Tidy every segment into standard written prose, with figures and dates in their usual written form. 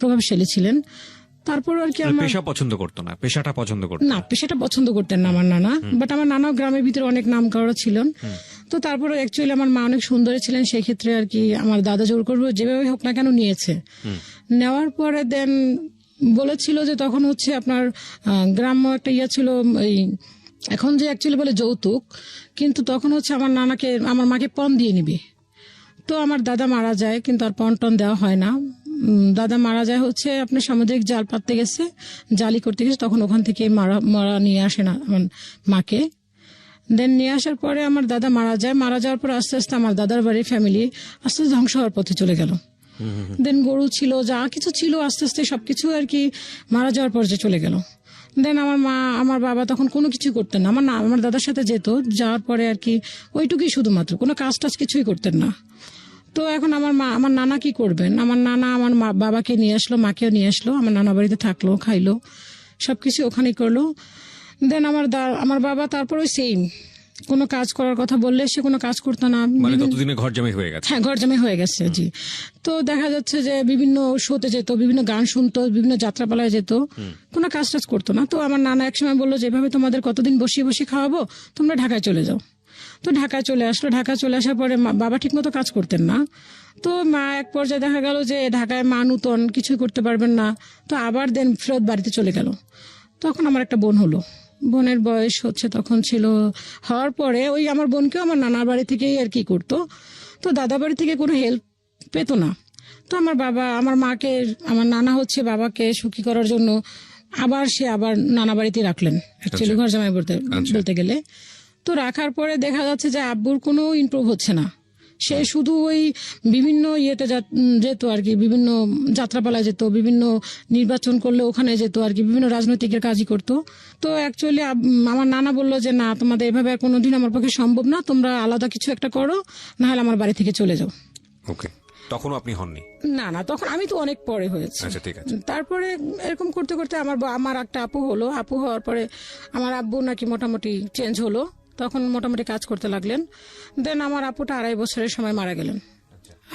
প্রভাবশালী ছিলেন। তারপর আর কি আমার পেশা পছন্দ করতো না, পেশাটা পছন্দ করতো না, পেশাটা পছন্দ করতেন না আমার নানা, বাট আমার নানাও গ্রামের ভিতরে অনেক নাম করা ছিলেন। তো তারপরে অ্যাকচুয়ালি আমার মা অনেক সুন্দরী ছিলেন, সেই ক্ষেত্রে আর কি আমার দাদা জোর করবো যেভাবে হোক না কেন নিয়েছে। নেওয়ার পরে দেন বলেছিল যে তখন হচ্ছে আপনার গ্রাম্য একটা ইয়ে ছিল, এই এখন যে অ্যাকচুয়ালি বলে যৌতুক, কিন্তু তখন হচ্ছে আমার নানাকে আমার মাকে পণ দিয়ে নিবে। তো আমার দাদা মারা যায়, কিন্তু আর পণ টন দেওয়া হয় না। দাদা মারা যায় হচ্ছে আপনি সামুদ্রিক জাল পাততে গেছে, জালি করতে গেছে, তখন ওখান থেকে মারা নিয়ে আসে না আমার মাকে। দেন নিয়ে আসার পরে আমার দাদা মারা যায়। মারা যাওয়ার পর আস্তে আস্তে আমার দাদার বাড়ির ফ্যামিলি আস্তে আস্তে ধ্বংস হওয়ার পথে চলে গেল। দেন গরু ছিল, যা কিছু ছিল, আস্তে আস্তে সবকিছু আর কি মারা যাওয়ার পর্যায়ে চলে গেল। দেন আমার বাবা তখন কোনো কিছু করতেন না। আমার দাদার সাথে যেত, যাওয়ার পরে আর কি ওইটুকুই শুধুমাত্র, কোনো কাজ টাজ কিছুই করতেন না। তো এখন আমার নানা কি করবেন? আমার নানা আমার বাবাকে নিয়ে আসলো, মাকেও নিয়ে আসলো, আমার নানা বাড়িতে থাকলো, খাইলো, সবকিছু ওখানেই করলো। দেন আমার বাবা তারপর ওই সেম কোনো কাজ করার কথা বললে সে কোনো কাজ করতো না। মানে ততদিনে ঘর জামাই হয়ে গেছে। হ্যাঁ, ঘর জামাই হয়ে গেছে, জি। তো দেখা যাচ্ছে যে বিভিন্ন শোতে যেত, বিভিন্ন গান শুনতো, বিভিন্ন যাত্রাপালায় যেত, কোনো কাজ টাজ করতো না। তো আমার নানা একসময় বললো যেভাবে তোমাদের কতদিন বসিয়ে বসিয়ে খাওয়াবো, তোমরা ঢাকায় চলে যাও। তো ঢাকায় চলে আসলো। ঢাকায় চলে আসার পরে বাবা ঠিক মতো কাজ করতেন না। তো মা এক পর্যায়ে দেখা গেল যে ঢাকায় মা নূতন, কিছুই করতে পারবেন না। তো আবার দেন ফেরত বাড়িতে চলে গেল। তখন আমার একটা বোন হলো, বোনের বয়স হচ্ছে তখন ছিল, হওয়ার পরে ওই আমার বোনকেও আমার নানার বাড়ি থেকেই আর কি করতো। তো দাদা বাড়ি থেকে কোনো হেল্প পেতো না। তো আমার মাকে আমার নানা হচ্ছে বাবাকে সুখী করার জন্য আবার নানা বাড়িতে রাখলেন, অ্যাকচুয়ালি ঘর জামাই বলতে গেলে। তো রাখার পরে দেখা যাচ্ছে যে আব্বুর কোনো ইমপ্রুভ হচ্ছে না। সে শুধু ওই বিভিন্ন ইয়েতে যেত আর কি, বিভিন্ন যাত্রাপালায় যেত, বিভিন্ন নির্বাচন করলে ওখানে যেত আর কি, বিভিন্ন রাজনৈতিকের কাজই করতো। তো অ্যাকচুয়ালি আমার নানা বললো যে না, তোমাদের এভাবে আর কোনোদিন আমার পক্ষে সম্ভব না, তোমরা আলাদা কিছু একটা করো, না হলে আমার বাড়ি থেকে চলে যাও। ওকে, তখনও আপনি হননি? না, তখন আমি তো অনেক পরে হয়েছে। আচ্ছা, ঠিক আছে। তারপরে এরকম করতে করতে আমার একটা আপু হলো। আপু হওয়ার পরে আমার আব্বু নাকি মোটামুটি চেঞ্জ হলো, তখন মোটামুটি কাজ করতে লাগলেন। দেন আমার আপুটা 2.5 বছরের সময় মারা গেলেন।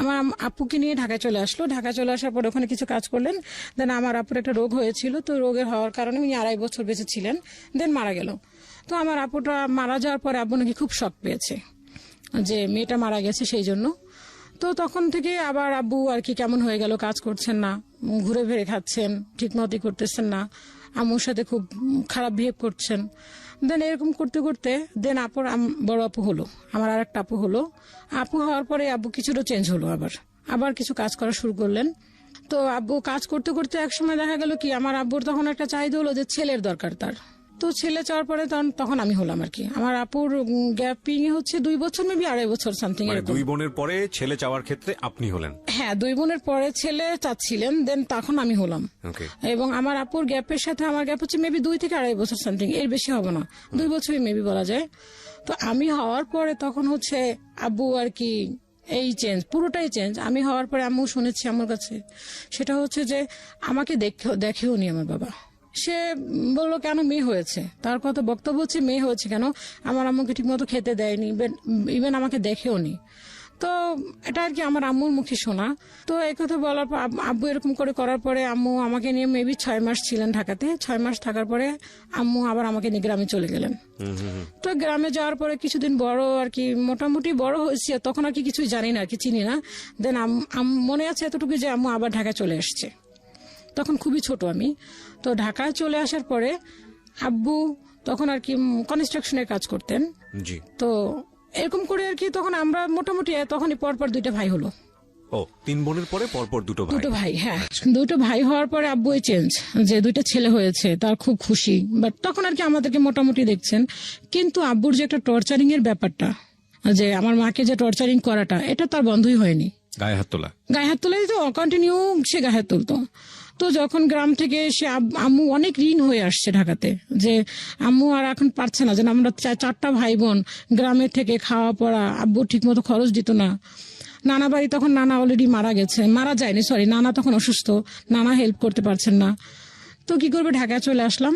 আমার আপুকে নিয়ে ঢাকায় চলে আসলো। ঢাকায় চলে আসার পর ওখানে কিছু কাজ করলেন। দেন আমার আপুর একটা রোগ হয়েছিল, তো রোগের হওয়ার কারণে উনি 2.5 বছর বেঁচে ছিলেন, দেন মারা গেল। তো আমার আপুটা মারা যাওয়ার পরে আব্বু নাকি খুব শক পেয়েছে যে মেয়েটা মারা গেছে, সেই জন্য। তো তখন থেকে আবার আব্বু আর কি কেমন হয়ে গেল, কাজ করছেন না, ঘুরে ফিরে খাচ্ছেন, ঠিক মতোই করতেছেন না, আম্মুর সাথে খুব খারাপ বিহেভ করছেন। দেন এরকম করতে করতে দেন বড় আপু হলো, আমার আর একটা আপু হলো। আপু হওয়ার পরে আব্বু কিছুটা চেঞ্জ হলো, আবার কিছু কাজ করা শুরু করলেন। তো আব্বু কাজ করতে করতে একসময় দেখা গেল কি আমার আব্বুর তখন একটা চাহিদা হলো যে ছেলের দরকার তার। তো ছেলে চাওয়ার পরে তখন আমি হলাম আর কি। আমার আপুর গ্যাপিং হচ্ছে 2 বছর, মেবি 2.5 বছর সামথিং। 2 বোনের পরে ছেলে চাওয়ার ক্ষেত্রে আপনি হলেন? হ্যাঁ, 2 বোনের পরে ছেলে চাচ্ছিলেন, দেন তখন আমি হলাম। এবং আমার আপুর গ্যাপের সাথে আমার গ্যাপ হচ্ছে মেবি 2 থেকে 2.5 বছর সামথিং, এর বেশি হবে না, 2 বছরই মেবি বলা যায়। তো আমি হওয়ার পরে তখন হচ্ছে আব্বু আর কি এই চেঞ্জ, পুরোটাই চেঞ্জ। আমি হওয়ার পরে আম্মু শুনেছি আমার কাছে, সেটা হচ্ছে যে আমাকে দেখেও নি আমার বাবা। সে বললো কেন মেয়ে হয়েছে, তার কথা বক্তব্য হচ্ছে মেয়ে হয়েছে কেন, আমার আম্মুকে ঠিক মতো খেতে দেয়নি, ইভেন আমাকে দেখেও নি। তো এটা আর কি আমার আম্মুর মুখে শোনা। তো এই কথা বলার পর আব্বু এরকম করার পরে আম্মু আমাকে নিয়ে মেবি 6 মাস ছিলেন ঢাকাতে। 6 মাস থাকার পরে আম্মু আবার আমাকে নিয়ে গ্রামে চলে গেলেন। তো গ্রামে যাওয়ার পরে কিছুদিন বড় আর কি, মোটামুটি বড় হয়েছে, তখন আর কি কিছুই জানি না আর কি, চিনি না। দেন মনে আছে এতটুকু যে আম্মু আবার ঢাকায় চলে আসছে, তখন খুবই ছোট আমি। তো ঢাকায় চলে আসার পরে আব্বু তখন আর কি কনস্ট্রাকশনের কাজ করতেন। জি। তো এরকম করে আর কি তখন আমরা মোটামুটি তখনই পরপর 2টা ভাই হলো। ও, 3 বোনের পরে পরপর 2 ভাই। হ্যাঁ, 2 ভাই হওয়ার পরে আব্বুই চেঞ্জ, যে 2টা ছেলে হয়েছে, তার খুব খুশি। বাট তখন আর কি আমাদেরকে মোটামুটি দেখছেন, কিন্তু আব্বুর যে একটা টর্চারিং এর ব্যাপারটা, যে আমার মাকে যে টর্চারিং করাটা, এটা তার বন্ধই হয়নি। গায়ে হাত তোলাই তো কন্টিনিউ, সে গায়ে হাত তুলতো। তো যখন গ্রাম থেকে সে আম্মু অনেক ঋণ হয়ে আসছে ঢাকাতে, যে আম্মু আর এখন পারছে না, যে আমরা 4টা ভাই বোন গ্রামের থেকে খাওয়া পড়া, আব্বু ঠিক মতো খরচ দিত না। নানা বাড়ি তখন নানা অলরেডি মারা যায়নি, নানা তখন অসুস্থ, নানা হেল্প করতে পারছেন না। তো কি করবে, ঢাকায় চলে আসলাম।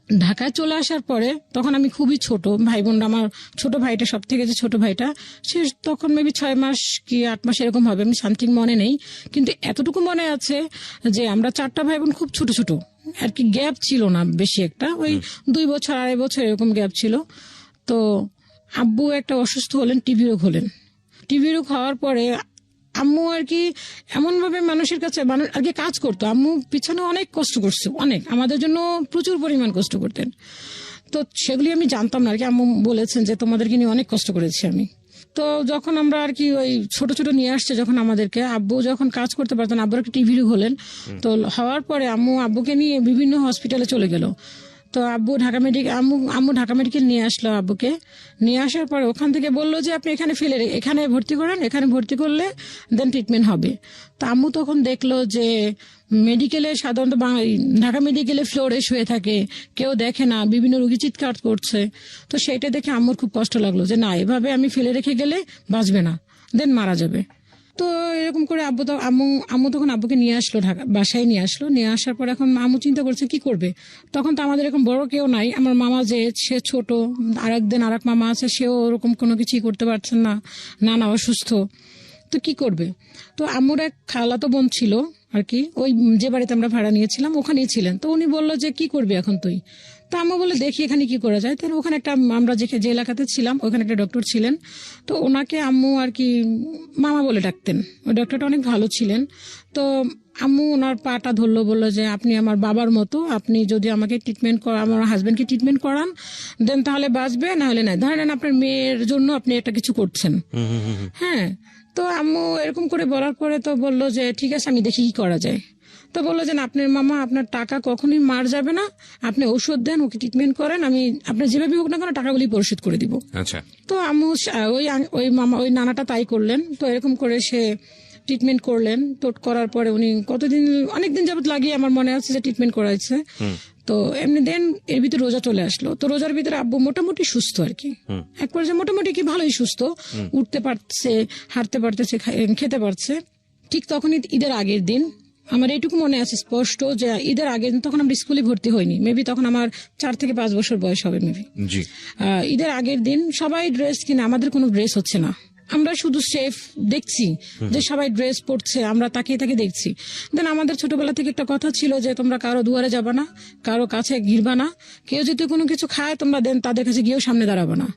ঢাকায় চলে আসার পরে তখন আমি খুবই ছোট, ভাই বোনরা আমার ছোট ভাইটা সব থেকে যে ছোট ভাইটা সে তখন মেবি 6 মাস কি 8 মাস এরকম হবে, আমি সামথিং মনে নেই, কিন্তু এতটুকু মনে আছে যে আমরা 4টা ভাই বোন খুব ছোট ছোট আর কি, গ্যাপ ছিল না বেশি একটা, ওই 2 বছর 2.5 বছর এরকম গ্যাপ ছিল। তো আব্বু একটা অসুস্থ হলেন, টিবি রোগ হলেন। টিবি রোগ হওয়ার পরে আম্মু আর কি এমন ভাবে মানুষের কাছে আর কি কাজ করতো, আম্মু পিছনে অনেক কষ্ট করছে, অনেক আমাদের জন্য প্রচুর পরিমাণ কষ্ট করতেন। তো সেগুলি আমি জানতাম না আর কি, আম্মু বলেছেন যে তোমাদেরকে নিয়ে অনেক কষ্ট করেছি আমি। তো যখন আমরা আর কি ওই ছোট ছোট নিয়ে আসছে যখন আমাদেরকে, আব্বু যখন কাজ করতে পারতেন, আব্বুর একটা টিভি রোগ হলেন। তো হওয়ার পরে আব্বুকে নিয়ে বিভিন্ন হসপিটালে চলে গেল। তো আম্মু ঢাকা মেডিকেল নিয়ে আসলো আব্বুকে। নিয়ে আসার পরে ওখান থেকে বললো যে আপনি এখানে ভর্তি করেন, এখানে ভর্তি করলে দেন ট্রিটমেন্ট হবে। তো আম্মু তখন দেখলো যে মেডিকেলে সাধারণত ঢাকা মেডিকেলে ফ্লোরে শুয়ে থাকে, কেউ দেখে না, বিভিন্ন রোগী চিৎকার করছে। তো সেইটা দেখে আম্মুর খুব কষ্ট লাগলো যে না, এভাবে আমি ফেলে রেখে গেলে বাঁচবে না, দেন মারা যাবে। তো এরকম করে আম্মু তখন আব্বুকে নিয়ে আসলো, বাসায় নিয়ে আসলো। নিয়ে আসার পর এখন আম্মু চিন্তা করছে কি করবে। তখন তো আমাদের এরকম বড় কেউ নাই, আমার মামা যে সে ছোট, আরেক মামা আছে, সেও ওরকম কোনো কিছুই করতে পারছেন না, নানা অসুস্থ, তো কি করবে। তো আম্মুর এক খালাতো বোন ছিল আর কি, ওই যে বাড়িতে আমরা ভাড়া নিয়েছিলাম ওখানেই ছিলেন। তো উনি বললো যে কি করবি এখন তুই। তো আম্মু বলে দেখি এখানে কি করা যায়। তাহলে ওখানে আমরা যে এলাকাতে ছিলাম ওখানে একটা ডক্টর ছিলেন। তো ওনাকে আম্মু আর কি মামা বলে ডাকতেন, ওই ডক্টরটা অনেক ভালো ছিলেন। তো আম্মু ওনার পাটা ধরলো, বললো যে আপনি আমার বাবার মতো, আপনি যদি আমাকে আমার হাজবেন্ডকে ট্রিটমেন্ট করান দেন তাহলে বাঁচবে, না হলে নাই। ধরেন আপনার মেয়ের জন্য আপনি একটা কিছু করছেন। হ্যাঁ, তো আম্মু এরকম করে বলার পরে তো বললো যে ঠিক আছে আমি দেখি কি করা যায়। তো বললো যে আপনার মামা, আপনার টাকা কখনোই মার যাবে না, আপনি ঔষধ দেন, ওকে ট্রিটমেন্ট করেন, আমি আপনার যেভাবে হোক না কেন টাকাগুলি পরিশোধ করে দিব। আচ্ছা। তো আম্মু ওই নানাটা তাই করলেন। তো এরকম করে সে ট্রিটমেন্ট করলেন। তো করার পরে উনি অনেকদিন যাবত লাগিয়ে আমার মনে আছে যে ট্রিটমেন্ট করাইছে। তো এমনি দেন এর ভিতরে রোজা চলে আসলো। তো রোজার ভিতরে আব্বু মোটামুটি সুস্থ আর কি, এক পর্যায়ে মোটামুটি কি ভালোই সুস্থ, উঠতে পারছে, হাঁটতে পারতেছে, খেতে পারছে। ঠিক তখনই ঈদের আগের দিন, আমার এইটুকু মনে আছে স্পষ্ট যে ঈদের আগের দিন, তখন আমরা স্কুলে ভর্তি হইনি, মেবি তখন আমার 4 থেকে 5 বছর বয়স হবে মেবি। ঈদের আগের দিন সবাই ড্রেস কিনে, আমাদের কোনো ড্রেস হচ্ছে না, আমরা শুধু সেফ দেখছি যে সবাই ড্রেস পরছে, আমরা তাকিয়ে দেখছি। দেন আমাদের ছোটবেলা থেকে একটা কথা ছিল যে তোমরা কারো দুয়ারে যাবা না, কারো কাছে ঘিরবা না, কেউ যদি কোনো কিছু খায় তোমরা দেন তাদের কাছে গিয়েও সামনে দাঁড়াবা না।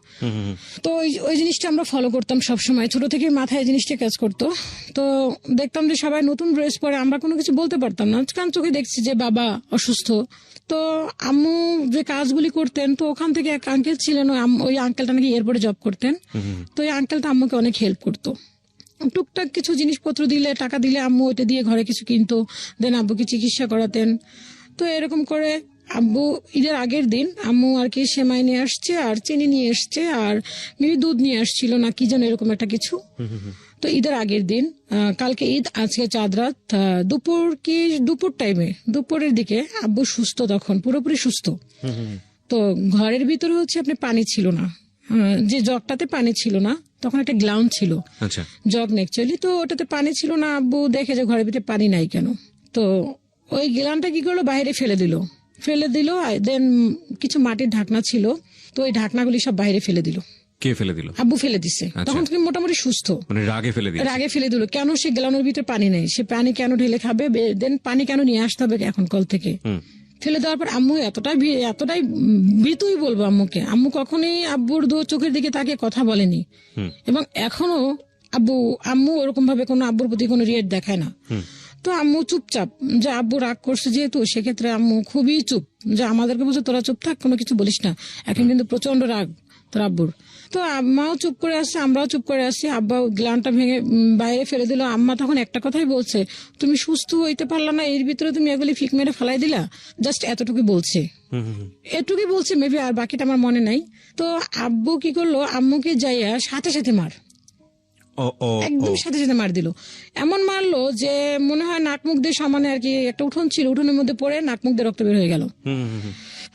তো ওই জিনিসটা আমরা ফলো করতাম সবসময়, ছোট থেকে মাথায় জিনিসটা কাজ করতো। তো দেখতাম যে সবাই নতুন ড্রেস পরে, আমরা কোনো কিছু বলতে পারতাম না, কারণ চোখে দেখছি যে বাবা অসুস্থ। তো আম্মু যে কাজগুলি করতেন, তো ওখান থেকে এক আঙ্কেল ছিলেন, ওই আঙ্কেলটা নাকি এয়ারপোর্টে জব করতেন। তো ওই আঙ্কেলটা আম্মুকে অনেক হেল্প করতো, টুকটাক কিছু জিনিসপত্র দিলে, টাকা দিলে আম্মু ওইটা দিয়ে ঘরে কিছু কিনতো, দেন আব্বুকে চিকিৎসা করাতেন। তো এরকম করে আব্বু ঈদের আগের দিন আম্মু আর কি সেমাই নিয়ে আসছে, আর চিনি নিয়ে আসছে, আর মেবি দুধ নিয়ে আসছিল না কি যেন এরকম একটা কিছু। তো ঈদের আগের দিন, কালকে ঈদ, আজকে চাঁদ রাত, দুপুরের দিকে আব্বু সুস্থ, তখন পুরোপুরি সুস্থ। তো ঘরের ভিতরে হচ্ছে আপনি পানি ছিল না, যে জগটাতে পানি ছিল না, তখন একটা গ্লাউন্ড ছিল, জগ অ্যাকচুয়ালি। তো ওটাতে পানি ছিল না, আব্বু দেখে যে ঘরের ভিতরে পানি নাই কেন। তো ওই গ্লাউন্ডটা কি করলো, বাইরে ফেলে দিল। দেন কিছু মাটির ঢাকনা ছিল, তো ওই ঢাকনাগুলি সব বাইরে ফেলে দিল। কে ফেলে দিল? আব্বু ফেলে দিছে। তখন তুমি মোটামুটি সুস্থ, মানে রাগে ফেলে দিল। কেন সে গ্লাউন্ডের ভিতরে পানি নেই, সে পানি কেন ঢেলে খাবে, দেন পানি কেন নিয়ে আসতে হবে এখন কল থেকে। ফেলে দেওয়ার পর আম্মু এতটাই ভীতুই বলবো আম্মুকে, আম্মু কখনোই আব্বুর চোখের দিকে তাকে কথা বলেনি, এবং এখনো আম্মু ওরকম ভাবে কোনো আব্বুর প্রতি কোনো রিয়েট দেখায় না। তো আম্মু চুপচাপ, যে আব্বু রাগ করছে যেহেতু, সেক্ষেত্রে আম্মু খুবই চুপ, যে আমাদেরকে বলছে তোরা চুপ থাক, কোনো কিছু বলিস না, এখন কিন্তু প্রচন্ড রাগ তোর আব্বুর। তো আম্মাও চুপ করে আসছে, আমরাও চুপ করে আসছি। আব্বা গ্লানটা ভেঙে বাইরে ফেলে দিল। আম্মা তখন একটা কথাই বলছে, তুমি সুস্থ হইতে পারলা না, এর ভিতরে তুমি এগুলি ফিক মেরে ফেলাই দিলা, জাস্ট এতটুকু বলছে, মেবি, আর বাকিটা আমার মনে নাই। তো আব্বু কি করলো, আম্মুকে যাইয়া সাথে মার, একদম সাথে মার দিল। এমন মারলো যে মনে হয় নাক মুখ দিয়ে সমানে আর কি, একটা উঠোন ছিল, উঠোনের মধ্যে পড়ে নাক মুখ দিয়ে রক্ত বের হয়ে গেল।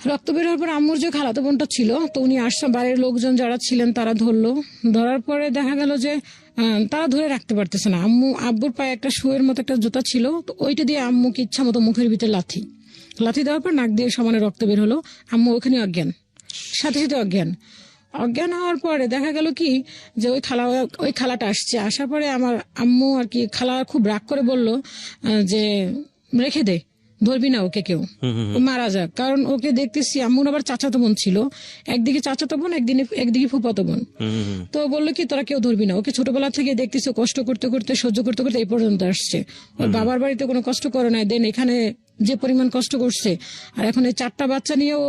রক্ত বের হওয়ার পর আম্মুর যে খালাতো বোনটা ছিল, তো উনি আসছে, বাড়ির লোকজন যারা ছিলেন তারা ধরার পরে দেখা গেল যে তারা ধরে রাখতে পারতেছে না। আব্বুর পায়ে একটা শুয়ের মতো একটা জুতা ছিল, তো ওইটা দিয়ে আম্মুকে ইচ্ছা মতো মুখের ভিতরে লাথি, লাথি দেওয়ার পর নাক দিয়ে সমানে রক্ত বের হলো, আম্মু ওখানে অজ্ঞান, সাথে সাথে অজ্ঞান হওয়ার পরে দেখা গেল কি যে ওই খালাটা আসছে, আসার পরে আমার আম্মু আর কি খালা খুব রাগ করে বলল যে রেখে দে, ধরবি না ওকে কেউ, ও মারা যাক। কারণ ওকে দেখতেছি আম্মুর আবার চাচাতো বোন ছিল, একদিকে চাচাতো বোন একদিকে ফুফাতো বোন। তো বললো কি তোরা কেউ ধরবি না ওকে, ছোটবেলা থেকে দেখতেছি কষ্ট করতে করতে সহ্য করতে করতে এই পর্যন্ত আসছে। ওর বাবার বাড়িতে কোনো কষ্ট করে নাই, দেন এখানে যে পরিমাণ কষ্ট করছে, আর এখন এই 4টা বাচ্চা নিয়ে ও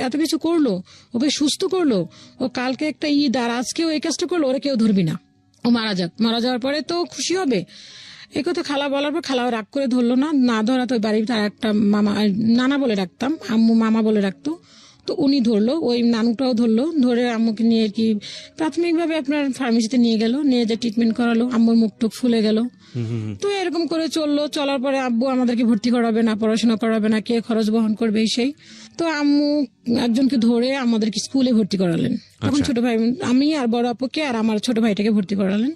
এত কিছু করলো, ওকে সুস্থ করলো, ও কালকে একটা ঈদ আর আজকেও এই কাজটা করলো, ওরা কেউ ধরবি না, ও মারা যাক, মারা যাওয়ার পরে তো খুশি হবে। এই কথা খালা বলার পর খালাও রাগ করে ধরলো না, না ধরা তো বাড়িতে আর একটা মামা, নানা বলে রাখতাম, আম্মু মামা বলে রাখতো, তো উনি ধরলো, ওই নানুটাও ধরলো, ধরে আম্মুকে নিয়ে কি প্রাথমিকভাবে আপনার ফার্মেসিতে নিয়ে গেল, নিয়ে যে ট্রিটমেন্ট করালো, আম্মুর মুখ টুক ফুলে গেল। তো এরকম করে চলার পরে আব্বু আমাদেরকে ভর্তি করাবে না, পড়াশোনা করাবে না, কে খরচ বহন করবে সেই। তো আম্মু একজনকে ধরে আমাদেরকে স্কুলে ভর্তি করালেন। তখন ছোট ভাই, আমি আর বড় আপুকে আর আমার ছোট ভাইটাকে ভর্তি করালেন।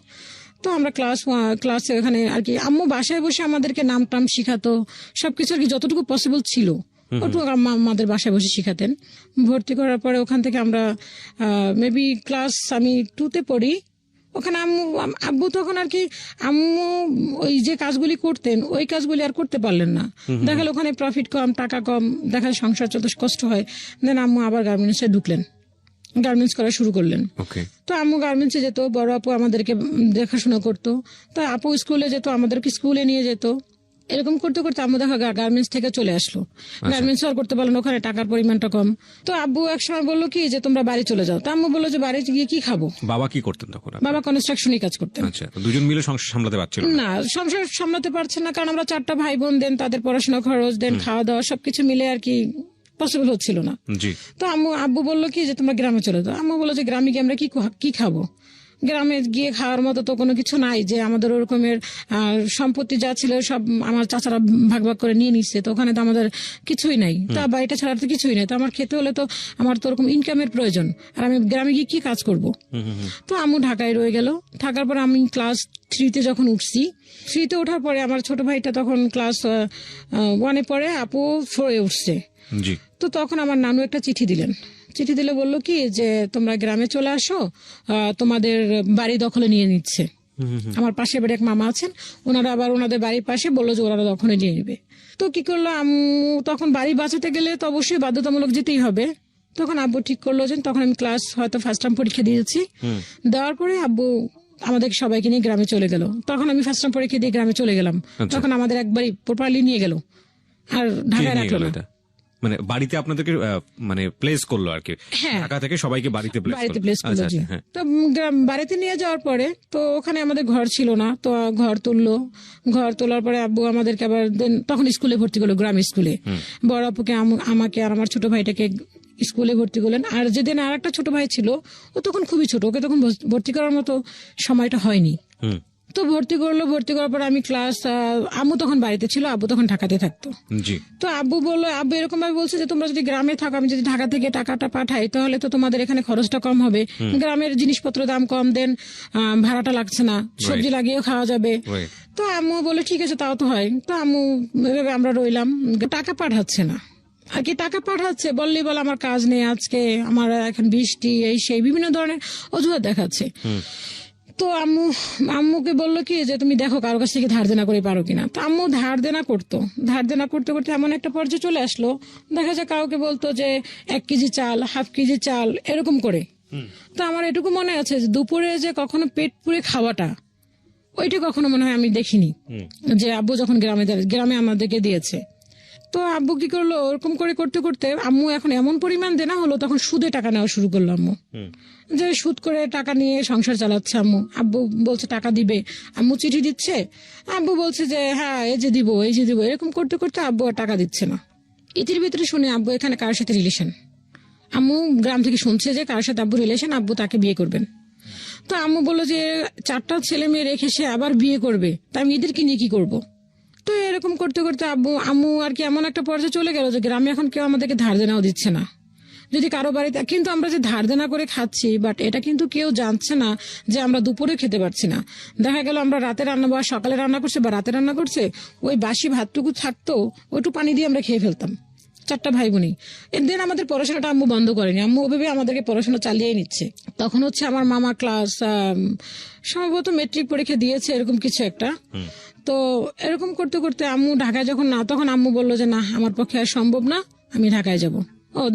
তো আমরা ক্লাসে ওখানে আর কি আম্মু বাসায় বসে আমাদেরকে নাম টাম শিখাতো, সবকিছু আর কি যতটুকু পসিবল ছিল ওটুকু আমাদের বাসায় বসে শিখাতেন। ভর্তি করার পরে ওখান থেকে আমরা মেবি ক্লাস আমি 2তে পড়ি, ওখানে আব্বু তখন আর কি আম্মু ওই যে কাজগুলি করতেন ওই কাজগুলি আর করতে পারলেন না, দেখা গেল ওখানে প্রফিট কম, টাকা কম, দেখা সংসার চলতে কষ্ট হয়। দেন আম্মু আবার গার্মেন্টসে ঢুকলেন, গার্মেন্টস করা শুরু করলেন। তো আম্মু গার্মেন্টসে যেত, বড় আপু আমাদেরকে দেখাশোনা করতো, তো আপু স্কুলে যেত, আমাদেরকে স্কুলে নিয়ে যেত। এরকম করতে করতে আম্মু দেখা গার্মেন্টস থেকে চলে আসলো, গার্মেন্টস আর করতে পারলো না, ওখানে টাকার পরিমাণটা কম। তো আব্বু একসময় বললো কি যে তোমরা বাড়ি চলে যাও, তো আম্মু বললো যে বাড়ি গিয়ে কি খাবো। বাবা কি করতেন তখন? বাবা কনস্ট্রাকশনই কাজ করতেন। আচ্ছা, দুজন মিলে সংসার সামলাতে পারছিল না, সংসার সামলাতে পারছে না, কারণ আমরা 4টা ভাই বোন, দেন তাদের পড়াশোনা খরচ, দেন খাওয়া দাওয়া সবকিছু মিলে আর কি পসিবল হচ্ছিল না। তো আব্বু বললো কি যে তোমরা গ্রামে চলে যাও। আম্মু বললো যে গ্রামে গিয়ে আমরা কি খাবো, গ্রামে গিয়ে খাওয়ার মতো তো কোনো কিছু নাই, যে আমাদের ওরকমের সম্পত্তি যা ছিল সব আমার চাচারা ভাগ ভাগ করে নিয়ে নিচ্ছে, তো ওখানে তো আমাদের কিছুই নাই, তা বাড়িটা ছাড়া তো কিছুই নাই, তো আমার খেতে হলে তো আমার তো ওরকম ইনকামের প্রয়োজন, আর আমি গ্রামে গিয়ে কি কাজ করব। তো আম্মু ঢাকায় রয়ে গেল। থাকার পর আমি ক্লাস 3তে যখন উঠছি, 3তে ওঠার পরে আমার ছোট ভাইটা তখন ক্লাস 1-এ পড়ে, আপু 4-এ উঠছে। তো তখন আমার নানু একটা চিঠি দিলে বললো কি যে তোমরা গ্রামে চলে আসো, তোমাদের বাড়ি দখলে নিয়ে নিচ্ছে। আমার পাশে বাড়ি এক মামা আছেন, ওনারা আবার ওনাদের বাড়ির পাশে বললো যে ওনারা দখলে নিয়ে নেবে। তো কি করলো আম্মু, তখন বাড়ি বাঁচাতে গেলে তো অবশ্যই বাধ্যতামূলক যেতেই হবে। তখন আব্বু ঠিক করলো যে তখন আমি ক্লাস হয়তো ফার্স্ট টার্ম পরীক্ষা দিয়েছি, দেওয়ার পরে আব্বু আমাদের সবাইকে নিয়ে গ্রামে চলে গেল। তখন আমি ফার্স্ট টার্ম পরীক্ষা দিয়ে গ্রামে চলে গেলাম। তখন আমাদের একবারই প্রপারলি নিয়ে গেল, আর ঢাকায় রাখলো না। মানে বাড়িতে আপনাদেরকে মানে প্লেস করলো আর কি, ঢাকা থেকে সবাইকে বাড়িতে প্লেস করলো। তো বাড়িতে নিয়ে যাওয়ার পরে তো ওখানে আমাদের ঘর ছিল না, তো ঘর তোলার পরে আব্বু আমাদেরকে আবার তখন স্কুলে ভর্তি করলো, গ্রাম স্কুলে। বড় আপুকে আমাকে আর আমার ছোট ভাইটাকে স্কুলে ভর্তি করলেন। আর যেদিন আর একটা ছোট ভাই ছিল, ও তখন খুবই ছোট, ওকে তখন ভর্তি করার মতো সময়টা হয়নি। তো ভর্তি করার পর আমি ক্লাস, আম্মু তখন বাড়িতে ছিল, আব্বু তখন ঢাকাতে থাকতো। তো আব্বু এরকম ভাবে বলছে যে তোমরা যদি গ্রামে থাকো, আমি যদি ঢাকা থেকে টাকাটা পাঠাই তাহলে তো তোমাদের এখানে খরচটা কম হবে, গ্রামের জিনিসপত্র দাম কম, দেন ভাড়াটা লাগছে না, সবজি লাগিয়েও খাওয়া যাবে। তো আম্মু বলে ঠিক আছে তাও তো হয়। তো আম্মু এভাবে আমরা রইলাম, টাকা পাঠাচ্ছে না আর কি, টাকা পাঠাচ্ছে বললেই বলে আমার কাজ নেই আজকে, আমার এখন বৃষ্টি, এই সেই বিভিন্ন ধরনের অজুহাত দেখাচ্ছে। তো আম্মুকে বললো কি যে তুমি দেখো কারো কাছ থেকে ধার দেনা করে পারো কিনা। তো আম্মু ধার দেনা করতে করতে এমন একটা পর্যায়ে চলে আসলো, দেখা যায় কাউকে বলতো যে 1 কেজি চাল, হাফ কেজি চাল, এরকম করে। তো আমার এটুকু মনে আছে যে দুপুরে যে কখনো পেট পুরে খাওয়াটা, ওইটা কখনো মনে হয় আমি দেখিনি, যে আব্বু যখন গ্রামে আমাদেরকে দিয়েছে। তো আব্বু কি করলো, ওরকম করে করতে করতে আম্মু এখন এমন পরিমাণ দেনা হলো, তখন সুদে টাকা নেওয়া শুরু করলো আম্মু, যে সুদ করে টাকা নিয়ে সংসার চালাচ্ছে আম্মু। আব্বু বলছে টাকা দিবে, আম্মু চিঠি দিচ্ছে, আব্বু বলছে যে হ্যাঁ এই যে দিব, এরকম করতে করতে আব্বু আর টাকা দিচ্ছে না। ইতির ভিতরে শুনে আব্বু এখানে কারোর সাথে রিলেশন, আম্মু গ্রাম থেকে শুনছে যে কারোর সাথে আব্বু রিলেশন, আব্বু তাকে বিয়ে করবেন। তো আম্মু বললো যে 4টা ছেলে মেয়ে রেখে সে আবার বিয়ে করবে, তা আমি এদেরকে নিয়ে কি করবো। তো এরকম করতে করতে আম্মু আর কি এমন একটা পর্যায়ে চলে গেল যে গ্রামে এখন কেউ আমাদেরকে ধার দেনাও দিচ্ছে না, যদি কারো বাড়িতে, কিন্তু আমরা যে ধার দেনা করে খাচ্ছি, বাট এটা কিন্তু কেউ জানছে না যে আমরা দুপুরে খেতে পারছি না। দেখা গেল আমরা রাতে রান্না বা সকালে রান্না করছে বা রাতে রান্না করছে, ওই বাসি ভাতটুকু থাকতো, ওইটু পানি দিয়ে আমরা খেয়ে ফেলতাম, 4টা ভাই বোনই। দেন আমাদের পড়াশোনাটা আম্মু বন্ধ করেনি, আম্মু ওভাবে আমাদেরকে পড়াশোনা চালিয়ে নিচ্ছে। তখন হচ্ছে আমার মামা ক্লাস সম্ভবত মেট্রিক পরীক্ষা দিয়েছে, এরকম কিছু একটা। তো এরকম করতে করতে আম্মু ঢাকায় যখন না, তখন আম্মু বললো যে না, আমার পক্ষে আর সম্ভব না, আমি ঢাকায় যাব।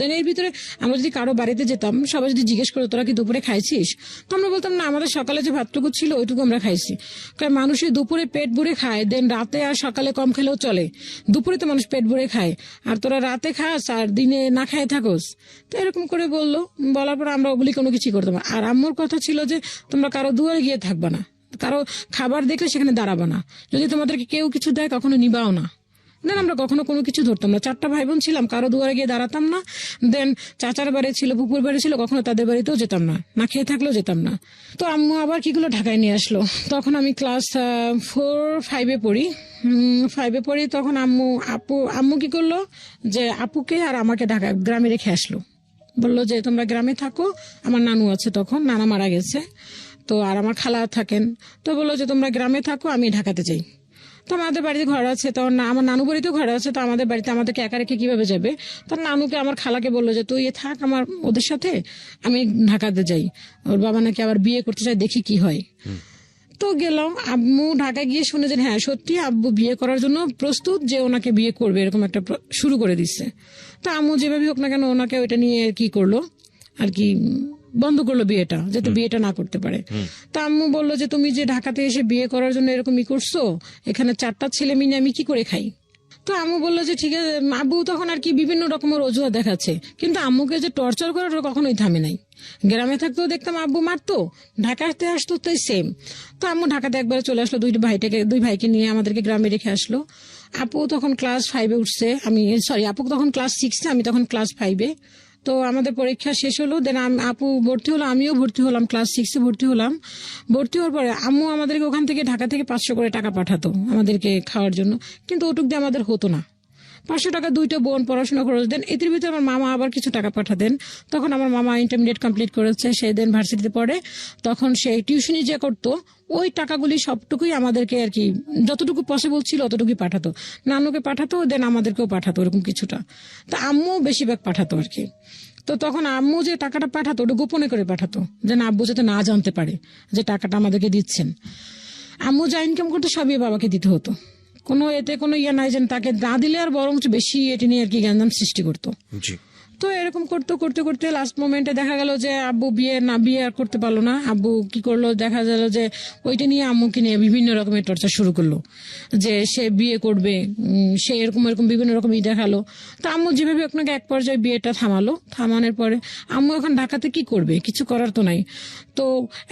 দেন এর ভিতরে আমরা যদি কারো বাড়িতে যেতাম, সবাই যদি জিজ্ঞেস করতো তোরা কি দুপুরে খাইছিস, তো আমরা বলতাম না, আমাদের সকালে যে ভাতটুকু ছিল ওইটুকু আমরা খাইছি। কারণ মানুষের দুপুরে পেট ভরে খায়, দেন রাতে আর সকালে কম খেলেও চলে, দুপুরে তো মানুষ পেট ভরে খায়, আর তোরা রাতে খাস আর দিনে না খায় থাকোস। তো এরকম করে বললো, বলার পর আমরা ওগুলি কোনো কিছু করতাম না। আর আম্মুর কথা ছিল যে তোমরা কারো দুয়ারে গিয়ে থাকবা না, কারো খাবার দেখলে সেখানে দাঁড়াবা না, যদি তোমাদেরকে কেউ কিছু দেয় কখনো নিবাও না। দেন আমরা কখনো কোনো কিছু ধরতাম না, 4টা ভাই বোন ছিলাম, কারো দুয়ারে গিয়ে দাঁড়াতাম না। দেন চাচার বাড়ি ছিল, পুকুর বাড়ি ছিল, কখনো তাদের বাড়িতেও যেতাম না, না খেয়ে থাকলেও যেতাম না। তো আম্মু আবার কিগুলো ঢাকায় নিয়ে আসলো, তখন আমি ক্লাস 4-5 পড়ি। 5 পড়ি, তখন আম্মু কি করলো যে আপুকে আর আমাকে ঢাকা গ্রামে রেখে আসলো, বললো যে তোমরা গ্রামে থাকো, আমার নানু আছে, তখন নানা মারা গেছে, তো আর আমার খালা থাকেন, তো বললো যে তোমরা গ্রামে থাকো, আমি ঢাকাতে যাই। তো আমাদের বাড়িতে ঘর আছে, তো আমার নানু বাড়িতেও ঘর আছে, তো আমাদের বাড়িতে আমাদেরকে একা রেখে কিভাবে যাবে। তো নানুকে আমার খালাকে বললো যে তুই থাক আমার ওদের সাথে, আমি ঢাকাতে যাই, ওর বাবা নাকি আবার বিয়ে করতে চাই, দেখি কি হয়। তো গেলাম, আম্মু ঢাকায় গিয়ে শুনে যে হ্যাঁ সত্যি আব্বু বিয়ে করার জন্য প্রস্তুত, যে ওনাকে বিয়ে করবে, এরকম একটা শুরু করে দিচ্ছে। তো আম্মু যেভাবে হোক না কেন ওনাকে ওইটা নিয়ে কি করলো আর কি, বন্ধ করলো বিয়েটা, যাতে বিয়েটা না করতে পারে। তা আম্মু বললো যে তুমি যে ঢাকাতে এসে বিয়ে করার জন্য এরকমই করছো, এখানে 4টা ছেলে মিলে আমি কি করে খাই। তো আম্মু বললো যে ঠিক আছে। আব্বু তখন আর কি বিভিন্ন রকমের অজুহাত দেখাচ্ছে, কিন্তু আম্মুকে যে টর্চার করার কখনোই থামে নাই। গ্রামে থাকতেও দেখতাম আব্বু মারতো, ঢাকাতে আসতো তাই সেম। তো আম্মু ঢাকাতে একবার চলে আসলো, 2 ভাইকে নিয়ে আমাদেরকে গ্রামে রেখে আসলো। আপু তখন ক্লাস 5 উঠছে, আপু তখন ক্লাস 6, আমি তখন ক্লাস 5। তো আমাদের পরীক্ষা শেষ হলো, দেন আপু ভর্তি হলো, আমিও ভর্তি হলাম, ক্লাস 6 ভর্তি হলাম। ভর্তি হওয়ার পরে আম্মু আমাদেরকে ওখান থেকে ঢাকা থেকে 500 করে টাকা পাঠাতো আমাদেরকে খাওয়ার জন্য, কিন্তু ওটুক দিয়ে আমাদের হতো না। 500 টাকা 2টা বোন পড়াশোনা খরচ দেন, এর ভিতরে আমার মামা আবার কিছু টাকা পাঠাতেন। তখন আমার মামা ইন্টারমিডিয়েট কমপ্লিট করেছে, সে দেন ভার্সিটিতে পড়ে, তখন সে টিউশনি যে করতো, ওই টাকাগুলি সবটুকুই আমাদেরকে আর কি যতটুকু পসিবল ছিল অতটুকুই পাঠাতো, নানুকে পাঠাতো, দেন আমাদেরকেও পাঠাতো, এরকম কিছুটা। তা আম্মু বেশিরভাগ পাঠাতো আর কি। তো তখন আম্মু যে টাকাটা পাঠাতো ওটা গোপনে করে পাঠাতো, যে না আব্বু যাতে না জানতে পারে যে টাকাটা আমাদেরকে দিচ্ছেন। আম্মু যা ইনকাম করতো সবই বাবাকে দিতে হতো, কোনো এতে কোনো নাই যেন তাকে না দিলে আর বরং বেশি এটি নিয়ে আর কি গ্যাঞ্জাম সৃষ্টি করতো। তো এরকম করতে করতে করতে লাস্ট মোমেন্টে দেখা গেল যে আব্বু বিয়ে আর করতে পারলো না। আব্বু কি করলো, দেখা গেল যে ওইটা নিয়ে আম্মুকে নিয়ে বিভিন্ন রকমের টর্চার শুরু করলো, যে সে বিয়ে করবে, সে এরকম বিভিন্ন রকমই দেখালো। তো আম্মু যেভাবে আপনাকে এক পর্যায়ে বিয়েটা থামানোর পরে আম্মু এখন ঢাকাতে কি করবে, কিছু করার তো নাই। তো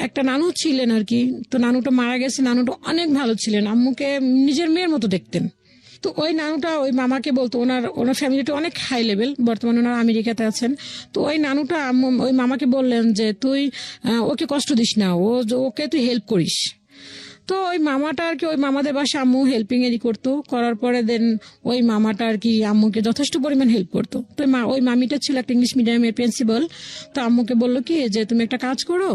একটা নানু ছিলেন আর কি, তো নানুটা মারা গেছে, নানুটা অনেক ভালো ছিলেন, আম্মুকে নিজের মেয়ের মতো দেখতেন। তো ওই নানুটা ওই মামাকে বলতো, ওনার ফ্যামিলিটা অনেক হাই লেভেল, বর্তমানে ওনারা আমেরিকাতে আছেন। তো ওই নানুটা ওই মামাকে বললেন যে তুই ওকে কষ্ট দিস না, ওকে তুই হেল্প করিস। তো ওই মামাটা আর কি, ওই মামাদের বাসায় আম্মু হেল্পিং এরই করতো, করার পরে দেন ওই মামাটা আর কি আম্মুকে যথেষ্ট পরিমাণ হেল্প করতো। তো ওই মামিটা ছিল একটা ইংলিশ মিডিয়ামের প্রিন্সিপাল। তো আম্মুকে বললো কি যে তুমি একটা কাজ করো,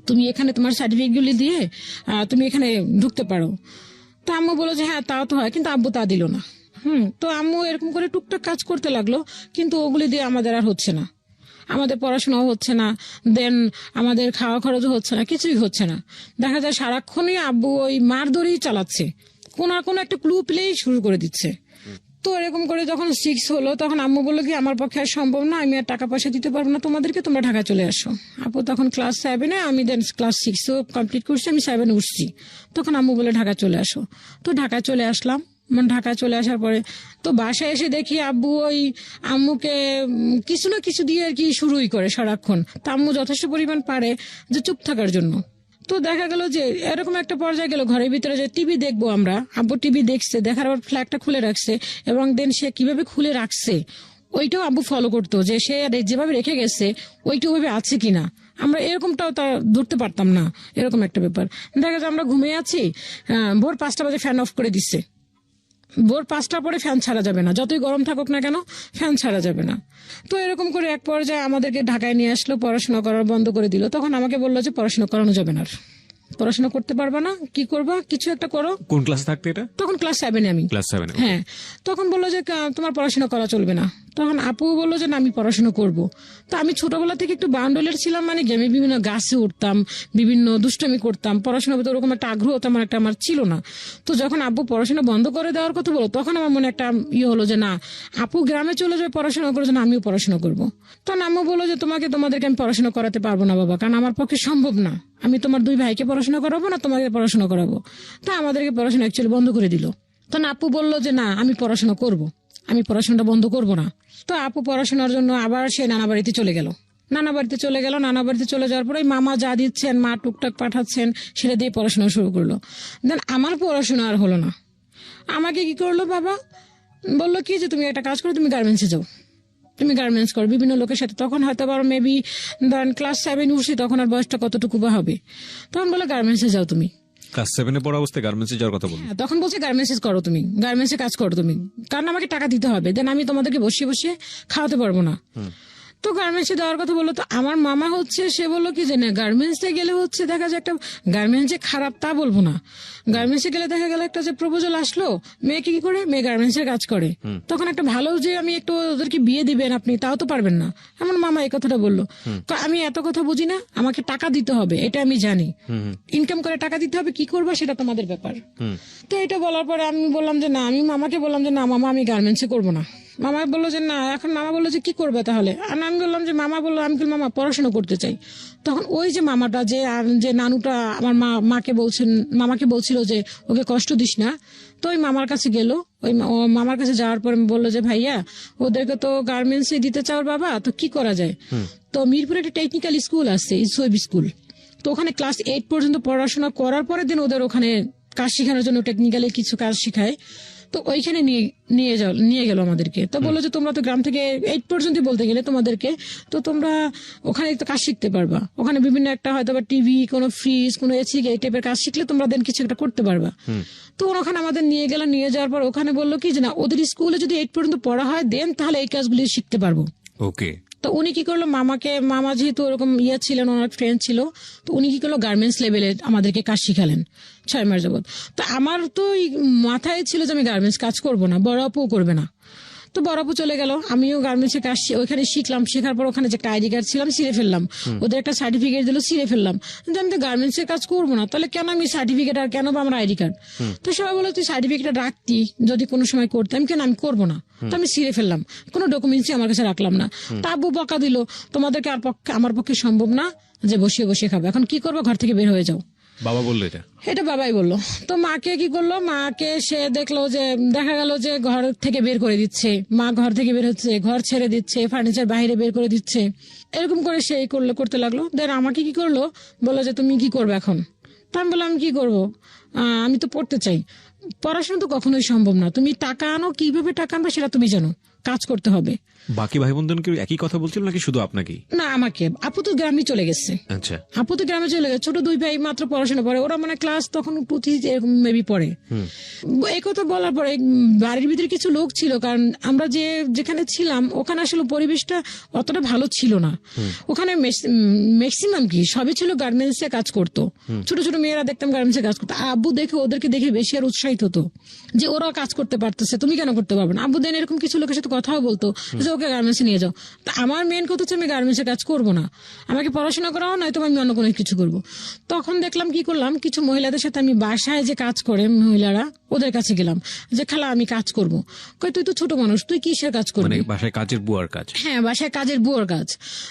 তুমি এখানে তোমার সার্টিফিকেটগুলি দিয়ে তুমি এখানে ঢুকতে পারো। তো আম্মু বললো যে হ্যাঁ তাও তো হয়, কিন্তু আব্বু তা দিল না। তো আম্মু এরকম করে টুকটাক কাজ করতে লাগলো, কিন্তু ওগুলি দিয়ে আমাদের আর হচ্ছে না, আমাদের পড়াশোনাও হচ্ছে না, দেন আমাদের খাওয়া খরচও হচ্ছে না, কিছুই হচ্ছে না। দেখা যায় সারাক্ষণই আব্বু ওই মার ধরেই চালাচ্ছে, কোনো একটা ক্লু পেলেই শুরু করে দিচ্ছে। তো এরকম করে যখন 6 হলো, তখন আম্মু বললো কি আমার পক্ষে আর সম্ভব না, আমি আর টাকা পয়সা দিতে পারবো না তোমাদেরকে, তোমরা ঢাকায় চলে আসো। আপু তখন ক্লাস 7, আমি দেন ক্লাস 6 কমপ্লিট করছি, আমি 7 উঠছি। তখন আম্মু বলে ঢাকা চলে আসো। তো ঢাকায় চলে আসলাম। ঢাকায় চলে আসার পরে তো বাসায় এসে দেখি আব্বু ওই আম্মুকে কিছু না কিছু দিয়ে আর কি শুরুই করে সারাক্ষণ। তা আম্মু যথেষ্ট পরিমাণ পারে যে চুপ থাকার জন্য। তো দেখা গেল যে এরকম একটা পর্যায়ে গেল, ঘরের ভিতরে যে টিভি দেখবো আমরা, আব্বু টিভি দেখছে, দেখার পর ফ্ল্যাগটা খুলে রাখছে, এবং দেন সে কিভাবে খুলে রাখছে ওইটাও আব্বু ফলো করতো, যে সে যেভাবে রেখে গেছে ওইটা ওইভাবে আছে কিনা। আমরা এরকমটাও তা ধরতে পারতাম না, এরকম একটা ব্যাপার। দেখা যায় আমরা ঘুমিয়ে আছি, ভোর 5টা বাজে ফ্যান অফ করে দিচ্ছে, ভোর 5টার পরে ফ্যান ছাড়া যাবে না, যতই গরম থাকুক না কেন ফ্যান ছাড়া যাবে না। তো এরকম করে এক পর্যায়ে আমাদেরকে ঢাকায় নিয়ে আসলো, পড়াশোনা করার বন্ধ করে দিল। তখন আমাকে বললো যে পড়াশোনা করানো যাবে না, আর পড়াশোনা করতে পারবা না, কি করবা, কিছু একটা করো। কোন ক্লাসে থাকতে এটা? তখন ক্লাস 7 আমি। ক্লাস 7? হ্যাঁ, তখন বললো যে তোমার পড়াশোনা করা চলবে না। তখন আপু বললো যে না, আমি পড়াশোনা করব। তো আমি ছোটবেলা থেকে একটু বাউন্ডলের ছিলাম, মানে আমি বিভিন্ন গাছে উঠতাম, বিভিন্ন দুষ্টামি করতাম, পড়াশোনার ভিতরে ওরকম একটা আগ্রহ তেমন একটা আমার ছিল না। তো যখন আব্বু পড়াশোনা বন্ধ করে দেওয়ার কথা বলো, তখন আমার মনে একটা হলো যে না, আপু গ্রামে চলে যাবে পড়াশোনা করে, না আমিও পড়াশোনা করবো। তখন আম্মু বললো যে তোমাদেরকে আমি পড়াশোনা করাতে পারবো না বাবা, কারণ আমার পক্ষে সম্ভব না, আমি তোমার 2 ভাইকে পড়াশোনা করাবো না তোমাকে পড়াশোনা করাবো। তা আমাদেরকে পড়াশোনা অ্যাকচুয়ালি বন্ধ করে দিল। তখন আপু বললো যে না, আমি পড়াশোনা করব, আমি পড়াশোনাটা বন্ধ করব না। তো আপু পড়াশোনার জন্য আবার সে নানা বাড়িতে চলে গেল। নানা বাড়িতে চলে যাওয়ার পরে মামা যা দিচ্ছেন, মা টুকটাক পাঠাচ্ছেন, সেটা দিয়ে পড়াশোনা শুরু করলো। দেন আমার পড়াশোনা আর হলো না। আমাকে কি করলো বাবা, বললো কি যে তুমি একটা কাজ করো, তুমি গার্মেন্টসে যাও, তুমি গার্মেন্টস করো বিভিন্ন লোকের সাথে। তখন হয়তো আবার মেবি ধরেন ক্লাস 7 উঠছি, তখন আর বয়সটা কতটুকু বা হবে। তখন বলে গার্মেন্টসে যাও তুমি। ক্লাস 7 পড়া অবস্থায় গার্মেন্টসে যাওয়ার কথা বলুন? হ্যাঁ, তখন বলছে গার্মেন্টস করো তুমি, গার্মেন্টসে কাজ করো তুমি, কারণ আমাকে টাকা দিতে হবে, দেন আমি তোমাদেরকে বসিয়ে বসিয়ে খাওয়াতে পারবো না। তো গার্মেন্টসে দেওয়ার কথা বললো। তো আমার মামা সে বললো কি যে না, গার্মেন্টসে গেলে দেখা যায় একটা গার্মেন্টস যে খারাপ তা বলবো না, গার্মেন্টসে গেলে দেখা গেল একটা যে প্রপোজাল আসলো, মেয়েকে কি করে, মেয়ে গার্মেন্টস এর কাজ করে, তখন একটা ভালো যে আমি একটু ওদেরকে বিয়ে দিবেন আপনি, তাও তো পারবেন না। আমার মামা এই কথাটা বললো। আমি এত কথা বুঝি না, আমাকে টাকা দিতে হবে এটা আমি জানি, ইনকাম করে টাকা দিতে হবে, কি করবো সেটা তোমাদের ব্যাপার। তো এটা বলার পরে আমি বললাম যে না, আমি মামাকে বললাম যে না মামা, আমি গার্মেন্টসে করবো না। মামা বললো যে না, এখন মামা বললো যে কি করবে তাহলে, আর আমি বললাম যে মামা বললো, আমি মামা পড়াশোনা করতে চাই। তখন ওই যে মামাটা যে নানুটা আমার মামাকে বলছিল যে ওকে কষ্ট দিস না, তো ওই মামার কাছে গেল। ওই মামার কাছে যাওয়ার পরে বললো যে ভাইয়া, ওদেরকে তো গার্মেন্টসে দিতে চাও বাবা, তো কি করা যায়। তো মিরপুরে একটা টেকনিক্যাল স্কুল আছে, ইসওয়েব স্কুল, তো ওখানে ক্লাস 8 পর্যন্ত পড়াশোনা করার পরে দিন ওদের ওখানে কাজ শেখানোর জন্য টেকনিক্যালি কিছু কাজ শেখায়। তো ওইখানে নিয়ে গেল আমাদেরকে। তো বললো যে তোমরা তো গ্রাম থেকে 8 পর্যন্ত বলতে গেলে তোমাদেরকে, তো তোমরা ওখানে তো কাজ শিখতে পারবা, ওখানে বিভিন্ন একটা হয়তো বা টিভি, কোনো ফ্রিজ, কোনো এসি, এই টাইপের কাজ শিখলে তোমরা দেন কিছু একটা করতে পারবা। তো ওখানে আমাদের নিয়ে গেল, নিয়ে যাওয়ার পর ওখানে বললো কি যে না, ওদের স্কুলে যদি 8 পর্যন্ত পড়া হয় দেন তাহলে এই কাজগুলি শিখতে পারবো। ওকে। তো উনি কি করলো, মামা যেহেতু ওরকম ছিলেন, ওনার ফ্রেন্ড ছিল, তো উনি কি করলো, গার্মেন্টস লেভেলে আমাদেরকে কাজ শিখালেন 6 মাস যাবত। তো আমার তো মাথায় ছিল যে আমি গার্মেন্টস কাজ করব না, বড় আপুও করবে না। তো বড় আপু চলে গেল, আমিও গার্মেন্টসে কাজ ওইখানে শিখলাম। শেখার পর ওখানে যে একটা আইডি কার্ড ছিলাম ছিঁড়ে ফেললাম, ওদের একটা সার্টিফিকেট দিল, ছিঁড়ে ফেললাম। আমি তো গার্মেন্টস এর কাজ করবো না, তাহলে কেন আমি সার্টিফিকেট, আর কেন বা আমার আইডি কার্ড। তো সবাই বলো তুই সার্টিফিকেট রাখতি, যদি কোনো সময় করতাম, কেন আমি করবো না। তো আমি ছিঁড়ে ফেললাম, কোনো ডকুমেন্টসই আমার কাছে রাখলাম না। তা আব্বু বকা দিল, তোমাদেরকে আমার পক্ষে সম্ভব না যে বসিয়ে বসিয়ে খাবো, এখন কি করবো, ঘর থেকে বের হয়ে যাও। বাবা বললো এটা বাবাই বললো। তো মাকে কি করলো, মাকে সে দেখলো যে দেখা গেল যে ঘর থেকে বের করে দিচ্ছে, মা ঘর থেকে বের হচ্ছে, ঘর ছেড়ে দিচ্ছে, ফার্নিচার বাইরে বের করে দিচ্ছে, এরকম করে সে করতে লাগলো। দেন আমাকে কি করলো, বললো যে তুমি কি করবে এখন। তা আমি বললাম কি করবো, আমি তো পড়তে চাই। পড়াশোনা তো কখনোই সম্ভব না, তুমি টাকা আনো, কিভাবে টাকা আনবে সেটা তুমি জানো, কাজ করতে হবে। বাকি ভাই বোনদের কি একই কথা বলছিল নাকি শুধু আপনাকে? না, আমাকে। আপু তো গ্রামে চলে গেছে। আচ্ছা, আপু তো গ্রামে চলে গেছে, ছোট 2 ভাই মাত্র পড়াশোনা করে, ওরা মানে ক্লাস তখন 2 3 এরকম মেবি পড়ে। এই কথা বলার পরে বাড়ির ভিতরে কিছু লোক ছিল, কারণ আমরা যেখানে ছিলাম ওখানে আসলে পরিবেশটা অতটা ভালো ছিল না। ওখানে ম্যাক্সিমাম কি সবই ছিল গার্মেন্টস এ কাজ করতো, ছোট ছোট মেয়েরা দেখতাম গার্মেন্টস এ কাজ করতো। আব্বু ওদেরকে দেখে বেশি আর উৎসাহিত হতো যে ওরা কাজ করতে পারতেছে, তুমি কেন করতে পারবে না। আব্বু দেন এরকম কিছু লোকের সাথে কথাও বলতো যে ওকে গার্মেন্টসে নিয়ে যাও। তা আমার মেন কথা হচ্ছে আমি গার্মেন্টসে কাজ করবো না, আমাকে পড়াশোনা করাও নয়তো আমি অন্য কোনো কিছু করবো। তখন দেখলাম কি করলাম, কিছু মহিলাদের সাথে আমি বাসায় যে কাজ করে মহিলারা, ওদের কাছে গেলাম যে খালা আমি কাজ করবো। কই তুই তো ছোট মানুষ, তুই কিসের কাজ করবি? বাসায় কাজের বুয়ার কাজ। হ্যাঁ, বাসায় কাজের বুয়ার কাজ।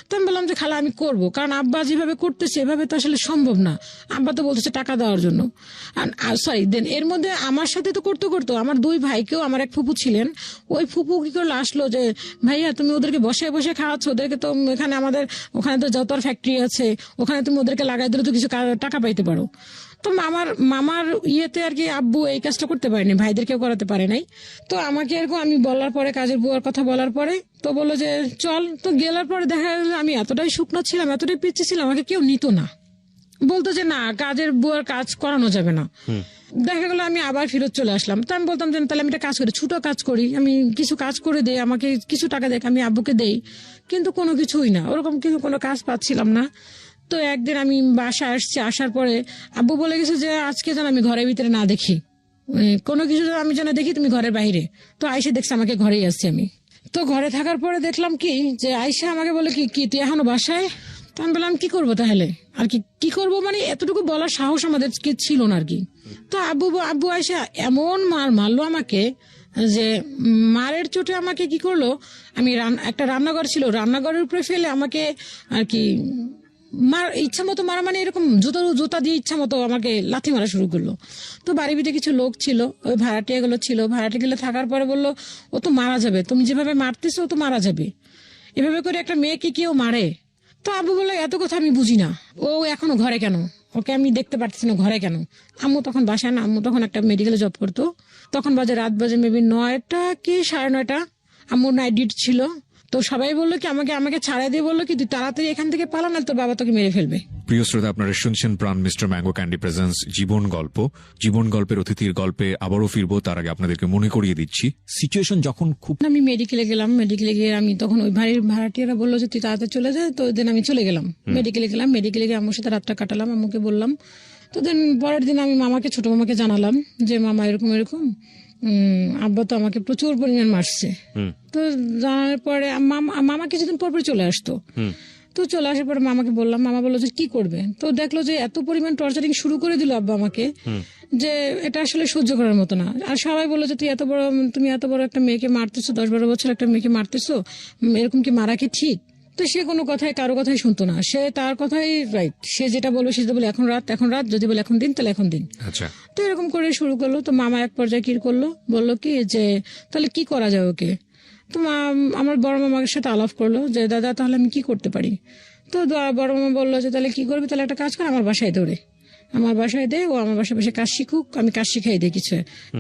তো আমি বললাম যে খালা আমি করবো, কারণ আব্বা যেভাবে করতেছে এভাবে তো আসলে সম্ভব না। আব্বা তো বলতেছে টাকা দেওয়ার জন্য, সরি দেন এর মধ্যে আমার সাথে তো করতো আমার 2 ভাইকেও, আমার এক ফুপু ছিলেন, ওই ফুপু কি করলো, আসলো যে ভাইয়া তুমি ওদেরকে বসে বসে খাওয়াচ্ছ, ওদেরকে তো এখানে আমাদের ওখানে তো যত ফ্যাক্টরি আছে, ওখানে তুমি ওদেরকে লাগাই দিলে তো কিছু টাকা পাইতে পারো। তো মামার ইয়েতে আর কি আব্বু এই কাজটা করতে পারেনি, ভাইদেরকেও করাতে পারে নাই। তো আমাকে এরকম আমি বলার পরে, কাজের বুয়ার কথা বলার পরে তো বললো যে চল। তো গেলার পরে দেখা গেল আমি এতটাই শুকনো ছিলাম, এতটাই পিচ্ছি ছিলাম, আমাকে কেউ নিত না, বলতো যে না কাজের বুয়ার কাজ করানো যাবে না। দেখা গেলো আমি আবার ফেরত চলে আসলাম। তো আমি বলতাম যে তাহলে আমি একটা কাজ করি, ছোট কাজ করি, আমি কিছু কাজ করে দেই, আমাকে কিছু টাকা দেখ, আমি আব্বুকে দেই। কিন্তু কোনো কিছুই না, ওরকম কিছু কোনো কাজ পাচ্ছিলাম না। তো একদিন আমি বাসায় আসছি, আসার পরে আব্বু বলে গেছে যে আজকে যেন আমি ঘরের ভিতরে না দেখি, কোনো কিছু যেন আমি যেন দেখি তুমি ঘরের বাইরে। তো আইসে দেখছি আমাকে ঘরেই আসছি আমি। তো ঘরে থাকার পরে দেখলাম কি যে আয়সা আমাকে বলে কি তুই এখনো বাসায়? তো আমি বললাম কি করবো তাহলে, আর কি করবো, মানে এতটুকু বলার সাহস আমাদের ছিল না আর কি। তো আব্বু আয়সা এমন মার মারলো আমাকে যে মারের চোটে আমাকে কি করলো, আমি একটা রান্নাঘর ছিল, রান্নাঘরের উপরে ফেলে আমাকে আর কি ইচ্ছা মতো মারা, মানে এরকম জুতা দিয়ে ইচ্ছা মতো আমাকে লাথি মারা শুরু করলো। তো বাড়ির ভিতরে কিছু লোক ছিল, ওই ভাড়াটিয়া গুলো ছিল, ভাড়াটিয়া থাকার পরে বললো ও তো মারা যাবে, তুমি যেভাবে মারতেছো ও তো মারা যাবে, এভাবে করে একটা মেয়েকে কেউ মারে? তো আব্বু বললো এত কথা আমি বুঝি না, ও এখনো ঘরে কেন, ওকে আমি দেখতে পারতেছি না ঘরে কেন। আম্মু তখন বাসায় না, আম্মু তখন একটা মেডিকেলে জব করতো, তখন রাত বাজে মেবি 9টা কি 9:30, আম্মুর নাইট ডিউটি ছিল। তো সবাই বললো কি আমাকে ছাড়াই দিয়ে বললো কি তুই তাড়াতাড়ি এখান থেকে পালা, না তোর বাবা তোকে মেরে ফেলবে। প্রিয় শ্রোতা, আপনারা শুনছেন প্রাণ মিস্টার ম্যাঙ্গো ক্যান্ডি প্রেজেন্স জীবন গল্প। জীবন গল্পের অতিথির গল্পে আবারও ফিরবো, তার আগে আপনাদেরকে মনে করিয়ে দিচ্ছি সিচুয়েশন যখন খুব, আমি মেডিকেলে গেলাম, মেডিকেলে গিয়ে আমি তখন ওই ভাড়াটিয়ারা বললো যে তুই তাড়াতাড়ি চলে যায়। তো দেন আমি চলে গেলাম মেডিকেলে গেলাম, মেডিকেলে গিয়ে আম্মুর সাথে রাতটা কাটালাম, আম্মুকে বললাম। তো দেন পরের দিন আমি ছোট মামাকে জানালাম যে মামা এরকম আব্বা তো আমাকে প্রচুর পরিমাণ মারছে। তো জানার পরে মামা কিছুদিন পর চলে আসতো। তো চলে আসার পরে মামাকে বললাম, মামা বললো যে কি করবে। তো দেখলো যে এত পরিমাণ টর্চারিং শুরু করে দিল আব্বা আমাকে যে এটা আসলে সহ্য করার মতো না। আর সবাই বললো যে তুমি এত বড় একটা মেয়েকে মারতেছো, 10-12 বছর একটা মেয়েকে মারতেছো, এরকম কি মারা কি ঠিক? তো সে কোনো কারো কথাই শুনতো না, সে তার কথাই রাইট, সে যেটা বলবে সে বলে এখন রাত, যদি বলে এখন দিন তাহলে এখন দিন। আচ্ছা। তো এরকম করে শুরু করলো। তো মামা এক পর্যায়ে কি করলো, বললো কি যে তাহলে কি করা যায় ওকে। তো আমার বড় মামার সাথে আলাপ করলো যে দাদা তাহলে আমি কি করতে পারি। তো বড় মামা বললো যে তাহলে কি করবি, তাহলে একটা কাজ কর, আমার বাসায় দে, ও আমার বাসায় বসে কাজ শিখুক, আমি কাজ শিখাই দিই, কিছু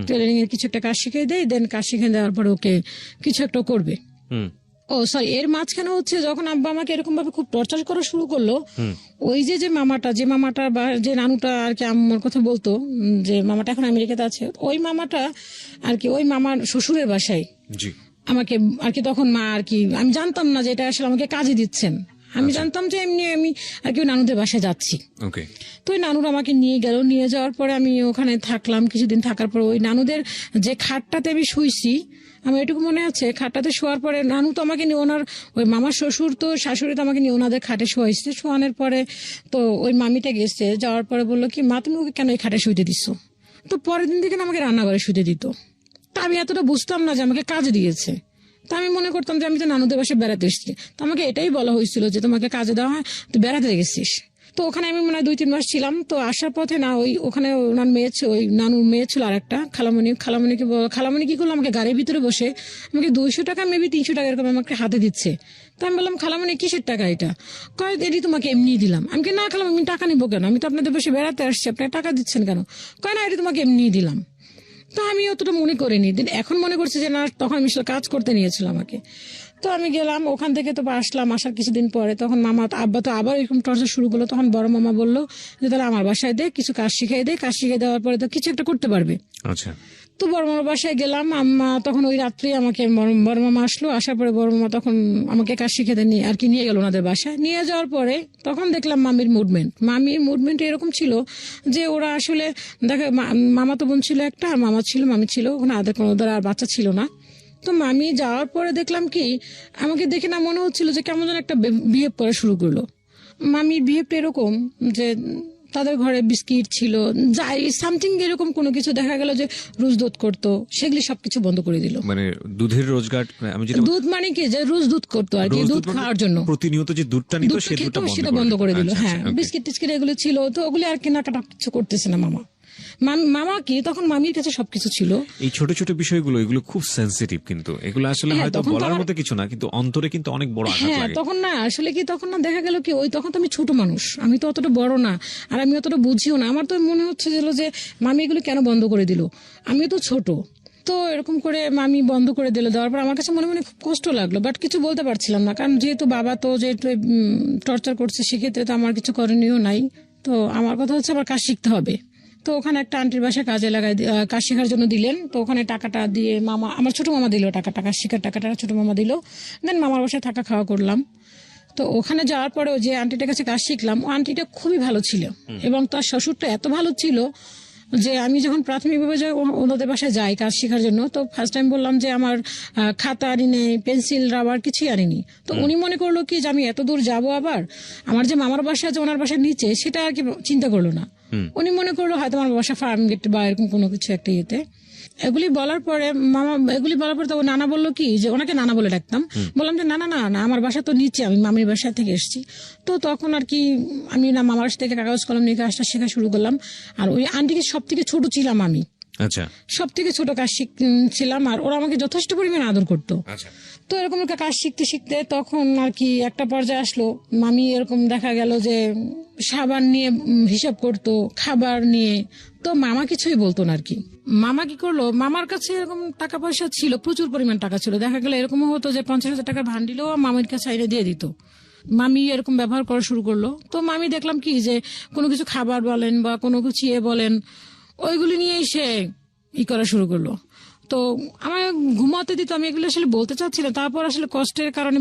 টেলারিং এর কিছু একটা কাজ শিখাই দেয়, দেন কাজ শিখে দেওয়ার পরে ওকে কিছু একটা করবে। ও সরি, এর মাঝখানে হচ্ছে যখন আব্বা আমাকে এরকম ভাবে খুব টর্চার করা শুরু করলো, ওই যে মামাটা বা যে নানুটা আর কি আম্মার কথা বলতো, যে মামাটা এখন আমেরিকাতে আছে, ওই মামাটা আর কি ওই মামার শ্বশুরের বাসায় আমাকে আর কি তখন মা আর কি, আমি জানতাম না যে এটা আসলে আমাকে কাজে দিচ্ছেন, আমি জানতাম যে এমনি আমি আর কি নানুদের বাসায় যাচ্ছি। তো ওই নানুর আমাকে নিয়ে গেল, নিয়ে যাওয়ার পরে আমি ওখানে থাকলাম কিছুদিন। থাকার পর ওই নানুদের যে খাটটাতে আমি শুইছি, আমার এটুকু মনে আছে, খাটটাতে শোয়ার পরে নানু তো আমাকে নিয়ে ওনার ওই মামার শ্বশুর তো শাশুড়ি তো আমাকে নিয়ে ওনাদের খাটে শোয়াইছে। শোয়ানোর পরে তো ওই মামিটা গেছে, যাওয়ার পরে বললো কি মা তুমি ওকে কেন এই খাটে শুইতে দিচ্ছ। তো পরের দিন থেকে আমাকে রান্নাঘরে শুইতে দিত। তা আমি এতটা বুঝতাম না যে আমাকে কাজ দিয়েছে। তা আমি মনে করতাম যে আমি তো নানুদের বাসায় বেড়াতে এসেছি। তো আমাকে এটাই বলা হয়েছিল যে তোমাকে কাজে দেওয়া হয়, তুই বেড়াতে গেছিস। তো ওখানে আমি মনে হয় 2-3 মাস ছিলাম। তো আসার পথে না ওখানে ওনার মেয়ে ছিল, ওই নানুর মেয়ে ছিল আর একটা খালামণি কি করলো, আমাকে গাড়ির ভিতরে বসে আমাকে 200 টাকা মেবি 300 টাকা এরকম আমাকে হাতে দিচ্ছে। তো আমি বললাম খালামণি কিসের টাকা এটা? কয় এটি তোমাকে এমনি দিলাম। আমি না খালাম, আমি টাকা নিবো কেন, আমি তো আপনাদের বসে বেড়াতে আসছি, আপনারা টাকা দিচ্ছেন কেন? কয় না এটি তোমাকে এমনি দিলাম। তো আমি অতটা মনে করিনি, এখন মনে করছি যে না তখন আমি কাজ করতে নিয়েছিল আমাকে। তো আমি গেলাম ওখান থেকে, তো আসলাম, আসার কিছুদিন পরে তখন আব্বা তো আবার এরকম টর্চার শুরু করলো। তখন বড় মামা বললো যে তাহলে আমার বাসায় দে, কিছু কাজ শিখাই দে, কাজ শিখিয়ে দেওয়ার পরে তো কিছু একটা করতে পারবে। আচ্ছা। তো বড় মামার বাসায় গেলাম, আম্মা তখন ওই রাত্রে আমাকে বড় মামা আসলো, আসার পরে বড় মামা তখন আমাকে কাজ শিখে দেন আর কি নিয়ে গেল ওনাদের বাসায়। নিয়ে যাওয়ার পরে তখন দেখলাম মামির মুভমেন্ট এরকম ছিল যে ওরা আসলে দেখে মামা তো বোন ছিল একটা, আর মামি ছিল ওখানে, ওদের আর বাচ্চা ছিল না। তো মামি যাওয়ার পরে দেখলাম কি আমাকে দেখে না মনে হচ্ছিল যে কেমন যেন একটা বিহেভ করা শুরু করলো। মামির বিহেভটা এরকম যে তাদের ঘরে বিস্কিট ছিল, যাই সামথিং এরকম কোনো কিছু দেখা গেল যে রোজ দুধ করতো, সেগুলি সবকিছু বন্ধ করে দিল। মানে দুধের রোজগার, দুধ মানে কি যে রোজ দুধ করতো আর কি, দুধ খাওয়ার জন্য প্রতিনিয়ত যে দুধটা নিত সেটা বন্ধ করে দিল। হ্যাঁ, বিস্কিট টিস্কিট এগুলো ছিল, তো ওগুলি আর কেনাকাটা কিছু করতেছে না মামা কি তখন মামির কাছে সবকিছু ছিল। এই ছোট ছোট বিষয়গুলো এগুলো খুব সেনসিটিভ, কিন্তু এগুলো আসলে হয়তো বলার মতো কিছু না, কিন্তু অন্তরে কিন্তু অনেক বড় আঘাত লাগে। তখন না আসলে কি তখন না দেখা গেল কি তখন তো আমি ছোট মানুষ, আমি তো অতটা বড় না, আর আমি অতটা বুঝিও না। আমার তো মনে হচ্ছে যে মামি এগুলো কেন বন্ধ করে দিল, আমি তো ছোট। তো এরকম করে মামি বন্ধ করে দেওয়ার পর আমার কাছে মনে খুব কষ্ট লাগলো, বাট কিছু বলতে পারছিলাম না, কারণ যেহেতু বাবা তো যেহেতু টর্চার করছে সেক্ষেত্রে তো আমার কিছু করণীয় নাই। তো আমার কথা হচ্ছে আমার কাজ শিখতে হবে। তো ওখানে একটা আন্টির বাসায় কাজে লাগাই কাজ শেখার জন্য দিলেন। তো ওখানে টাকাটা দিয়ে মামা, আমার ছোট মামা দিল টাকাটা, কাজ শেখার টাকাটা ছোট মামা দিল। দেন মামার বাসায় থাকা খাওয়া করলাম। তো ওখানে যাওয়ার পরেও যে আন্টিটার কাছে কাজ শিখলাম, ও আন্টিটা খুবই ভালো ছিল এবং তার শ্বশুরটা এত ভালো ছিল যে আমি যখন প্রাথমিকভাবে ওনাদের বাসায় যাই কাজ শেখার জন্য, তো ফার্স্ট টাইম বললাম যে আমার খাতা আনি নেই, পেন্সিল রাবার কিছুই আনিনি। তো উনি মনে করলো কি যে আমি এত দূর যাব, আবার আমার যে মামার বাসা আছে ওনার বাসার নিচে, সেটা আর কি চিন্তা করলো না। উনি মনে করলো হয়তো আমার বাসা ফার্ম গেট বা এরকম কোনো কিছু একটা ইয়েতে। এগুলি বলার পরে তো নানা বললো কি যে, ওনাকে নানা বলে ডাকতাম, বললাম যে না না না না আমার বাসা তো নিচে, আমি মামির বাসা থেকে এসেছি। তো তখন আর কি আমি না মামার বাসা থেকে কাগজ কলম নিয়ে কাজটা শেখা শুরু করলাম। আর ওই আন্টিকে সব থেকে ছোট ছিলাম আমি, আচ্ছা, সব থেকে ছোট কাজ শিখছিলাম, আর ওরা আমাকে যথেষ্ট পরিমাণে আদর করতো। আচ্ছা। তো এরকম একটা কাজ শিখতে শিখতে তখন আর কি একটা পর্যায়ে আসলো, মামি এরকম দেখা গেল যে সাবান নিয়ে হিসাব করতো, খাবার নিয়ে। তো মামা কিছুই বলতো না আর কি। মামা কি করলো, মামার কাছে এরকম টাকা পয়সা ছিল, প্রচুর পরিমাণ টাকা ছিল। দেখা গেল এরকম হতো যে 50,000 টাকার ভান্ডিলও মামির কাছে আইনে দিয়ে দিত। মামি এরকম ব্যবহার করা শুরু করলো। তো মামি দেখলাম কি যে কোনো কিছু খাবার বলেন বা কোনো কিছু বলেন, ওইগুলি নিয়েই সে করা শুরু করলো। তো আমার ঘুমাতে দিত, আমি এগুলো আসলে বলতে চাচ্ছিলাম, তারপর আসলে কষ্টের কারণে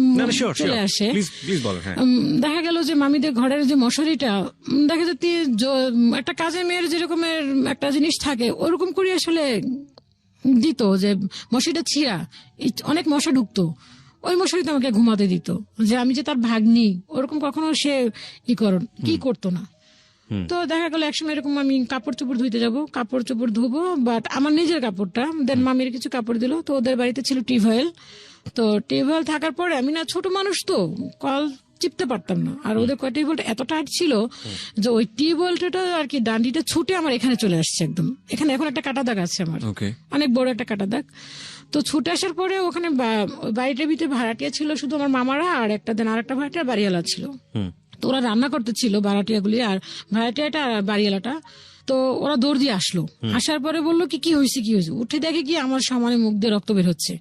চলে আসে। দেখা গেল যে মামিদের ঘরের যে মশারিটা, দেখা যাচ্ছে একটা কাজের মেয়ের যেরকমের একটা জিনিস থাকে ওরকম করে আসলে দিত, যে মশারিটা ছিঁড়া, অনেক মশা ঢুকতো, ওই মশারিতে আমাকে ঘুমাতে দিত। যে আমি যে তার ভাগ্নি, ওরকম কখনো সে কি করতো না। তো দেখা গেল একসময় এরকম আমি কাপড় চোপড় ধুইতে যাবো, কাপড় চোপড় ধুবো, বাট আমার নিজের কাপড়টা, দেন মামির কিছু কাপড় দিল। তো ওদের বাড়িতে ছিল টিউবওয়েল। তো টিউবওয়েল থাকার পরে আমি না ছোট মানুষ, তো কল চিপতে পারতাম না। আর ওদের টিউবওয়েলটা এত টাইট ছিল যে ওই টিউবওয়েলটা আর কি ডান্ডিটা ছুটে আমার এখানে চলে আসছে একদম। এখানে এখন একটা কাটা দাগ আছে আমার, অনেক বড় একটা কাটা দাগ। তো ছুটে আসার পরে ওখানে বাড়িটার ভিতরে ভাড়াটিয়া ছিল শুধু আমার মামারা, আর আরেকটা ভাড়াটিয়া বাড়িওয়ালা ছিল। তো ওরা রান্না করতেছিল ভাড়াটিয়াগুলি, আর ভাড়াটিয়াটা আর বাড়িওয়ালাটা। তো ওরা দৌড় দিয়ে আসলো, আসার পরে বললো কি হয়েছে কি হয়েছে। উঠে দেখে কি আমার সামনে মুখ দিয়ে রক্ত বের হচ্ছে।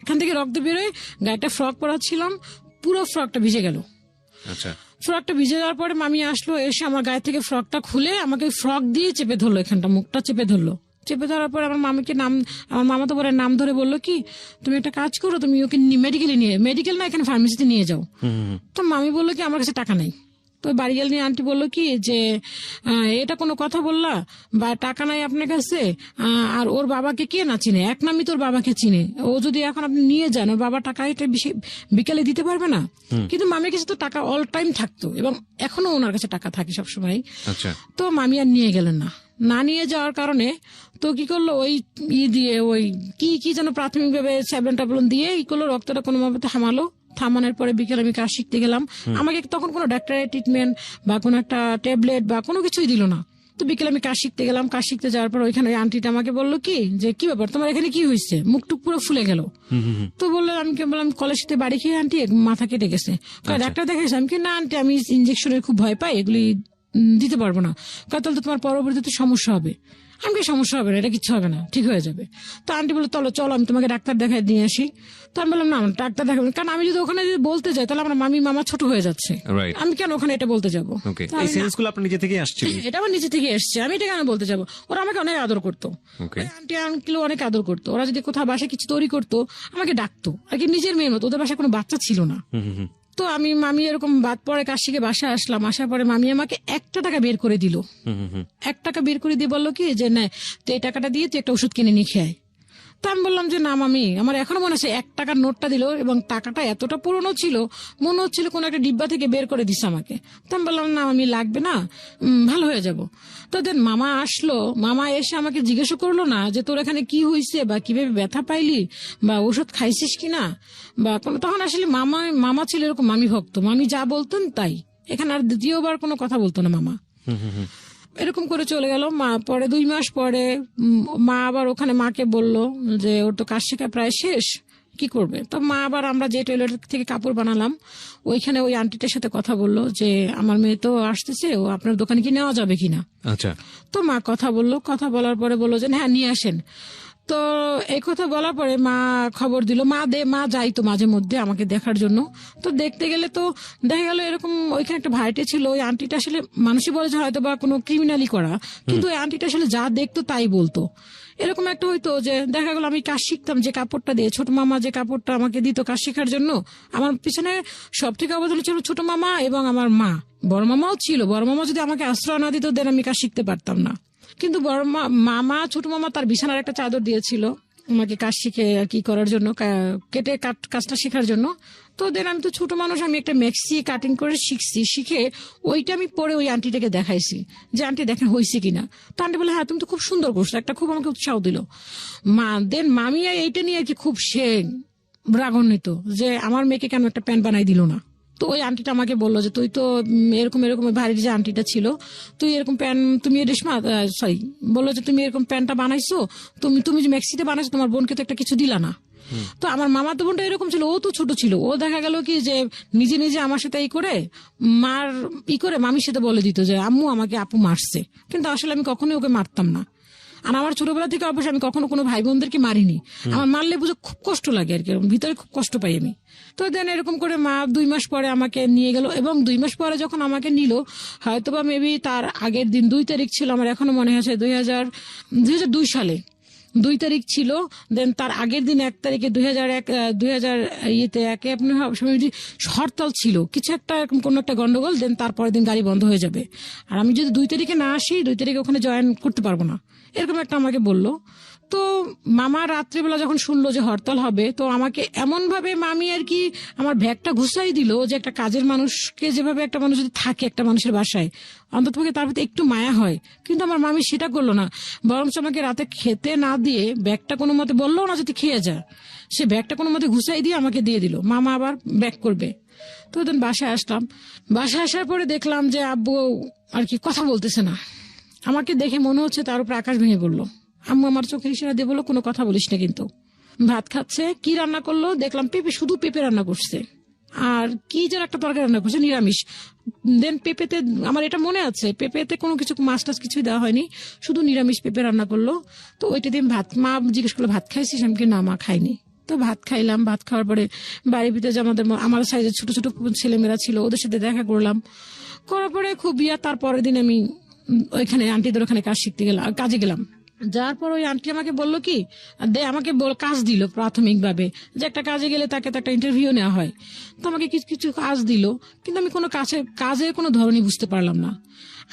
এখান থেকে রক্ত বেরোয়, গায়ে ফ্রক পরা ছিলাম, পুরো ফ্রকটা ভিজে গেল। আচ্ছা, ফ্রকটা ভিজে যাওয়ার পরে মামি আসলো, এসে আমার গায়ে থেকে ফ্রকটা খুলে আমাকে ফ্রক দিয়ে চেপে ধরলো, এখানটা মুখটা চেপে ধরলো। চেপে ধরার পর আমার মামাকে আমার মামা তো পরে নাম ধরে বললো কি, তুমি একটা কাজ করো, তুমি ওকে মেডিকেল না এখানে ফার্মেসিতে নিয়ে যাও। তো মামি বললো কি আমার কাছে টাকা নেই। তো বাড়িয়াল নিয়ে আন্টি বললো কি যে এটা কোনো কথা বললা, বা টাকা নাই আপনার কাছে, আর ওর বাবাকে কে না চিনে, এক নামই তোর বাবাকে চিনে, ও যদি এখন আপনি নিয়ে যান ওর বাবা টাকা এটা বিকালে দিতে পারবে না। কিন্তু মামির কাছে তো টাকা অল টাইম থাকতো এবং এখনো ওনার কাছে টাকা থাকে সবসময়। তো মামি আর নিয়ে গেলেন না নিয়ে যাওয়ার কারণে তো কি করলো, ওই দিয়ে ওই কি যেন প্রাথমিকভাবে ট্যাবলেট দিয়ে করলো, রক্তটা কোনো ভাবে থামানোর পরে বিকেলে আমি কাজ শিখতে গেলাম। আমাকে তখন কোনো ডাক্তারের ট্রিটমেন্ট বা কোনো একটা ট্যাবলেট বা কোনো কিছুই দিল না। তো বিকেলে আমি কাজ শিখতে গেলাম, কাজ শিখতে যাওয়ার পর ওইখানে আন্টিটা আমাকে বললো কি যে কি ব্যাপার তোমার এখানে কি হয়েছে, মুখটুক পুরো ফুলে গেল। তো বললো, আমি বললাম কলের সাথে বাড়ি খেয়ে আন্টি মাথা কেটে গেছে। ডাক্তার দেখাইছে? আমি কি না আন্টি, আমি ইঞ্জেকশনের খুব ভয় পাই, এগুলি দিতে পারবো না। তাহলে তো তোমার পরবর্তীতে সমস্যা হবে। আমি সমস্যা হবে না, এটা কিচ্ছু হবে না, ঠিক হয়ে যাবে। তো আন্টি বললো চলো আমি তোমাকে ডাক্তার দেখাই দিয়ে আসি। তো আমি বললাম না ডাক্তার দেখাবেন, কারণ আমি যদি ওখানে যদি বলতে যাই তাহলে আমার মামা ছোট হয়ে যাচ্ছে, আমি কেন ওখানে এটা বলতে যাবো। এটা আমার নিজে থেকে এসছে, আমি এটা কেন বলতে যাবো। ওরা আমাকে অনেক আদর করতো, আন্টি আঙ্কেল অনেক আদর করতো। ওরা যদি কোথাও বাসায় কিছু তৈরি করতো আমাকে ডাকতো আর কি, নিজের মেয়ে মতো। ওদের বাসায় কোনো বাচ্চা ছিল না। তো মামি এরকম বাদ পরে কাজ শিখে বাসায় আসলাম। আসার পরে মামি আমাকে 1 টাকা বের করে দিল। 1 টাকা বের করে দিয়ে বললো কি যে না, তো এই টাকাটা দিয়ে তুই একটা ওষুধ কিনে নিয়ে খেয়ে। তা আমি বললাম যে না মামি, আমার এখনো মনে আছে 1 টাকার নোটটা দিল এবং টাকাটা এতটা পুরনো ছিল, মনে হচ্ছিল কোন একটা ডিব্বা থেকে বের করে দিছে আমাকে। তা আমি বললাম না মামি লাগবে না, ভালো হয়ে যাব। তো দেন মামা আসলো, মামা এসে আমাকে জিজ্ঞেস করলো না যে তোর এখানে কি হয়েছে বা কিভাবে ব্যথা পাইলি বা ওষুধ খাইছিস কিনা বা কোনো। তখন আসলে মামা ছিল এরকম মামি ভক্ত, মামি যা বলতেন তাই, এখানে আর দ্বিতীয়বার কোনো কথা বলতো না মামা। এরকম করে চলে গেল। পরে 2 মাস পরে মা আবার ওখানে মাকে বলল যে ওর তো কাজ শেখা প্রায় শেষ, কি করবে। তো মা আবার আমরা যে টেলার থেকে কাপড় বানালাম ওইখানে ওই আন্টিটার সাথে কথা বললো যে আমার মেয়ে তো আসতেছে, ও আপনার দোকানে কি নেওয়া যাবে কিনা। আচ্ছা। তো মা কথা বললো, কথা বলার পরে বললো যে হ্যাঁ নিয়ে আসেন। তো এই কথা বলার পরে মা খবর দিল, মা যাইতো মাঝে মধ্যে আমাকে দেখার জন্য। তো দেখতে গেলে তো দেখা গেল এরকম ওইখানে একটা ভাড়াটে ছিল, ওই আন্টিটা আসলে মানুষই বলে যে হয়তো বা কোনো ক্রিমিনালি করা, কিন্তু ওই আন্টিটা আসলে যা দেখতো তাই বলতো। এরকম একটা হইতো যে দেখা গেল আমি কাজ শিখতাম যে কাপড়টা দিয়ে, ছোট মামা যে কাপড়টা আমাকে দিত কাজ শেখার জন্য, আমার পিছনে সব থেকে অবদান ছিল ছোট মামা এবং আমার মা। বড় মামাও ছিল, বড় মামা যদি আমাকে আশ্রয় না দিত দেন আমি কাজ শিখতে পারতাম না। কিন্তু বড় মামা ছোট মামা তার বিছানার একটা চাদর দিয়েছিল আমাকে কাজ শিখে আর কি করার জন্য, কেটে কাজটা শেখার জন্য। তো দেন আমি তো ছোট মানুষ, আমি একটা মেক্সি কাটিং করে শিখছি, শিখে ওইটা আমি পরে ওই আন্টিটাকে দেখাইছি যে আন্টি দেখেন হয়েছে কিনা। তো আন্টি বলে হ্যাঁ তুমি তো খুব সুন্দর করছো, একটা খুব আমাকে উৎসাহ দিল। দেন মামি এইটা নিয়ে আর কি খুব সে রাগান্বিত যে আমার মেয়েকে কেন একটা প্যান্ট বানাই দিল না। তো ওই আন্টিটা আমাকে বললো যে তুই তো এরকম বাড়ির যে আন্টিটা ছিল, তুই এরকম প্যান্ট তুমি রেশমা সরি বললো যে তুমি এরকম প্যান্টটা বানাইছো, তুমি যে মেক্সিতে বানাইছো, তোমার বোনকে তো একটা কিছু দিলা না। তো আমার মামাতো বোনটা এরকম ছিল, ও তো ছোট ছিল, ও দেখা গেল কি যে নিজে নিজে আমার সাথে মামির সাথে বলে দিত যে আম্মু আমাকে আপু মারছে, কিন্তু আসলে আমি কখনোই ওকে মারতাম না। আর আমার ছোটবেলা থেকে অবশ্যই আমি কখনো কোনো ভাই বোনদেরকে মারিনি, আমার মারলে বুঝে খুব কষ্ট লাগে আর কি, ভিতরে খুব কষ্ট পাই আমি। তো দেন এরকম করে মা 2 মাস পরে আমাকে নিয়ে গেল, এবং 2 মাস পরে যখন আমাকে নিল হয়তোবা মেবি তার আগের দিন 2 তারিখ ছিল, আমার এখনো মনে আছে 2002 সালে 2 তারিখ ছিল। দেন তার আগের দিন 1 তারিখে 2001 আপনার হরতাল ছিল, কিছু একটা এরকম কোন একটা গন্ডগোল। দেন তারপরের দিন গাড়ি বন্ধ হয়ে যাবে, আর আমি যদি 2 তারিখে না আসি 2 তারিখে ওখানে জয়েন করতে পারবো না, এরকম একটা আমাকে বললো। তো মামা রাত্রিবেলা যখন শুনলো যে হরতাল হবে, তো আমাকে এমন ভাবে মামি আর কি আমার ব্যাগটা ঘুষাই দিল যে একটা কাজের মানুষকে যেভাবে একটা মানুষ যদি থাকে একটা মানুষের বাসায় অন্ততপক্ষে তার প্রতি একটু মায়া হয়, কিন্তু আমার মামি সেটা করলো না, বরঞ্চ আমাকে রাতে খেতে না দিয়ে ব্যাগটা কোনো মতে বললো না যদি খেয়ে যা, সে ব্যাগটা কোনো মতে ঘুষাই দিয়ে আমাকে দিয়ে দিল, মামা আবার ব্যাগ করবে। তো ওদিন বাসায় আসলাম, বাসায় আসার পরে দেখলাম যে আব্বু আর কি কথা বলতেছে না, আমাকে দেখে মনে হচ্ছে তার উপর আকাশ ভেঙে পড়লো। আম্মু আমার চোখের ইশারা দিয়ে বললো কোনো কথা বলিস না, কিন্তু ভাত খাচ্ছে। কি রান্না করলো দেখলাম শুধু পেঁপে রান্না করছে, আর কি যেন একটা তরকারি রান্না করছে নিরামিষ। দেন পেঁপেতে আমার এটা মনে আছে পেঁপেতে কোনো কিছু মাছ টাছ কিছুই দেওয়া হয়নি, শুধু নিরামিষ পেঁপে রান্না করলো। তো ওইটা দিয়ে মা জিজ্ঞেস করলো ভাত খাইছিস, আমি কি না মা খাইনি। তো ভাত খাইলাম, ভাত খাওয়ার পরে বাড়ির ভিতরে যে আমার সাইজের ছোট ছোট ছেলেমেয়েরা ছিল ওদের সাথে দেখা করলাম, করার পরে খুব তার পরের দিন আমি ওইখানে আন্টিদের ওখানে কাজে গেলাম। যার পর ওই আন্টি আমাকে বললো কি আমাকে কাজ দিল প্রাথমিকভাবে, যে একটা কাজে গেলে তাকে তো একটা ইন্টারভিউ নেওয়া হয়। তো আমাকে কিছু কিছু কাজ দিল, কিন্তু আমি কোনো কাজের কোনো ধরনই বুঝতে পারলাম না।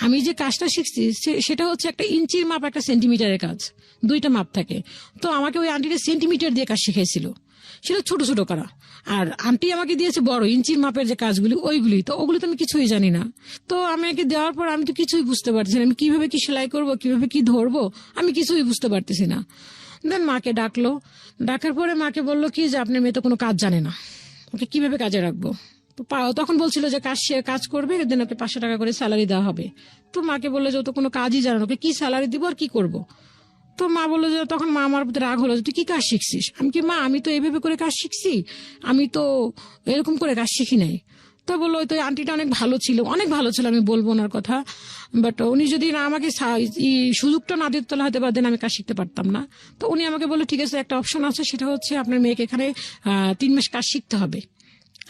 আমি যে কাজটা শিখছি সেটা হচ্ছে একটা ইঞ্চির মাপ একটা সেন্টিমিটারের কাজ, 2টা মাপ থাকে। তো আমাকে ওই আন্টিটা সেন্টিমিটার দিয়ে কাজ শিখেছিল, সেটা ছোট ছোট করা। আর আন্টি আমাকে দিয়েছে বড় ইঞ্চির মাপের যে কাজগুলি ওইগুলি, তো ওগুলি তো আমি কিছুই জানি না। তো আমাকে দেওয়ার পর আমি তো কিছুই বুঝতে পারছি না, আমি কিভাবে কি সেলাই করব, কিভাবে কি ধরবো, আমি কিছুই বুঝতে পারতেছি না। দেন মাকে ডাকলো, ডাকার পরে মাকে বললো কি যে আপনার মেয়ে তো কোনো কাজ জানে না, ওকে কিভাবে কাজে রাখবো। তো তখন বলছিল যে কাজ করবে, দেন ওকে 500 টাকা করে স্যালারি দেওয়া হবে। তো মাকে বললো যে ও তো কোনো কাজই জানে না, ওকে কি স্যালারি দিব আর কি করবো। তো মা বললো যে তখন মা আমার প্রতি রাগ হলো, তুই কি কাজ শিখছিস। আমি কি মা আমি তো এইভাবে করে কাজ শিখছি, আমি তো এরকম করে কাজ শিখি নাই। তো বললো তো আন্টিটা অনেক ভালো ছিল, আমি বলবো ওনার কথা, বাট উনি যদি না আমাকে সুযোগটা না দিত তাহলে হয়তো বা দেন আমি কাজ শিখতে পারতাম না। তো উনি আমাকে বললো ঠিক আছে একটা অপশন আছে, সেটা হচ্ছে আপনার মেয়েকে এখানে 3 মাস কাজ শিখতে হবে,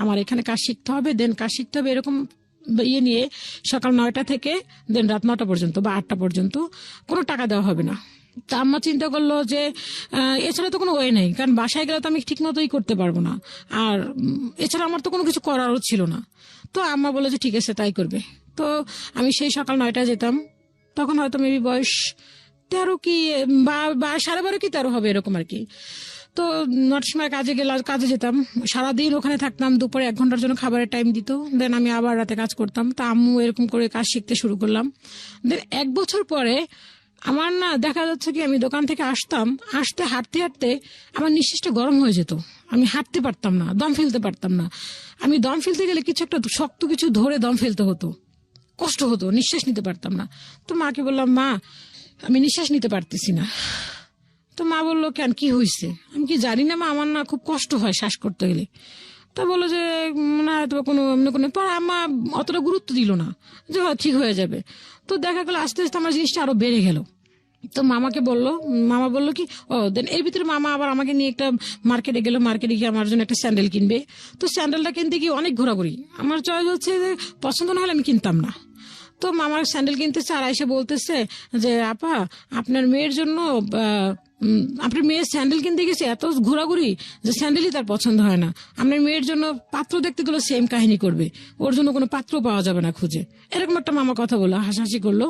আমার এখানে কাজ শিখতে হবে, দেন কাজ শিখতে হবে এরকম নিয়ে সকাল 9টা থেকে দেন রাত 9টা পর্যন্ত বা 8টা পর্যন্ত কোনো টাকা দেওয়া হবে না। তা আম্মা চিন্তা করলো যে এছাড়া তো কোনো ওয়ে নেই, কারণ বাসায় গেলে তো আমি ঠিক মতোই করতে পারবো না, আর এছাড়া আমার তো কোনো কিছু করারও ছিল না। তো আম্মা বললো যে ঠিক আছে তাই করবে। তো আমি সেই সকাল 9টায় যেতাম, তখন হয়তো মেবি বয়স 13 কি বা 12.5 কি 13 হবে এরকম আর কি। তো 9টার সময় কাজে যেতাম, সারাদিন ওখানে থাকতাম, দুপুরে 1 ঘন্টার জন্য খাবারের টাইম দিত, দেন আমি আবার রাতে কাজ করতাম। তা আম্মু এরকম করে কাজ শিখতে শুরু করলাম। দেন 1 বছর পরে আমার না দেখা যাচ্ছে কি আমি দোকান থেকে হাঁটতে হাঁটতে আমার নিঃশ্বাসটা গরম হয়ে যেত, আমি হাঁটতে পারতাম না, দম ফেলতে পারতাম না। আমি দম ফেলতে গেলে কিছু একটা শক্ত কিছু ধরে দম ফেলতে হতো, কষ্ট হতো, নিঃশ্বাস নিতে পারতাম না। তো মাকে বললাম মা আমি নিঃশ্বাস নিতে পারতেছি না। তো মা বললো কেন কি হয়েছে, আমি কি জানি না মা আমার না খুব কষ্ট হয় শ্বাস করতে গেলে। তা বললো যে না হয়তো কোনো মা অতটা গুরুত্ব দিল না, যে ঠিক হয়ে যাবে। তো দেখা গেল আস্তে আস্তে আমার জিনিসটা আরো বেড়ে গেল, তো মামাকে বললো, মামা বললো কি ও দেন এর ভিতরে মামা আবার আমাকে নিয়ে একটা মার্কেটে গেল, মার্কেটে গিয়ে আমার জন্য একটা স্যান্ডেল কিনবে। তো স্যান্ডেলটা কিনতে গিয়ে অনেক ঘোরাঘুরি, আমার চয়েস হচ্ছে যে পছন্দ না হলে আমি কিনতাম না। তো মামার স্যান্ডেল কিনতেছে আর এসে বলতেছে যে আপা আপনার মেয়ের জন্য আপনার মেয়ের স্যান্ডেল কিনতে গেছে এত ঘোরাঘুরি যে স্যান্ডেলই তার পছন্দ হয় না, আপনার মেয়ের জন্য পাত্র দেখতে গেলে সেম কাহিনী করবে, ওর জন্য কোনো পাত্র পাওয়া যাবে না খুঁজে, এরকম একটা মামা কথা বললো, হাসাহাসি করলো।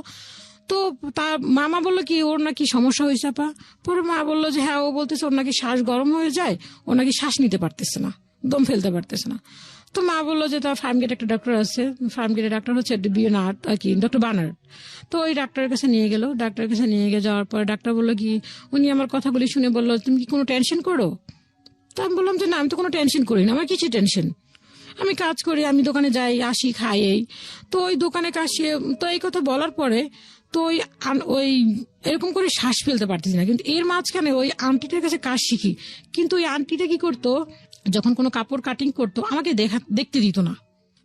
তো তার মামা বললো কি ওর নাকি সমস্যা হয়েছে আপা। পরে মা বললো যে হ্যাঁ, ও বলতেছে ওর নাকি শ্বাস গরম হয়ে যায়, ও নাকি শ্বাস নিতে পারতেছে না, দম ফেলতে পারতেছে না। তো মা বললো যে তার ফার্ম গেটে একটা ডক্টর আছে, ফার্ম গেটে ডাক্তার হচ্ছে বিয়নার্ড আর কি ডক্টর বার্নার্ড। তো ওই ডাক্তারের কাছে নিয়ে গেল, ডাক্তারের কাছে নিয়ে গিয়ে যাওয়ার পরে ডাক্তার বললো কি, উনি আমার কথাগুলি শুনে বললো তুমি কি কোনো টেনশন করো? তো আমি বললাম যে না, আমি তো কোনো টেনশন করি না, আমার কিছু টেনশন, আমি কাজ করি, আমি দোকানে যাই আসি খাই এই। তো ওই দোকানে কাশিয়ে, তো এই কথা বলার পরে তো ওই এরকম করে শ্বাস ফেলতে পারতেছি না। কিন্তু এর মাঝখানে ওই আন্টিটার কাছে কাজ শিখি, কিন্তু ওই আন্টিটা কি করতো, যখন কোনো কাপড় কাটিং করতো আমাকে দেখতে দিত না।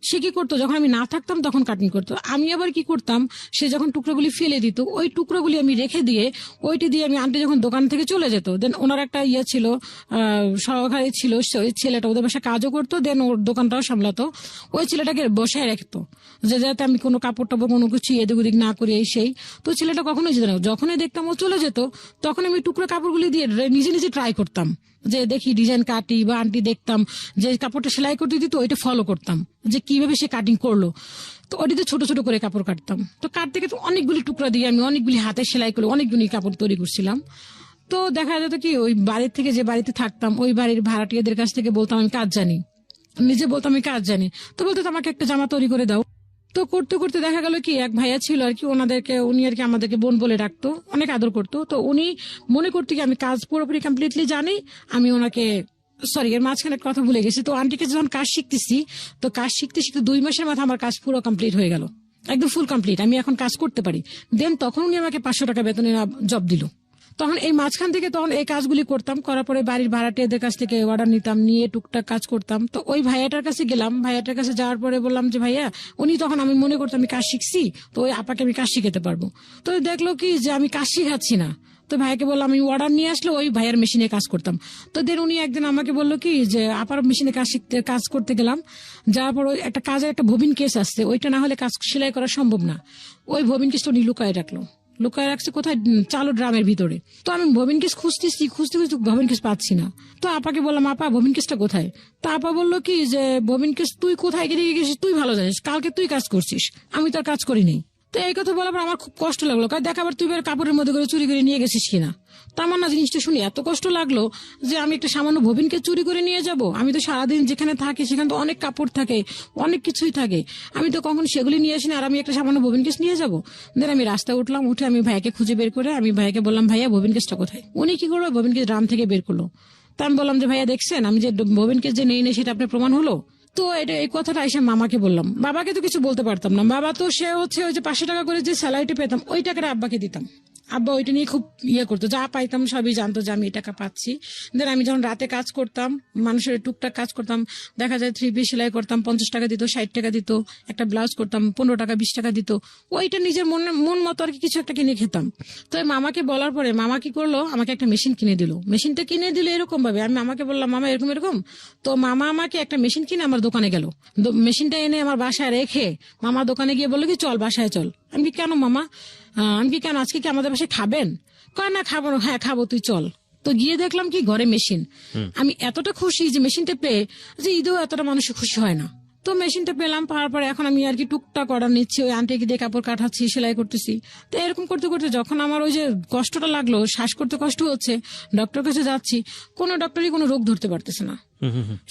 সে কি করতো, যখন আমি না থাকতাম তখন কাটিং করতো, আমি আবার কি করতাম, সে যখন টুকরোগুলি ফেলে দিত ওই টুকরোগুলি আমি রেখে দিয়ে ওইটি দিয়ে আমি আন্টি যখন দোকান থেকে চলে যেত, দেন ওনার একটা ইয়ে ছিল, সহকারী ছিল, ওই ছেলেটা ওদের বাসায় কাজও করতো, দেন ওর দোকানটাও সামলাতো, ওই ছেলেটাকে বসায় রাখতো যে যাতে আমি কোনো কাপড় টাপড় কোনো কিছু এদিক ওদিক না করি এই সেই। তো ছেলেটা কখনোই যেত না, যখনই দেখতাম ও চলে যেত তখন আমি টুকরো কাপড়গুলি দিয়ে নিজে নিজে ট্রাই করতাম যে দেখি ডিজাইন কাটি, বা আন্টি দেখতাম যে কাপড়টা সেলাই করতে দিত ওইটা ফলো করতাম যে কিভাবে সে কাটিং করলো। তো ওটিতে ছোট ছোট করে কাপড় কাটতাম, তো কাটতে কাটতে অনেকগুলি টুকরা দিয়ে আমি অনেকগুলি হাতে সেলাই করে অনেকগুলি কাপড় তৈরি করছিলাম। তো দেখা যেত কি ওই বাড়ির থেকে যে বাড়িতে থাকতাম ওই বাড়ির ভাড়াটিয়াদের কাছ থেকে বলতাম আমি কাজ জানি, নিজে বলতাম আমি কাজ জানি, তো বলতো আমাকে একটা জামা তৈরি করে দাও। তো করতে করতে দেখা গেল কি এক ভাইয়া ছিল আর কি, উনি আর কি আমাদেরকে বোন বলে ডাকতো, অনেক আদর করতো। তো উনি মনে করতো কি আমি কাজ পুরোপুরি কমপ্লিটলি জানি, আমি ওনাকে সরি এর মাঝখানে একটা কথা ভুলে গেছি। তো আন্টিকে যখন কাজ শিখতেছি, তো কাজ শিখতে শিখতে 2 মাসের মাথায় আমার কাজ পুরো কমপ্লিট হয়ে গেল, একদম ফুল কমপ্লিট, আমি এখন কাজ করতে পারি। দেন তখন উনি আমাকে 500 টাকা বেতনের জব দিল। তখন এই মাঝখান থেকে তখন এই কাজগুলি করতাম, করার পরে বাড়ির ভাড়াটিয়াদের কাছ থেকে অর্ডার নিতাম, নিয়ে টুকটাক কাজ করতাম। তো ওই ভাইয়াটার কাছে গেলাম, ভাইয়াটার কাছে যাওয়ার পরে বললাম যে ভাইয়া, উনি তখন আমি মনে করতাম আমি কাজ শিখছি, তো ওই আপাকে আমি কাজ শিখাতে পারবো। তো দেখলো কি যে আমি কাজ শিখাচ্ছি না, তো ভাইকে বললাম আমি অর্ডার নিয়ে আসলে ওই ভাইয়ের মেশিনে কাজ করতাম। তো দেন উনি একদিন আমাকে বললো কি যে আপার মেশিনে কাজ করতে গেলাম, যাওয়ার পর একটা কাজের একটা ববিন কেস আসছে, ওইটা না হলে কাজ সেলাই করা সম্ভব না। ওই ববিন কেসটা উনি লুকায় রাখছে কোথায়, চালু ড্রামের ভিতরে। তো আমি ববিন কেস খুঁজতে ববিন কেস পাচ্ছি না। তো আপাকে বললাম আপা ববিন কেসটা কোথায়? তো আপা বললো কি যে ববিন কেস তুই কোথায় গেছিস তুই ভালো জানিস, কালকে তুই কাজ করছিস, আমি তো আর কাজ করিনি। তো এই কথা বলার পর আমার খুব কষ্ট লাগলো, দেখাবার তুই কাপড়ের মধ্যে করে চুরি করে নিয়ে গেছিস কিনা। তা আমার না জিনিসটা শুনে এত কষ্ট লাগলো যে আমি একটা সামান্য ববিনকে চুরি করে নিয়ে যাব, আমি তো সারাদিন যেখানে থাকি সেখানে তো অনেক কাপড় থাকে, অনেক কিছুই থাকে, আমি তো কখন সেগুলি নিয়ে আসি না, আর আমি একটা সামান্য ববিন কেস নিয়ে যাবো। দেন আমি রাস্তায় উঠলাম, উঠে আমি ভাইয়াকে খুঁজে বের করে আমি ভাইয়াকে বললাম ভাইয়া ববিন কেসটা কোথায়? উনি কি করলো, ববিন কেস ড্রাম থেকে বের করলো। তা আমি বললাম যে ভাইয়া দেখছেন আমি যে ববিন কেস যে নেই সেটা আপনার প্রমাণ হলো। তো এই কথাটা এসে মামাকে বললাম, বাবাকে তো কিছু বলতে পারতাম না, বাবা তো সে হচ্ছে ওই যে 500 টাকা করে যে স্যালারিটি পেতাম ওই টাকাটা আব্বাকে দিতাম, আব্বা ওইটা নিয়ে খুব করতো, যা পাইতাম সবই জানতো যে আমি এই টাকা পাচ্ছি। দেন আমি যখন রাতে কাজ করতাম, মানুষের টুকটাক কাজ করতাম, দেখা যায় 3 পিস সেলাই করতাম, 50 টাকা দিত, 60 টাকা দিত, একটা ব্লাউজ করতাম 15 টাকা 20 টাকা দিত, ওইটা নিজের মন মতো আর কিছু একটা কিনে খেতাম। তো মামাকে বলার পরে মামা কি করলো, আমাকে একটা মেশিন কিনে দিল। মেশিনটা কিনে দিল এরকম ভাবে, আমি মামাকে বললাম মামা এরকম, তো মামা আমাকে একটা মেশিন কিনে আমার দোকানে গেল, মেশিনটা এনে আমার বাসায় রেখে মামা দোকানে গিয়ে বললো কি চল বাসায় চল। আমি কি কেন মামা, আমি কি কেন আজকে কি আমাদের বাসায় খাবেন? কয় না খাবো, হ্যাঁ খাবো, তুই চল। তো গিয়ে দেখলাম কি ঘরে মেশিন, আমি এতটা খুশি যে মেশিনটা পেয়ে, যে ঈদেও এতটা মানুষ খুশি হয় না। তো মেশিনটা পেলাম, পাওয়ার পরে এখন আমি আর কি টুকটাক অর্ডার নিচ্ছি, ওই আন্টিকে দিয়ে কাপড় কাটাচ্ছি, সেলাই করতেছি। তো এরকম করতে করতে যখন আমার ওই যে কষ্টটা লাগলো, শ্বাস করতে কষ্ট হচ্ছে, ডক্টর কাছে যাচ্ছি, কোনো ডক্টরই কোনো রোগ ধরতে পারতেছে না,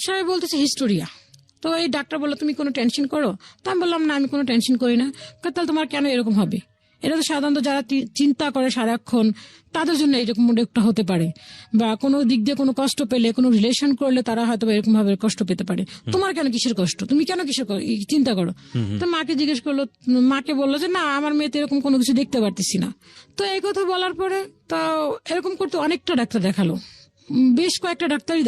সবাই বলতেছে হিস্টোরিয়া। তো এই ডাক্তার বললো তুমি কোনো টেনশন করো? তা আমি বললাম না আমি কোনো টেনশন করি না। তাহলে তোমার কেন এরকম হবে? এটা তো সাধারণত যারা চিন্তা করে সারাক্ষণ তাদের জন্য এরকম একটা হতে পারে, বা কোনো দিক দিয়ে কোনো কষ্ট পেলে, কোনো রিলেশন করলে তারা হয়তো এরকম ভাবে কষ্ট পেতে পারে। তোমার কেন কিসের কষ্ট, তুমি কেন কিসের চিন্তা করো? তো মাকে জিজ্ঞেস করলো, মাকে বললো যে না আমার মেয়েতে এরকম কোনো কিছু দেখতে পারতেছি না। তো এই কথা বলার পরে তো এরকম করতে অনেকটা ডাক্তার দেখালো, বেশ কয়েকটা ডাক্তারই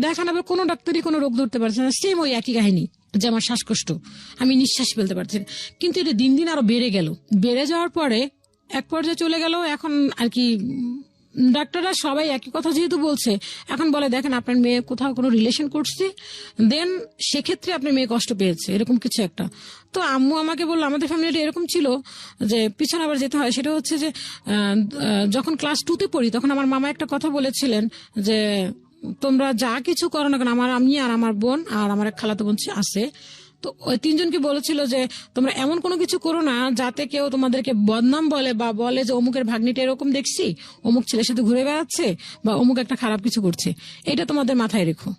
দেখানোর কোনো ডাক্তারই কোনো রোগ ধরতে পারছে না, সেম ওই একই কাহিনী যে আমার শ্বাসকষ্ট, আমি নিঃশ্বাস ফেলতে পারছি না। কিন্তু এটা দিন দিন আরো বেড়ে গেল, বেড়ে যাওয়ার পরে এক পর্যায়ে চলে গেল। এখন আর কি ডাক্তাররা সবাই একই কথা যেহেতু বলছে, এখন বলে দেখেন আপনার মেয়ে কোথাও কোনো রিলেশন করছে, দেন সেক্ষেত্রে আপনার মেয়ে কষ্ট পেয়েছে, এরকম কিছু একটা। তো আম্মু আমাকে বললো, আমাদের ফ্যামিলিটা এরকম ছিল যে পিছনে আবার যেতে হয়, সেটা হচ্ছে যে যখন ক্লাস 2-তে পড়ি তখন আমার মামা একটা কথা বলেছিলেন যে তোমরা যা কিছু করো না কেন, আমি আর আমার বোন আর আমার এক খালাতো বোন আছে, তো ওই তিনজনকে বলেছিল যে তোমরা এমন কোনো কিছু করো না যাতে কেউ তোমাদেরকে বদনাম বলে বা বলে যে অমুকের ভাগ্নিটা এরকম দেখছি, অমুক ছেলের সাথে ঘুরে বেড়াচ্ছে বা অমুক একটা খারাপ কিছু করছে। এটা তোমাদের মাথায় রেখো।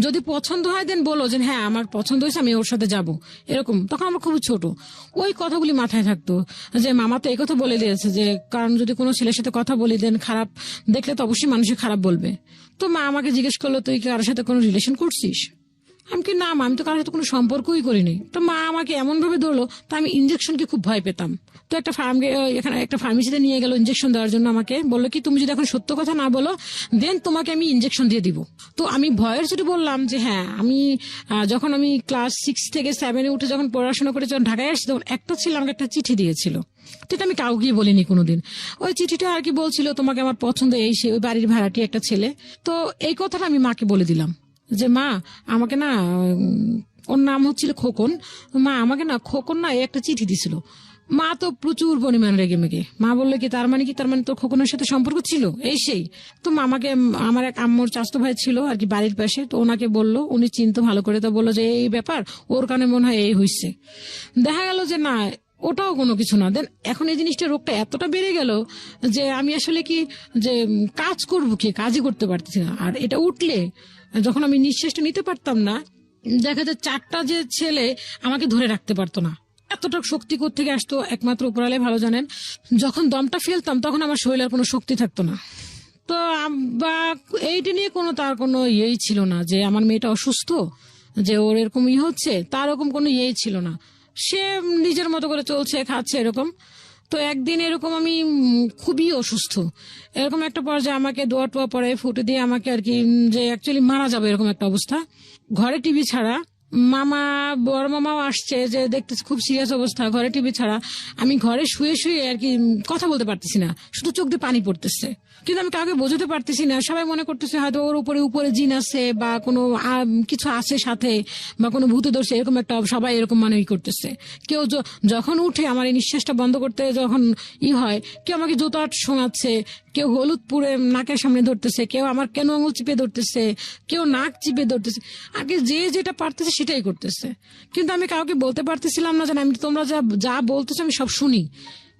যদি পছন্দ হয় দেন বলো যে হ্যাঁ আমার পছন্দ হয়েছে, আমি ওর সাথে যাব, এরকম। তখন আমরা খুব ছোট, ওই কথাগুলি মাথায় থাকতো যে মামা তো এই কথা বলে দিয়েছে যে কারণ যদি কোনো ছেলের সাথে কথা বলি দেন খারাপ দেখলে তো অবশ্যই মানুষে খারাপ বলবে। তো মা আমাকে জিজ্ঞেস করলো তুই কি কারোর সাথে কোনো রিলেশন করছিস? আমি কি না মা, আমি তো কারোর সাথে কোনো সম্পর্কই করিনি। তো মা আমাকে এমন ভাবে ধরলো, তো আমি ইনজেকশনকে খুব ভয় পেতাম। তো এখানে একটা ফার্মেসিতে নিয়ে গেল ইনজেকশন দেওয়ার জন্য। আমাকে বললো কি তুমি যদি এখন সত্য কথা না বলো দেন তোমাকে আমি ইনজেকশন দিয়ে দিব। তো আমি ভয়ের চোটে বললাম যে হ্যাঁ আমি যখন আমি ক্লাস 6 থেকে 7-এ উঠে যখন পড়াশোনা করে যখন ঢাকায় আসছি তখন একটা ছিল আমাকে একটা চিঠি দিয়েছিল, যেটা আমি কাউকে বলিনি কোনোদিন। ওই চিঠিটা আর কি বলছিল তোমাকে আমার পছন্দ এই সে, ওই বাড়ির ভাড়াটি একটা ছেলে। তো এই কথাটা আমি মাকে বলে দিলাম যে মা আমাকে না, ওর নাম হচ্ছিল খোকন, মা আমাকে না খোকন না এই একটা চিঠি দিছিল। মা তো প্রচুর পরিমাণ রেগে মেগে, মা বললো কি তার মানে তোর খোকনের সাথে সম্পর্ক ছিল এই সেই। তো মামাকে আমার এক আম্মুর চাচাতো ভাই ছিল আর কি বাড়ির পাশে, তো ওনাকে বললো, উনি চিনতো ভালো করে, তো বললো যে এই ব্যাপার, ওর কানে মনে হয় এই হয়েছে। দেখা গেল যে না ওটাও কোনো কিছু না। দেন এখন এই জিনিসটা রোগটা এতটা বেড়ে গেল যে আমি আসলে কি যে কাজ করবো কি, কাজই করতে পারতেছি না। আর এটা উঠলে যখন আমি নিঃশ্বাসটা নিতে পারতাম না, দেখা যায় 4টা যে ছেলে আমাকে ধরে রাখতে পারতো না। এতটা শক্তি কোত্থেকে আসতো একমাত্র উপরালে ভালো জানেন। যখন দমটা ফেলতাম তখন আমার শরীরের কোনো শক্তি থাকতো না। তো বা এইটা নিয়ে তার কোনো ইয়েই ছিল না যে আমার মেয়েটা অসুস্থ, যে ওর এরকম হচ্ছে, তার এরকম কোনো ইয়েই ছিল না। সে নিজের মতো করে চলছে, খাচ্ছে, এরকম। তো একদিন এরকম আমি খুবই অসুস্থ, এরকম একটা পর্যায়ে আমাকে দোয়া টোয়া পরে ফুটে দিয়ে আমাকে আর কি যে অ্যাকচুয়ালি মারা যাবে এরকম একটা অবস্থা। ঘরে টিভি ছাড়া, মামা বড় মামাও আসছে যে দেখতেছে খুব সিরিয়াস অবস্থা, ঘরে টিভি ছাড়া। আমি ঘরে শুয়ে শুয়ে আর কি কথা বলতে পারতেছি না, শুধু চোখ দিয়ে পানি পড়তেছে, কিন্তু আমি কাউকে বোঝাতে পারতেছি না। সবাই মনে করতেছে হয়তো ওর উপরে জিন আছে বা কোনো কিছু আছে সাথে বা কোনো ভূতে ধরছে, এরকম একটা সবাই এরকম মানে করতেছে। কেউ যখন উঠে আমার এই নিঃশ্বাসটা বন্ধ করতে যখন হয়, কেউ আমাকে জুতো শোনাচ্ছে, কেউ হলুদ পুড়ে নাকের সামনে ধরতেছে, কেউ আমার কেন আঙুল চিপে ধরতেছে, কেউ নাক চিপে ধরতেছে। আগে যে যেটা পারতেছে সেটাই করতেছে, কিন্তু আমি কাউকে বলতে পারতেছিলাম না। জানি আমি তোমরা যা বলতেছো আমি সব শুনি,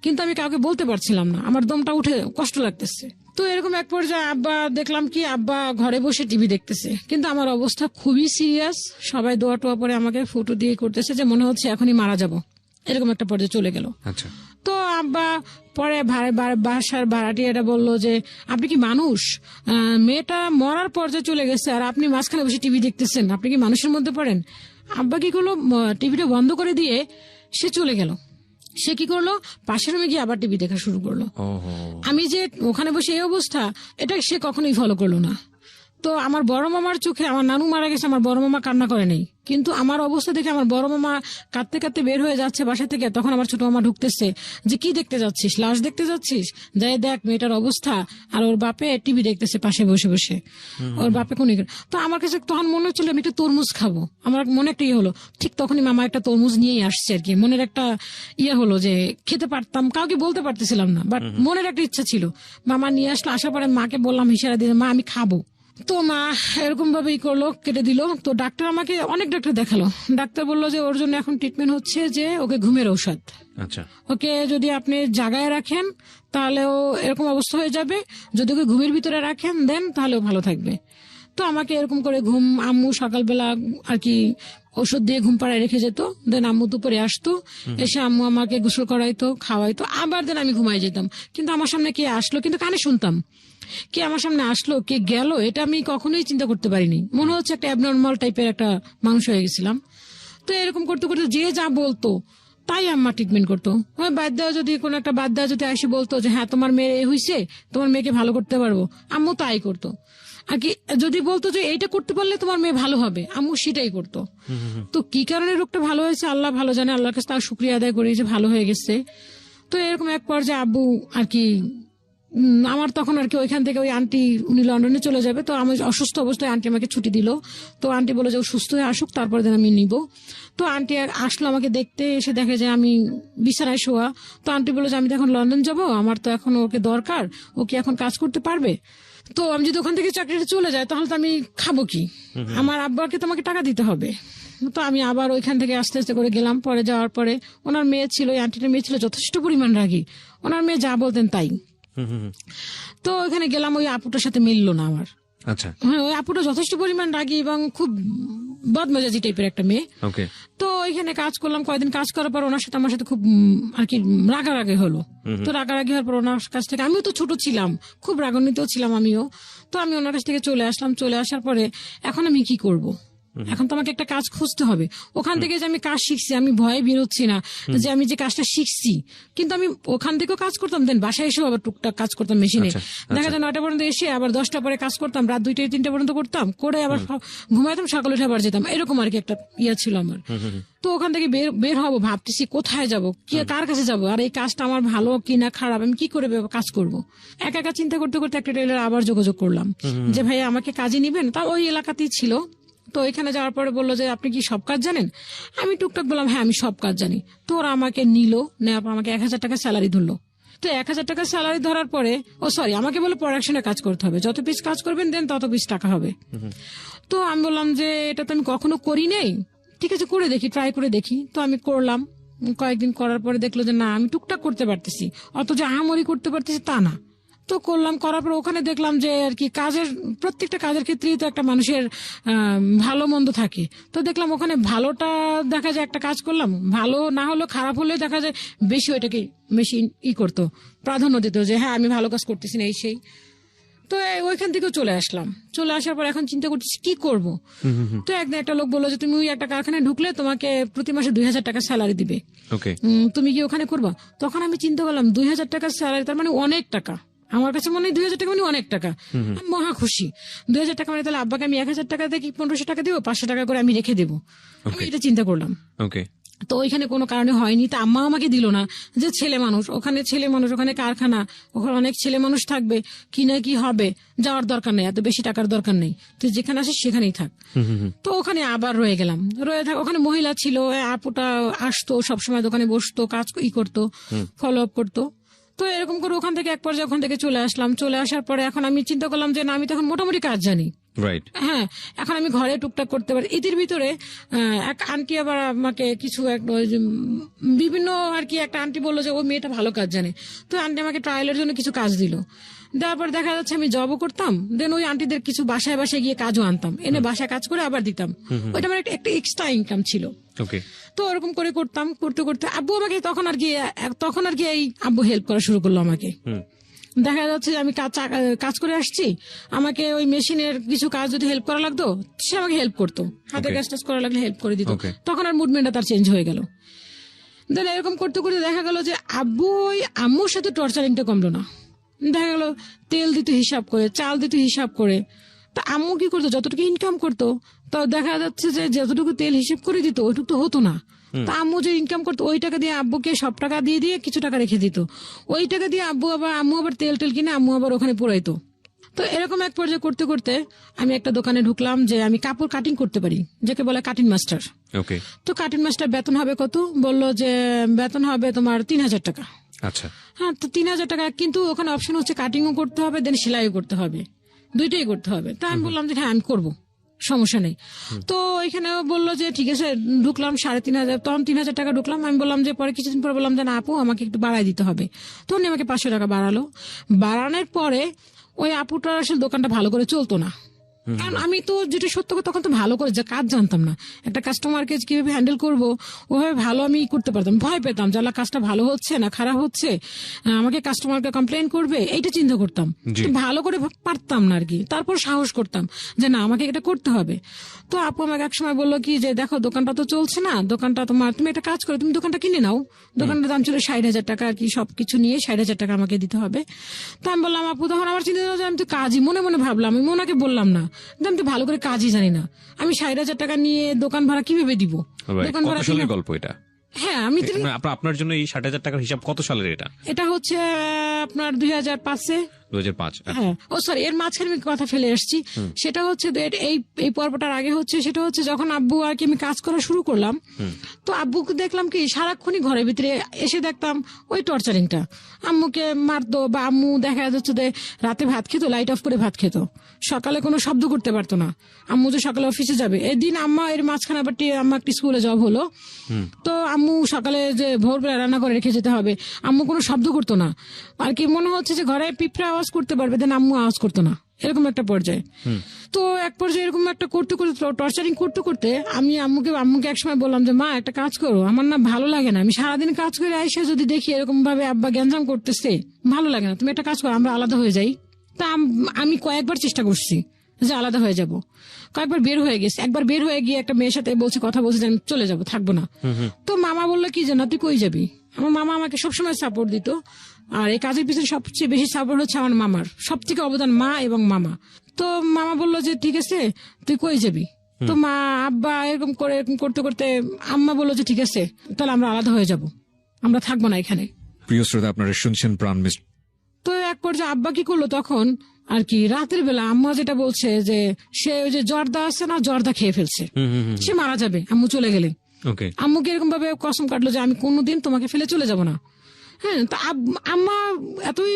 কিন্তু আমি কাউকে বলতে পারছিলাম না, আমার দমটা উঠে কষ্ট লাগতেছে। তো এরকম এক পর্যায়ে আব্বা দেখলাম কি আব্বা ঘরে বসে টিভি দেখতেছে, কিন্তু আমার অবস্থা খুবই সিরিয়াস। সবাই দোয়া টোয়া পরে আমাকে ফটো দিয়ে করতেছে যে মনে হচ্ছে এখনই মারা যাব, এরকম একটা পর্যায়ে চলে গেল। আচ্ছা, তো আব্বা পরে বাসার ভাড়াটিয়াটা বললো যে আপনি কি মানুষ, মেয়েটা মরার পর্যায়ে চলে গেছে আর আপনি মাঝখানে বসে টিভি দেখতেছেন, আপনি কি মানুষের মধ্যে পড়েন? আব্বা কি করলো, টিভিটা বন্ধ করে দিয়ে সে চলে গেল। সে কি করলো, পাশের রুমে গিয়ে আবার টিভি দেখা শুরু করলো। আমি যে ওখানে বসে এই অবস্থা, এটা সে কখনোই ফলো করলো না। তো আমার বড় মামার চোখে, আমার নানু মারা গেছে, আমার বড় মামা কান্না করে নেই, কিন্তু আমার অবস্থা দেখে আমার বড় মামা কাঁদতে কাঁদতে বের হয়ে যাচ্ছে বাসা থেকে। তখন আমার ছোট মামা ঢুকতেছে যে কি দেখতে যাচ্ছিস, লাশ দেখতে যাচ্ছিস, যাই দেখ মেয়েটার অবস্থা। আর ওর বাপে টিভি দেখতেছে পাশে বসে বসে, ওর বাপে কোন। তো আমার কাছে তখন মনে হচ্ছিল আমি একটা তরমুজ খাবো, আমার মনে একটা ইয়ে হলো। ঠিক তখনই মামা একটা তরমুজ নিয়েই আসছে আর কি, মনের একটা ইয়ে হলো যে খেতে পারতাম, কাউকে বলতে পারতেছিলাম না, বাট মনের একটা ইচ্ছা ছিল। মামা নিয়ে আসলো, আসার পরে মাকে বললাম ইশারা দিয়ে, মা আমি খাবো। তো মা এরকম ভাবেই করলো, কেটে দিল। তো ডাক্তার আমাকে অনেক ডাক্তার দেখালো, ডাক্তার বললো যে ওর জন্য এখন ট্রিটমেন্ট হচ্ছে যে ওকে ঘুমের ঔষধ। আচ্ছা, ওকে যদি আপনি জাগায় রাখেন তাহলে ও এরকম অবস্থা হয়ে যাবে, যদি ওকে ঘুমের ভিতরে রাখেন দেন তাহলে ও ভালো থাকবে। তো আমাকে এরকম করে আম্মু সকালবেলা আর কি ওষুধ দিয়ে ঘুম পাড়ায় রেখে যেত, দেন আম্মু দুপুরে আসতো, এসে আম্মু আমাকে গোসল করাইতো, খাওয়াইতো, আবার দেন আমি ঘুমাই যেতাম। কিন্তু আমার সামনে কে আসলো, কিন্তু কানে শুনতাম, কে আমার সামনে আসলো কে গেল এটা আমি কখনোই চিন্তা করতে পারিনি। মনে হচ্ছে একটা অ্যাবনর্মাল টাইপের একটা মানুষ হয়ে গেছিলাম। তো এরকম করতে করতে যে যা বলতো তাই আম্মা ট্রিটমেন্ট করতো। যদি কোনো একটা বাদ যদি এসে বলতো যে হ্যাঁ তোমার মেয়ে এই হয়েছে, তোমার মেয়েকে ভালো করতে পারবো, আম্মু তাই করতো আর কি। যদি বলতো যে এইটা করতে পারলে তোমার মেয়ে ভালো হবে, আম্মু সেটাই করতো। তো কি কারণে রোগটা ভালো হয়েছে আল্লাহ ভালো জানে, আল্লাহর কাছে তার শুকরিয়া আদায় করি যে ভালো হয়ে গেছে। তো এরকম এক পর্যায়ে আব্বু আর কি আমার তখন আর কি ওইখান থেকে ওই আন্টি উনি লন্ডনে চলে যাবে, তো আমি অসুস্থ অবস্থায় আন্টি আমাকে ছুটি দিল। তো আন্টি বলে যে ও সুস্থ হয়ে আসুক তারপরে দেন আমি নিব। তো আন্টি আসলো আমাকে দেখতে, এসে দেখে যে আমি বিছানায় শোয়া। তো আন্টি বলে যে আমি তো এখন লন্ডন যাব, আমার তো এখন ওকে দরকার, ও কি এখন কাজ করতে পারবে? তো আমি যদি ওখান থেকে চাকরিটা চলে যায় তাহলে তো আমি খাবো কি, আমার আব্বাকে তো আমাকে টাকা দিতে হবে। তো আমি আবার ওইখান থেকে আস্তে আস্তে করে গেলাম। পরে যাওয়ার পরে ওনার মেয়ে ছিল, ওই আন্টিটার মেয়ে ছিল যথেষ্ট পরিমাণ রাগী, ওনার মেয়ে যা বলতেন তাই। তো ওইখানে গেলাম, ওই আপুটার সাথে মিললো না আমার। আচ্ছা, হ্যাঁ, ওই আপুটা যথেষ্ট পরিমাণ রাগী এবং খুব বদমেজাজি টাইপের একটা মেয়ে। ওকে। তো ওইখানে কাজ করলাম, কয়েকদিন কাজ করার পর ওনার সাথে আমার সাথে খুব আর কি রাগারাগি হলো। তো রাগারাগি হওয়ার পর ওনার কাছ থেকে, আমিও তো ছোট ছিলাম, খুব রাগান্বিত ছিলাম আমিও। তো আমি ওনার কাছ থেকে চলে আসলাম। চলে আসার পরে এখন আমি কি করব, এখন তো আমাকে একটা কাজ খুঁজতে হবে। ওখান থেকে যে আমি কাজ শিখছি, আমি ভয়ে বেরোচ্ছি না যে আমি যে কাজটা শিখছি, কিন্তু আমি ওখান থেকেও কাজ করতাম, দেন বাসায় এসেও আবার টুকটাক কাজ করতাম মেশিনে। দেখা যায় 9টা পর্যন্ত এসে আবার 10টা পরে কাজ করতাম, রাত 2টা-3টা পর্যন্ত করতাম, করে আবার ঘুমাইতাম, সকালে উঠে আবার যেতাম, এরকম আর কি একটা ইয়ে ছিল আমার। তো ওখান থেকে বের হবো ভাবতেছি কোথায় যাব, কি কার কাছে যাব, আর এই কাজটা আমার ভালো কি না খারাপ, আমি কি করে কাজ করব। একা একা চিন্তা করতে করতে একটা টেলার আবার যোগাযোগ করলাম যে ভাই আমাকে কাজে নিবেন। তা ওই এলাকাতেই ছিল। তো এখানে যাওয়ার পরে বললো যে আপনি কি সব কাজ জানেন? আমি টুকটাক বললাম হ্যাঁ আমি সব কাজ জানি। তো ওরা আমাকে নিল, নেওয়ার পর আমাকে 1000 টাকা স্যালারি ধরলো। তো 1000 টাকা স্যালারি ধরার পরে আমাকে বলে প্রোডাকশনে কাজ করতে হবে, যত পিস কাজ করবেন দেন তত পিস টাকা হবে। তো আমি বললাম যে এটা তো আমি কখনো করি নাই, ঠিক আছে করে দেখি, ট্রাই করে দেখি। তো আমি করলাম, কয়েকদিন করার পরে দেখলো যে না আমি টুকটাক করতে পারতেছি, অত যে আহামরি করতে পারতেছি তা না। তো করলাম, করার পর ওখানে দেখলাম যে আর কি কাজের প্রত্যেকটা কাজের ক্ষেত্রেই তো একটা মানুষের ভালো মন্দ থাকে। তো দেখলাম ওখানে ভালোটা দেখা যায়, একটা কাজ করলাম ভালো না হলো খারাপ হলে দেখা যায় বেশি ওইটাকে মেশিন করতো, প্রাধান্য দিত যে হ্যাঁ আমি ভালো কাজ করতেছি না এই সেই। তো ওইখান থেকেও চলে আসলাম। চলে আসার পর এখন চিন্তা করতেছি কি করব। তো একদিন একটা লোক বললো যে তুমি ওই একটা কারখানায় ঢুকলে তোমাকে প্রতি মাসে 2000 টাকা স্যালারি দিবে, ওকে, তুমি কি ওখানে করবা? তখন আমি চিন্তা করলাম 2000 টাকার স্যালারি তার মানে অনেক টাকা। আমার কাছে মনে হয় 2000 টাকা মানে অনেক টাকা। আমি মহা খুশি। 2000 টাকা মানে তাহলে আব্বাকে আমি 1000 টাকা দিয়ে 1500 টাকা দিব, 500 টাকা করে আমি রেখে দেবো। আমি এটা চিন্তা করলাম। ওকে। তো ওইখানে কোনো কারণে হয়নি। তা আম্মা আমাকে দিল না, যে ছেলে মানুষ, ওখানে কারখানা, ওখানে অনেক ছেলে মানুষ থাকবে, কি না কি হবে, যাওয়ার দরকার নেই, এত বেশি টাকার দরকার নেই, তুই যেখানে আসিস সেখানেই থাক। তো ওখানে আবার রয়ে গেলাম। ওখানে মহিলা ছিল, আপুটা আসতো সবসময়, দোকানে বসতো, কাজ করতো, ফলো আপ করতো। তো এরকম করে ওখান থেকে এক পর্যায়ে ওখান থেকে চলে আসলাম। চলে আসার পরে এখন আমি চিন্তা করলাম যে না আমি তো এখন মোটামুটি কাজ জানি, রাইট, হ্যাঁ এখন আমি ঘরে টুকটাক করতে পারি। এদের ভিতরে এক আন্টি আবার আমাকে কিছু বিভিন্ন আর কি, একটা আন্টি বললো যে ও মেয়েটা ভালো কাজ জানে। তো আন্টি আমাকে ট্রায়ালের জন্য কিছু কাজ দিল। দেওয়ার পর দেখা যাচ্ছে আমি জবও করতাম, দেন ওই আন্টিদের কিছু বাসায় বাসায় গিয়ে কাজও আনতাম, এনে বাসায় কাজ করে আবার দিতাম। ওইটা আমার একটা এক্সট্রা ইনকাম ছিল। ওকে। তো ওরকম করে করতাম, করতে করতে আব্বু আমাকে তখন আর কি এই আব্বু হেল্প করা শুরু করলো আমাকে। দেখা যাচ্ছে আমি কাজ করে আসছি, আমাকে ওই মেশিনের কিছু কাজ যদি হেল্প করা লাগতো সে আমাকে হেল্প করতো, হাতে কাজ টাজ করা লাগলে হেল্প করে দিত। তখন আর মুভমেন্টটা তার চেঞ্জ হয়ে গেল। দেন এরকম করতে করতে দেখা গেল যে আব্বু ওই আম্মুর সাথে টর্চারিংটা কমলো না। দেখা গেল তেল দিত হিসাব করে, চাল দিত হিসাব করে। তা আম্মু কি করতো, যতটুকু ইনকাম করতো তো দেখা যাচ্ছে যে যতটুকু তেল হিসেব করে দিত ওইটুকু তো হতো না। তা আম্মু যে ইনকাম করতো ওই টাকা দিয়ে আব্বুকে সব টাকা দিয়ে দিয়ে কিছু টাকা রেখে দিত। ওই টাকা দিয়ে আম্মু আবার তেল কিনে আম্মু আবার ওখানে পুরাইতো। তো এরকম এক পর্যায়ে করতে করতে আমি একটা দোকানে ঢুকলাম যে আমি কাপড় কাটিং করতে পারি, যাকে বলে কাটিং মাস্টার। ওকে। তো কাটিং মাস্টার বেতন হবে কত, বললো যে বেতন হবে তোমার 3000 টাকা। আচ্ছা। হ্যাঁ, তো 3000 টাকা, কিন্তু ওখানে অপশন হচ্ছে কাটিংও করতে হবে, দেন সেলাইও করতে হবে, দুইটাই করতে হবে। তা আমি বললাম যে হ্যাঁ আমি করবো, সমস্যা নেই। তো এখানে বললো যে ঠিক আছে, ঢুকলাম 3500, তখন 3000 টাকা ঢুকলাম। আমি বললাম যে পরে কিছুদিন পরে বললাম যে না আপু আমাকে একটু বাড়াই দিতে হবে। তখন আমাকে 500 টাকা বাড়ালো। বাড়ানোর পরে ওই আপুটার আসলে দোকানটা ভালো করে চলতো না, কারণ আমি তো যেটা সত্য কথা তখন তো ভালো করে যে কাজ জানতাম না, একটা কাস্টমারকে কিভাবে হ্যান্ডেল করবো ওভাবে ভালো আমি করতে পারতাম। ভয় পেতাম যে কাজটা ভালো হচ্ছে না খারাপ হচ্ছে, আমাকে কাস্টমারকে কমপ্লেন করবে, এইটা চিন্তা করতাম, ভালো করে পারতাম না আর কি। তারপর সাহস করতাম যে না আমাকে এটা করতে হবে। তো আপু আমাকে এক সময় বললো কি যে দেখো দোকানটা তো চলছে না, দোকানটা তোমার, তুমি একটা কাজ করো, তুমি দোকানটা কিনে নাও। দোকানটার দাম ছিল 60,000 টাকা আর কি, সবকিছু নিয়ে 60,000 টাকা আমাকে দিতে হবে। তো আমি বললাম আপু, তখন আমার চিন্তা যে আমি তো কাজই মনে মনে ভাবলাম, আমি ওনাকে বললাম না আমি তো ভালো করে কাজই জানি না, আমি 60,000 টাকা নিয়ে দোকান ভাড়া কিভাবে দিব, দোকান ভাড়া গল্প এটা। হ্যাঁ আমি তো মানে আপনার জন্য এই 60,000 টাকার হিসাব কত সালের এটা? এটা হচ্ছে আপনার 2005-এ। 2005। হ্যাঁ, ও সরি, এর মাঝখানে আমি কথা ফেলে এসেছি। সেটা হচ্ছে এই পর্বটার আগে হচ্ছে, সেটা হচ্ছে যখন আব্বু আর কি আমি কাজ করা শুরু করলাম, তো আব্বুকে দেখলাম কি সারাক্ষণই ঘরের ভিতরে এসে দেখতাম ওই টর্চারিংটা। আম্মুকে মারতো, বা আম্মু দেখা যাচ্ছে যে রাতে ভাত খেত, লাইট অফ করে ভাত খেত, সকালে কোনো শব্দ করতে পারতো না। আম্মু যে সকালে অফিসে যাবে, এদিন আম্মা এর মাঝখানে আবার আম্মা একটি স্কুলে জব হলো, তো আম্মু সকালে যে ভোরবেলা রান্না করে রেখে যেতে হবে, আম্মু কোনো শব্দ করতো না। আর কি মনে হচ্ছে যে ঘরে পিঁপড়া আওয়াজ করতে পারবে, দেন আম্মু আওয়াজ করতো না, এরকম একটা পর্যায়ে। তো এক পর্যায়ে এরকম একটা করতে করতে টর্চারিং করতে করতে আমি আম্মুকে একসময় বললাম যে মা একটা কাজ করো, আমার না ভালো লাগে না, আমি সারাদিন কাজ করে আইসা যদি দেখি এরকম ভাবে আব্বা গ্যাঞ্জাম করতেছে, ভালো লাগে না, তুমি একটা কাজ করো, আমরা আলাদা হয়ে যাই। তা আমি কয়েকবার চেষ্টা করছি যে আলাদা হয়ে যাব, কয়েকবার বের হয়ে গেছে। একবার বের হয়ে গিয়ে একটা মেয়ের সাথে বলছে, কথা বলছে যে আমি চলে যাবো, থাকবো না। তো মামা বললো কি যে না তুই কই যাবি। আমার মামা আমাকে সবসময় সাপোর্ট দিত, আর এই কাজের পিছনে সবচেয়ে বেশি সাপোর্ট হচ্ছে আমার মামার, সব থেকে অবদান মা এবং মামা। তো মামা বললো যে ঠিক আছে তুই কই যাবি। তো মা আব্বা এরকম করতে করতে আম্মা বললো যে ঠিক আছে তাহলে আমরা আলাদা হয়ে যাব, আমরা থাকবো না এখানে। প্রিয় শ্রোতা, আপনারা শুনছেন প্রাণ মিস্টার। তো এক পর্যায়ে আব্বা কি করলো তখন আর কি রাতের বেলা আম্মা যেটা বলছে যে সে ওই যে জর্দা আছে না, জর্দা খেয়ে ফেলছে, সে মারা যাবে আম্মু চলে গেলে। ওকে। আম্মুকে এরকম ভাবে কসম কাটলো যে আমি কোনোদিন তোমাকে ফেলে চলে যাব না। হ্যাঁ, তা আম্মা এতই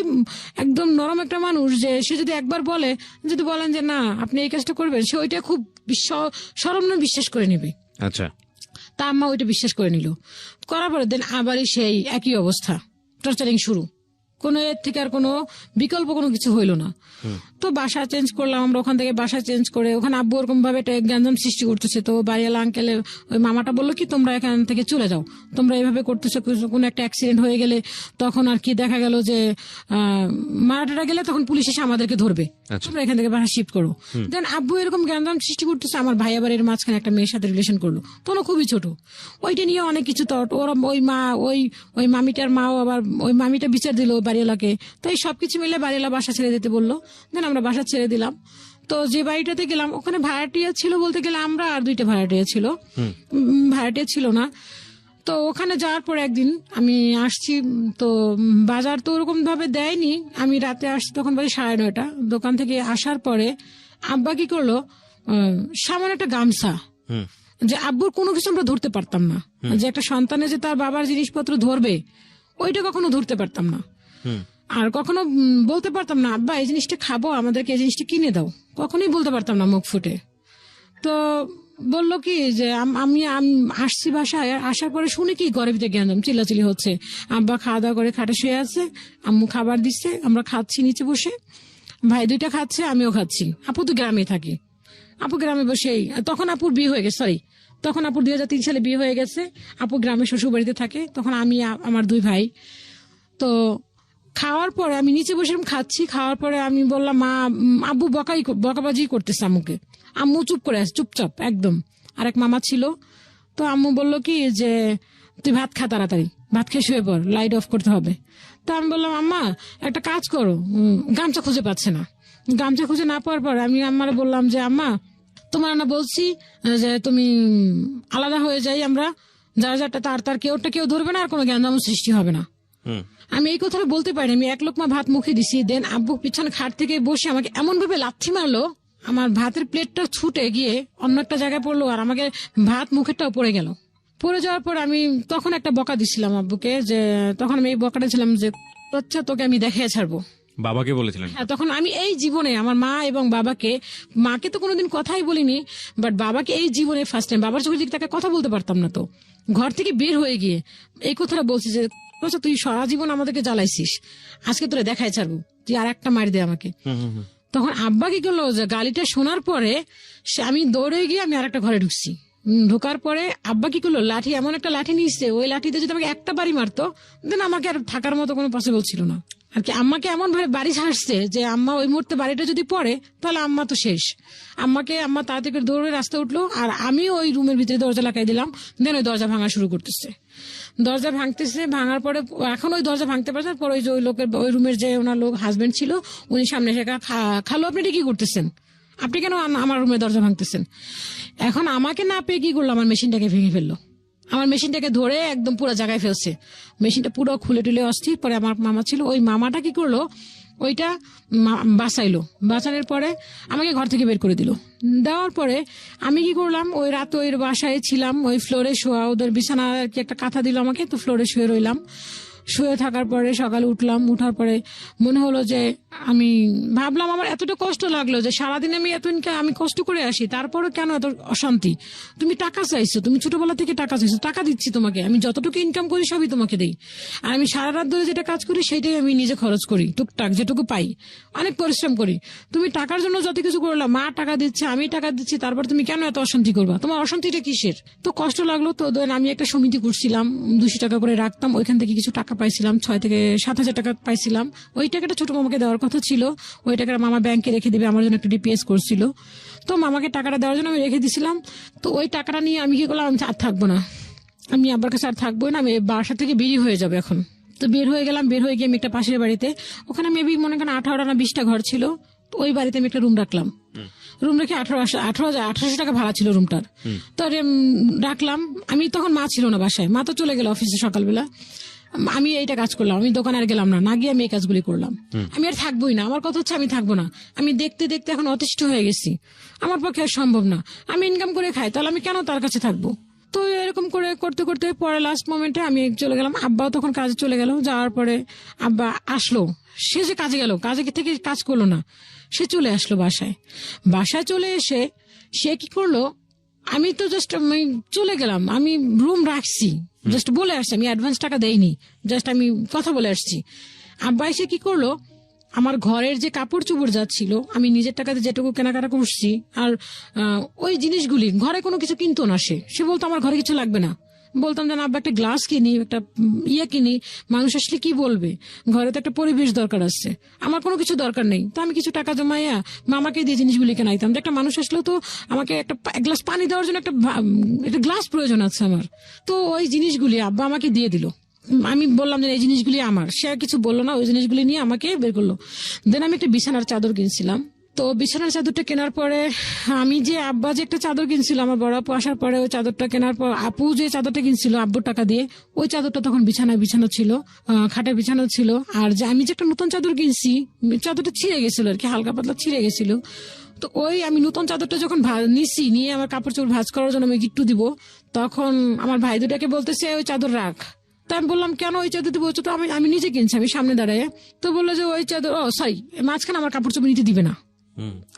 একদম নরম একটা মানুষ যে সে যদি একবার বলে, যদি বলেন যে না আপনি এই কাজটা করবেন, সে ওইটা খুব সরম্য বিশ্বাস করে নেবে। আচ্ছা। তা আম্মা ওইটা বিশ্বাস করে নিল, করার পরে দেন আবারই সেই একই অবস্থা, টর্চারিং শুরু, কোনো এর থেকে আর কোনো বিকল্প কোনো কিছু হইলো না। তো বাসা চেঞ্জ করলাম আমরা, ওখান থেকে বাসা চেঞ্জ করে ওখানে আব্বু ওরকম ভাবে গ্যাঞ্জাম সৃষ্টি করতেছে। তো বাড়িওয়ালা আঙ্কেল ওই মামাটা বললো কি তোমরা এখান থেকে চলে যাও, তোমরা এইভাবে করতেছো, কোনো একটা অ্যাক্সিডেন্ট হয়ে গেলে তখন আর কি দেখা গেল যে মারাটারা গেলে তখন পুলিশ এসে আমাদেরকে ধরবে, তোমরা এখান থেকে বাসা শিফট করো। দেন আব্বু এরকম গ্যাঞ্জাম সৃষ্টি করতেছে, আমার ভাই আবার এর মাঝখানে একটা মেয়ের সাথে রিলেশন করলো, তখন খুবই ছোট, ওইটা নিয়ে অনেক কিছু তট, ওরা ওই মামিটার মাও আবার ওই মামিটা বিচার দিল বাড়িওয়ালাকে। তো এই সবকিছু মিলে বাড়িওয়ালা বাসা ছেড়ে দিতে বললো, দেন আমরা বাসা ছেড়ে দিলাম। তো যে বাড়িটাতে গেলাম ওখানে ভাড়াটিয়া ছিল বলতে গেলে আমরা আর 2টা ভাড়াটিয়া ছিল, ভাড়াটিয়া ছিল না। তো ওখানে যাওয়ার পর একদিন আমি আসছি, তো বাজার তো ওরকম ভাবে দেয়নি, আমি রাতে আসছি তখন বাজে 9:30। দোকান থেকে আসার পরে আব্বা কি করলো, সামান্য একটা গামছা, যে আব্বুর কোনো কিছু আমরা ধরতে পারতাম না, যে একটা সন্তানে যে তার বাবার জিনিসপত্র ধরবে ওইটা কখনো ধরতে পারতাম না। আর কখনো বলতে পারতাম না আব্বা এই জিনিসটা খাবো, আমাদেরকে এই জিনিসটা কিনে দাও, কখনোই বলতে পারতাম না মুখ ফুটে। তো বললো কি যে আমি আসছি বাসায়, আসার পরে শুনে কি ঘরের ভিতরে গ্যাঞ্জাম চিল্লাচিল্লি হচ্ছে, আব্বা খাওয়া দাওয়া করে খাটে শুয়ে আছে, আম্মু খাবার দিচ্ছে, আমরা খাচ্ছি নিচে বসে, ভাই 2টা খাচ্ছে আমিও খাচ্ছি। আপু তো গ্রামে থাকি, আপু গ্রামে বসেই, তখন আপুর বিয়ে হয়ে গেছে, সরি তখন আপুর 2003 সালে বিয়ে হয়ে গেছে, আপু গ্রামে শ্বশুর বাড়িতে থাকে, তখন আমি আমার 2 ভাই। তো খাওয়ার পরে আমি নিচে বসে খাচ্ছি, খাওয়ার পরে আমি বললাম মা, আব্বু বকাবাজি করতেছে আম্মুকে, আম্মু চুপ করে আছে, চুপচাপ একদম। আরেক মামা ছিল, তো আম্মু বললো কি যে তুই ভাত খা, তাড়াতাড়ি ভাত খেয়ে শুয়ে পড়, লাইট অফ করতে হবে। তো আমি বললাম আম্মা একটা কাজ করো, গামছা খুঁজে পাচ্ছে না, গামছা খুঁজে না পাওয়ার পর আমি আম্মারে বললাম যে আম্মা তোমার না বলছি যে তুমি আলাদা হয়ে যাই আমরা, যার যারটা তার কেউ ধরবে না, আর কোনো গ্যাঞ্জাম সৃষ্টি হবে না। আমি এই কথাটা বলতে পারি, আমি 1 লোকমা ভাত মুখে দিছি, দেন আব্বু পিছনে খাট থেকে বসে আমাকে এমন ভাবে লাথি মারলো, আমার ভাতের প্লেটটা ছুটে গিয়ে অন্য একটা জায়গায় পড়লো, আর আমাকে ভাত মুখেরটাও পড়ে গেল। পড়ে যাওয়ার পর আমি তখন একটা বকা দিছিলাম আব্বুকে, যে তখন আমি এই বকাটা ছিলাম যে আচ্ছা তোকে আমি দেখিয়ে ছাড়বো। বাবাকে বলেছিলেন? হ্যাঁ, তখন আমি এই জীবনে আমার মা এবং বাবাকে, মাকে তো কোনোদিন কথাই বলিনি, বাট বাবাকে এই জীবনে ফার্স্ট টাইম, বাবার চোখের দিকে তাকে কথা বলতে পারতাম না, তো ঘর থেকে বের হয়ে গিয়ে এই কথাটা বলছি যে তুই সারা জীবন আমাদেরকে জ্বালাইছিস, আজকে তোরে দেখাই ছাড়বো, তুই আর একটা মার দে আমাকে। তখন আব্বা কি করলো, যে গালিটা শোনার পরে আমি দৌড়ে গিয়ে আমি আর একটা ঘরে ঢুকছি, ঢোকার পরে আব্বা কি করলো, লাঠি, এমন একটা লাঠি নিয়েছে, ওই লাঠিতে যদি আমাকে একটা বাড়ি মারতো দেন আমাকে আর থাকার মতো কোনো পসিবল ছিল না। আর কি আম্মাকে এমন ভাবে বাড়ি ছাড়ছে যে আম্মা ওই মুহূর্তে বাড়িটা যদি পড়ে তাহলে আম্মা তো শেষ। আম্মা তাড়াতাড়ি করে দৌড়ে রাস্তা উঠলো, আর আমি ওই রুমের ভিতরে দরজা লাগাই দিলাম, দেন ওই দরজা ভাঙা শুরু করতেছে, দরজা ভাঙতেছে, ভাঙার পরে এখন ওই দরজা ভাঙতে পারছে, পরে ওই যে ওই লোকের, ওই রুমের যে ওনার লোক হাজবেন্ড ছিল, উনি সামনে এসে খালো আপনি এটা কি করতেছেন, আপনি কেন আমার রুমের দরজা ভাঙতেছেন। এখন আমাকে না পেয়ে কি করলো, আমার মেশিনটাকে ভেঙে ফেললো, আমার মেশিনটাকে ধরে একদম পুরো জায়গায় ফেলছে, মেশিনটা পুরো খুলে টুলে অস্থির। পরে আমার মামা ছিল, ওই মামাটা কি করলো, ওইটা বাঁচাইলো। বাঁচানোর পরে আমাকে ঘর থেকে বের করে দিল। দেওয়ার পরে আমি কি করলাম, ওই রাত ওই বাসায় ছিলাম, ওই ফ্লোরে শোয়া, ওদের বিছানা আর কি একটা কাঁথা দিল আমাকে, তো ফ্লোরে শুয়ে রইলাম। শুয়ে থাকার পরে সকালে উঠলাম, উঠার পরে মনে হলো যে আমি ভাবলাম, আমার এতটা কষ্ট লাগলো যে সারাদিন আমি আমি কষ্ট করে আসি, তারপরে কেন এত অশান্তি? তুমি টাকা চাইছো, তুমি ছোটবেলা থেকে টাকা চাইছো, টাকা দিচ্ছি তোমাকে, আমি যতটুকু ইনকাম করি সবই তোমাকে দেই, আর আমি সারা রাত ধরে যেটা কাজ করি সেইটাই আমি নিজে খরচ করি, টুকটাক যেটুকু পাই, অনেক পরিশ্রম করি। তুমি টাকার জন্য যত কিছু করলা, মা টাকা দিচ্ছে, আমি টাকা দিচ্ছি, তারপর তুমি কেন এত অশান্তি করবা? তোমার অশান্তিটা কিসের? তো কষ্ট লাগলো। তো আমি একটা সমিতি করছিলাম, 200 টাকা করে রাখতাম, ওইখান থেকে কিছু টাকা পাইছিলাম, 6 থেকে 7 হাজার টাকা পাইছিলাম। ওই টাকাটা ছোট মামাকে দেওয়ার কথা ছিল, ওই টাকাটা মামা ব্যাংকে রেখে দিবে, আমার জন্য একটা ডিপিএস করছিল। তো মামাকে টাকাটা দেওয়ার জন্য আমি রেখে দিছিলাম। তো ওই টাকাটা নিয়ে আমি কি করলাম, আমি আর থাকবো না, আমি আব্বার কাছে আর থাকবো না, আমি বাসা থেকে বেরিয়ে হয়ে যাবে এখন। তো বের হয়ে গেলাম, বের হয়ে গিয়ে আমি একটা পাশের বাড়িতে, ওখানে মেবি মনে করেন 18 না 20টা ঘর ছিল, তো ওই বাড়িতে আমি একটা রুম রাখলাম। রুম রেখে 1800 টাকা ভাড়া ছিল রুমটার। তো রাখলাম। আমি তখন মা ছিল না বাসায়, মা তো চলে গেল অফিসে সকালবেলা। আমি এইটা কাজ করলাম, আমি দোকানে আর গেলাম না, না গিয়ে আমি এই কাজগুলি করলাম। আমি আর থাকবোই না, আমার কথা হচ্ছে আমি থাকবো না। আমি দেখতে দেখতে এখন অতিষ্ঠ হয়ে গেছি, আমার পক্ষে আর সম্ভব না। আমি ইনকাম করে খাই, তাহলে আমি কেন তার কাছে থাকবো? তো এরকম করে করতে করতে পরে লাস্ট মোমেন্টে আমি চলে গেলাম। আব্বাও তখন কাজে চলে গেল। যাওয়ার পরে আব্বা আসলো, সে যে কাজে গেল, কাজে থেকে কাজ করলো না, সে চলে আসলো বাসায়। বাসায় চলে এসে সে কি করলো, আমি তো জাস্ট চলে গেলাম, আমি রুম রাখছি, জাস্ট বলে আসছি, আমি অ্যাডভান্স টাকা দেইনি, জাস্ট আমি কথা বলে আসছি। আব্বা এসে কি করলো, আমার ঘরের যে কাপড় চোপড় যাচ্ছিল, আমি নিজের টাকাতে যেটুকু কেনাকাটা করছি, আর ওই জিনিসগুলি, ঘরে কোনো কিছু কিনতো না। সে বলতো আমার ঘরে কিছু লাগবে না। বলতাম যে না আব্বা, একটা গ্লাস কিনি, একটা কিনি, মানুষ আসলে কি বলবে, ঘরে তো একটা পরিবেশ দরকার আছে, আমার কোনো কিছু দরকার নেই। তো আমি কিছু টাকা জমাইয়া মামাকে দিয়ে জিনিসগুলি কেনাইতাম, যে একটা মানুষ আসলেও তো আমাকে একটা গ্লাস পানি দেওয়ার জন্য একটা গ্লাস প্রয়োজন আছে আমার। তো ওই জিনিসগুলি আব্বা আমাকে দিয়ে দিল। আমি বললাম যে এই জিনিসগুলি আমার, সে আর কিছু বললো না, ওই জিনিসগুলি নিয়ে আমাকে বের করলো। দেন আমি একটা বিছানার চাদর কিনছিলাম। তো বিছানার চাদরটা কেনার পরে আমি যে আব্বা যে একটা চাদর কিনছিল, আমার বড় আপু আসার পরে ওই চাদরটা কেনার পর আপু যে চাদরটা কিনছিল আব্বুর টাকা দিয়ে, ওই চাদরটা তখন বিছানো ছিল, খাটে বিছানো ছিল। আর যে আমি যে একটা নতুন চাদর কিনছি, চাদরটা ছিঁড়ে গেছিল আর কি, হালকা পাতলা ছিঁড়ে গেছিল। তো ওই আমি নতুন চাদরটা যখন নিয়ে আমার কাপড় চোপড় ভাঁজ করার জন্য আমি গিট্টু দিব, তখন আমার ভাই দুটাকে বলতেছে ওই চাদর রাখ। তা আমি বললাম কেন ওই চাদর দিব, তো আমি নিজে কিনছি, আমি সামনে দাঁড়ায়। তো বললো যে ওই চাদর, সরি, মাঝখানে আমার কাপড় চোপড় নিতে দিবে না,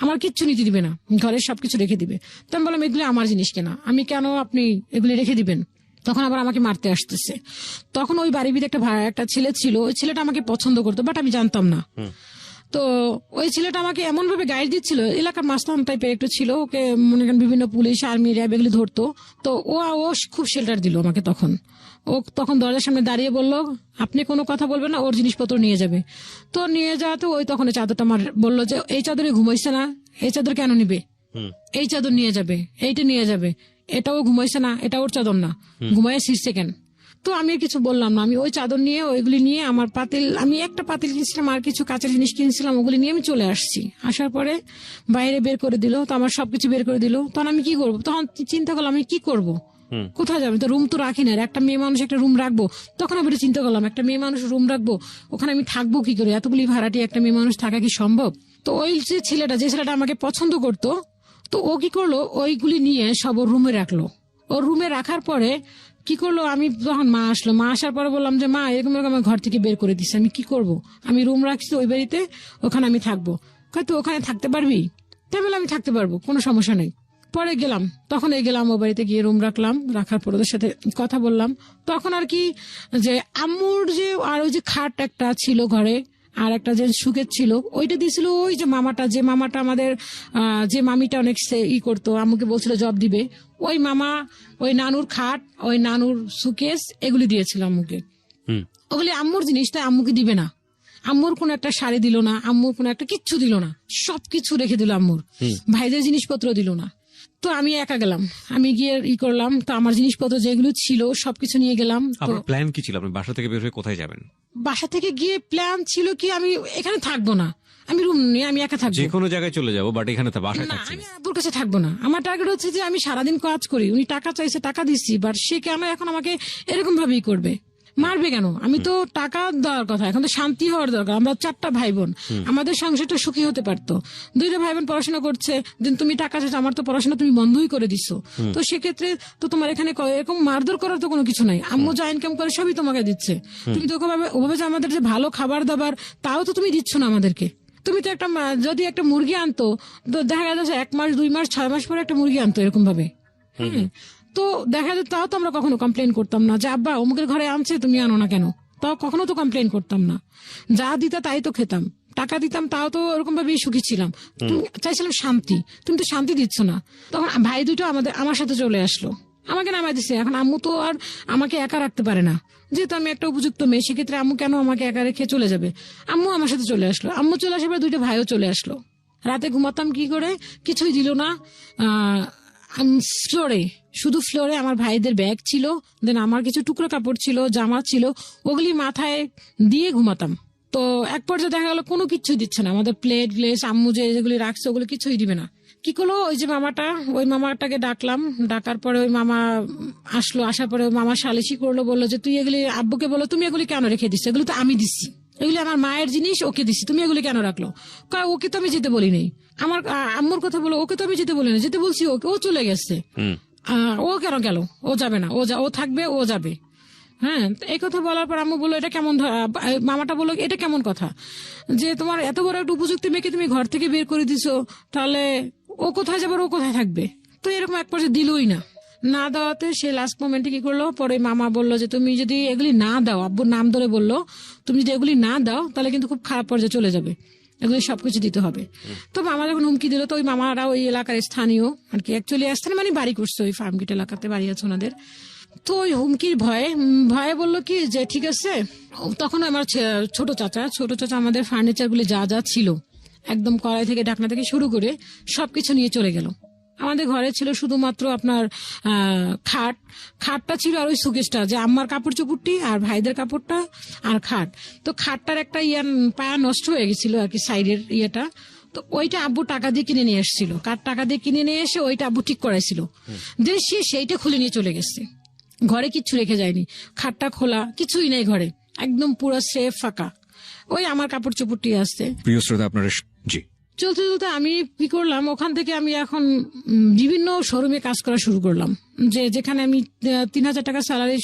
আমার কিচ্ছু নিতে দিবে না, ঘরের সবকিছু রেখে দিবে। তো আমি বললাম এগুলো আমার জিনিস কেনা, আমি কেন আপনি এগুলি রেখে দিবেন? তখন আবার আমাকে মারতে আসতেছে। তখন ওই বাড়ির ভিতরে একটা ছেলে ছিল, ওই ছেলেটা আমাকে পছন্দ করতো, বাট আমি জানতাম না। তো ওই ছেলেটা আমাকে এমন ভাবে গাইড দিচ্ছিল, এলাকার মাস্তান টাইপের একটু ছিল, ওকে মনে করেন বিভিন্ন পুলিশ, আর্মি, র্যাব এগুলি ধরতো। তো ও খুব শেল্টার দিল আমাকে। তখন দরজার সামনে দাঁড়িয়ে বললো আপনি কোনো কথা বলবেন না, ওর জিনিসপত্র নিয়ে যাবে। তো নিয়ে যাওয়াতে ওই তখন চাদরটা আমার বললো যে এই চাদরে ঘুমাইছে না, এই চাদর কেন নিবে, এই চাদর নিয়ে যাবে, এইটা নিয়ে যাবে, এটাও ঘুমাইছে না, এটা ওর চাদর না, ঘুমাইয়া শীর্ষে কেন। তো আমি কিছু বললাম না, আমি ওই চাদর নিয়ে ওইগুলি নিয়ে আমার পাতিল, আমি একটা পাতিল কিনছিলাম আর কিছু কাঁচের জিনিস কিনছিলাম, ওগুলি নিয়ে আমি চলে আসছি। আসার পরে বাইরে বের করে দিল, তো আমার সবকিছু বের করে দিল। তখন আমি কি করবো, তখন চিন্তা করলাম আমি কি করবো, কোথায় যাবে, তো রুম তো রাখি না, একটা মেয়ে মানুষ একটা রুম রাখবো। তখন আমি চিন্তা করলাম একটা মেয়ে মানুষ রুম রাখবো, ওখানে আমি থাকবো কি করে, এতগুলি ভাড়াটি একটা মেয়ে মানুষ থাকা কি সম্ভব? তো ওই যে ছেলেটা আমাকে পছন্দ করতো, তো ও কি করলো, ওইগুলি নিয়ে সব ওর রুমে রাখলো। ওর রুমে রাখার পরে কি করলো, আমি তখন মা আসলো, মা আসার পরে বললাম যে মা এরকম আমার ঘর থেকে বের করে দিচ্ছে, আমি কি করব, আমি রুম রাখছি ওই বাড়িতে, ওখানে আমি থাকবো। তো ওখানে থাকতে পারবি? তাই বলে আমি থাকতে পারবো, কোনো সমস্যা নেই। পরে গেলাম, তখন গেলাম ও বাড়িতে গিয়ে রুম রাখলাম, রাখার পর ওদের সাথে কথা বললাম। তখন আর কি যে আম্মুর যে আর ওই যে খাট একটা ছিল ঘরে, আর একটা যে সুকেত ছিল, ওইটা দিয়েছিল ওই যে মামাটা আমাদের যে মামিটা অনেক করতো, আম্মুকে বলছিল জব দিবে, ওই মামা, ওই নানুর খাট, ওই নানুর সুকেস, এগুলি দিয়েছিল আম্মুকে। ওগুলি আম্মুর জিনিস, তাই আম্মুকে দিবে না। আম্মুর কোন একটা শাড়ি দিল না, আম্মুর কোন একটা কিচ্ছু দিল না, সবকিছু রেখে দিল আম্মুর। ভাইদের জিনিসপত্র দিল না। তো আমি একা গেলাম, আমি গিয়ে করলাম, তো আমার জিনিসপত্র যেগুলো ছিল সবকিছু নিয়ে গেলাম। তো আপনার প্ল্যান কি ছিল? আপনি বাসা থেকে বের হয়ে কোথায় যাবেন? বাসা থেকে গিয়ে প্ল্যান ছিল কি আমি এখানে থাকবো না, আমি রুম নিয়ে আমি একা থাকবো। যে কোনো জায়গায় চলে যাবো, বাট এখানে তো বাসায় না, থাকছি আমি না। আব্বুর কাছে থাকবো না। আমার টার্গেট হচ্ছে যে আমি সারাদিন কাজ করি, উনি টাকা চাইছে, টাকা দিচ্ছি, বাট সে কেন এখন আমাকে এরকম ভাবেই করবে, মারবে কেন? আমি তো টাকা দেওয়ার কথা, এখন তো শান্তি হওয়ার দরকার। আমরা 4টা ভাই বোন, আমাদের সংসারটা সুখী হতে পারতো। 2টা ভাই বোন পড়াশোনা করছে, দেন তুমি টাকা চাইছো, আমার তো পড়াশোনা তুমি বন্ধই করে দিচ্ছ। তো সেক্ষেত্রে তো তোমার এখানে এরকম মারধর করার তো কোনো কিছু নাই। আম্মু যা ইনকাম করে সবই তোমাকে দিচ্ছে, তুমি তো ওভাবে যে আমাদের যে ভালো খাবার দাবার তাও তো তুমি দিচ্ছ না আমাদেরকে। তুমি তো একটা যদি একটা মুরগি আনতো, তো দেখা যাচ্ছে 1 মাস 2 মাস 6 মাস পরে একটা মুরগি আনতো এরকম ভাবে। হ্যাঁ, তো দেখা যেত, তাও তো আমরা কখনো কমপ্লেন করতাম না যে আব্বা অমুকের ঘরে আনছে তুমি আনো না কেন, তাও কখনো তো কমপ্লেন করতাম না। যা দিতা তাই তো খেতাম, টাকা দিতাম তাও তো ওরকম ভাবেই সুখী ছিলাম। তুমি চাইছিলাম শান্তি, তুমি তো শান্তি দিচ্ছ না। তখন ভাই দুটো আমার সাথে চলে আসলো, আমাকে নামাই দিছে। এখন আম্মু তো আর আমাকে একা রাখতে পারে না, যেহেতু আমি একটা উপযুক্ত মেয়ে, সেক্ষেত্রে আম্মু কেন আমাকে একা রেখে চলে যাবে। আম্মু আমার সাথে চলে আসলো, আম্মু চলে আসার পর 2টা ভাইও চলে আসলো। রাতে ঘুমাতাম কি করে, কিছুই দিল না। ফ্লোরে, শুধু ফ্লোরে আমার ভাইদের ব্যাগ ছিল, দেন আমার কিছু টুকরো কাপড় ছিল, জামা ছিল, ওগুলি মাথায় দিয়ে ঘুমাতাম। তো এক পর্যায়ে দেখা গেল কোনো কিছুই দিচ্ছে না, আমাদের প্লেট গ্লেস আম্মু যে যেগুলি রাখছে ওগুলো কিছুই দিবে না। কি করলো, ওই যে ওই মামাটাকে ডাকলাম, ডাকার পরে ওই মামা আসলো, আসার পরে ওই মামা সালিশি করলো, বললো যে তুই এগুলি আব্বুকে বলো তুমি এগুলি কেন রেখে দিচ্ছ, এগুলো তো আমি দিচ্ছি, এগুলি আমার মায়ের জিনিস, ওকে দিচ্ছি, তুমি এগুলি কেন রাখলো। ওকে তো আমি যেতে বলি নাই, আমার আম্মুর কথা বলো, ওকে তো আমি যেতে বলি না, যেতে বলছি ওকে, ও চলে গেছে। ও কেন গেল, ও যাবে না, ও থাকবে, ও যাবে। হ্যাঁ, এই কথা বলার পর আম্মু বললো এটা কেমন, মামাটা বললো এটা কেমন কথা, যে তোমার এত বড় একটা উপযুক্ত মেয়েকে তুমি ঘর থেকে বের করে দিছো, তাহলে ও কোথায় যাবে, ও কোথায় থাকবে। তো এরকম এক পর্যায়ে দিলই না দেওয়াতে সে লাস্ট মোমেন্টে কি করলো, পরে মামা বললো যে তুমি যদি এগুলি না দাও, আব্বুর নাম ধরে বললো, তুমি যদি এগুলি না দাও তাহলে কিন্তু খুব খারাপ পর্যায়ে চলে যাবে, এগুলি সবকিছু দিতে হবে। তো মামা যখন হুমকি দিল, তো ওই মামারা ওই এলাকার স্থানীয় আর কি, অ্যাকচুয়ালি স্থানীয় মানে বাড়ি করছে, ওই ফার্মগেট এলাকাতে বাড়ি আছে ওনাদের। তো ওই হুমকির ভয়ে বললো কি যে ঠিক আছে। তখন আমার ছোট চাচা আমাদের ফার্নিচার গুলি যা যা ছিল একদম কড়াই থেকে ঢাকনা থেকে শুরু করে সবকিছু নিয়ে চলে গেল। আমাদের ঘরে ছিল শুধুমাত্র আপনার খাটটা ছিল, আর ওই সুকেশটা, যে আম্মার কাপড় চোপড়টি আর ভাইদের কাপড়টা আর খাট। তো খাটটার একটা পায়া নষ্ট হয়ে গেছিল আর কি, সাইডের ইয়েটা, তো ওইটা আব্বু টাকা দিয়ে কিনে নিয়ে এসেছিল, টাকা দিয়ে কিনে নিয়ে এসে ওইটা আব্বু ঠিক করাইছিল, দেন সেইটা খুলে নিয়ে চলে গেছে। ঘরে কিচ্ছু রেখে যায়নি, খাটটা খোলা, কিছুই নেই ঘরে, একদম পুরো সেফ ফাঁকা, ওই আমার কাপড় চোপড়টি আসছে। প্রিয় শ্রোতা, আপনারা জি চলতে চলতে আমি কি করলাম, ওখান থেকে আমি এখন বিভিন্ন শোরুমে কাজ করা শুরু করলাম, যেখানে আমি 3,000 টাকা স্যালারি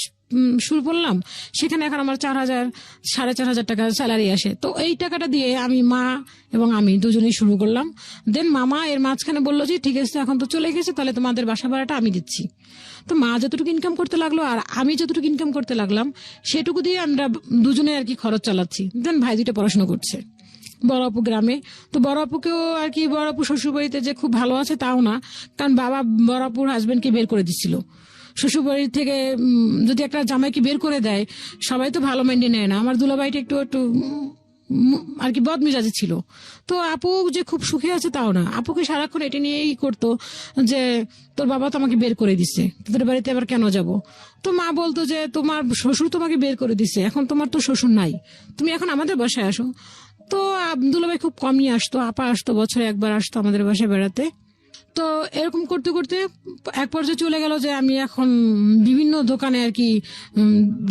শুরু করলাম, সেখানে এখন আমার 4,000 4,500 টাকা স্যালারি আসে। তো এই টাকাটা দিয়ে আমি মা এবং আমি দুজনেই শুরু করলাম। দেন মামা এর মাঝখানে বললো যে ঠিক আছে এখন তো চলে গেছে, তাহলে তোমাদের বাসা ভাড়াটা আমি দিচ্ছি। তো মা যতটুকু ইনকাম করতে লাগলো আর আমি যতটুকু ইনকাম করতে লাগলাম, সেটুকু দিয়ে আমরা দুজনে আর কি খরচ চালাচ্ছি। দেন ভাই 2টা পড়াশোনা করছে বড় আপু গ্রামে। তো বড় আপুকেও আর কি, বড় আপু শ্বশুরবাড়িতে যে খুব ভালো আছে তাও না, কারণ বাবা বড় আপুর হাজবেন্ডকে বের করে দিচ্ছিল শ্বশুরবাড়ি থেকে। যদি একটা জামাইকে বের করে দেয়, সবাই তো ভালো মাইন্ডে নেয় না, আমার দুলাভাইটা একটু আর কি বদমেজাজি ছিল। তো আপু যে খুব সুখে আছে তাও না, আপুকে সারাক্ষণ এটা নিয়েই করতো যে তোর বাবা তো আমাকে বের করে দিচ্ছে, তোদের বাড়িতে আবার কেন যাব। তো মা বলতো যে তোমার শ্বশুর তোমাকে বের করে দিচ্ছে, এখন তোমার তো শ্বশুর নাই, তুমি এখন আমাদের বাসায় আসো। তো দুলাভাই খুব কমই আসতো, আপা আসতো, বছরে একবার আসতো আমাদের বাসায় বেড়াতে। তো এরকম করতে করতে এক পর্যায়ে চলে গেল যে আমি এখন বিভিন্ন দোকানে আর কি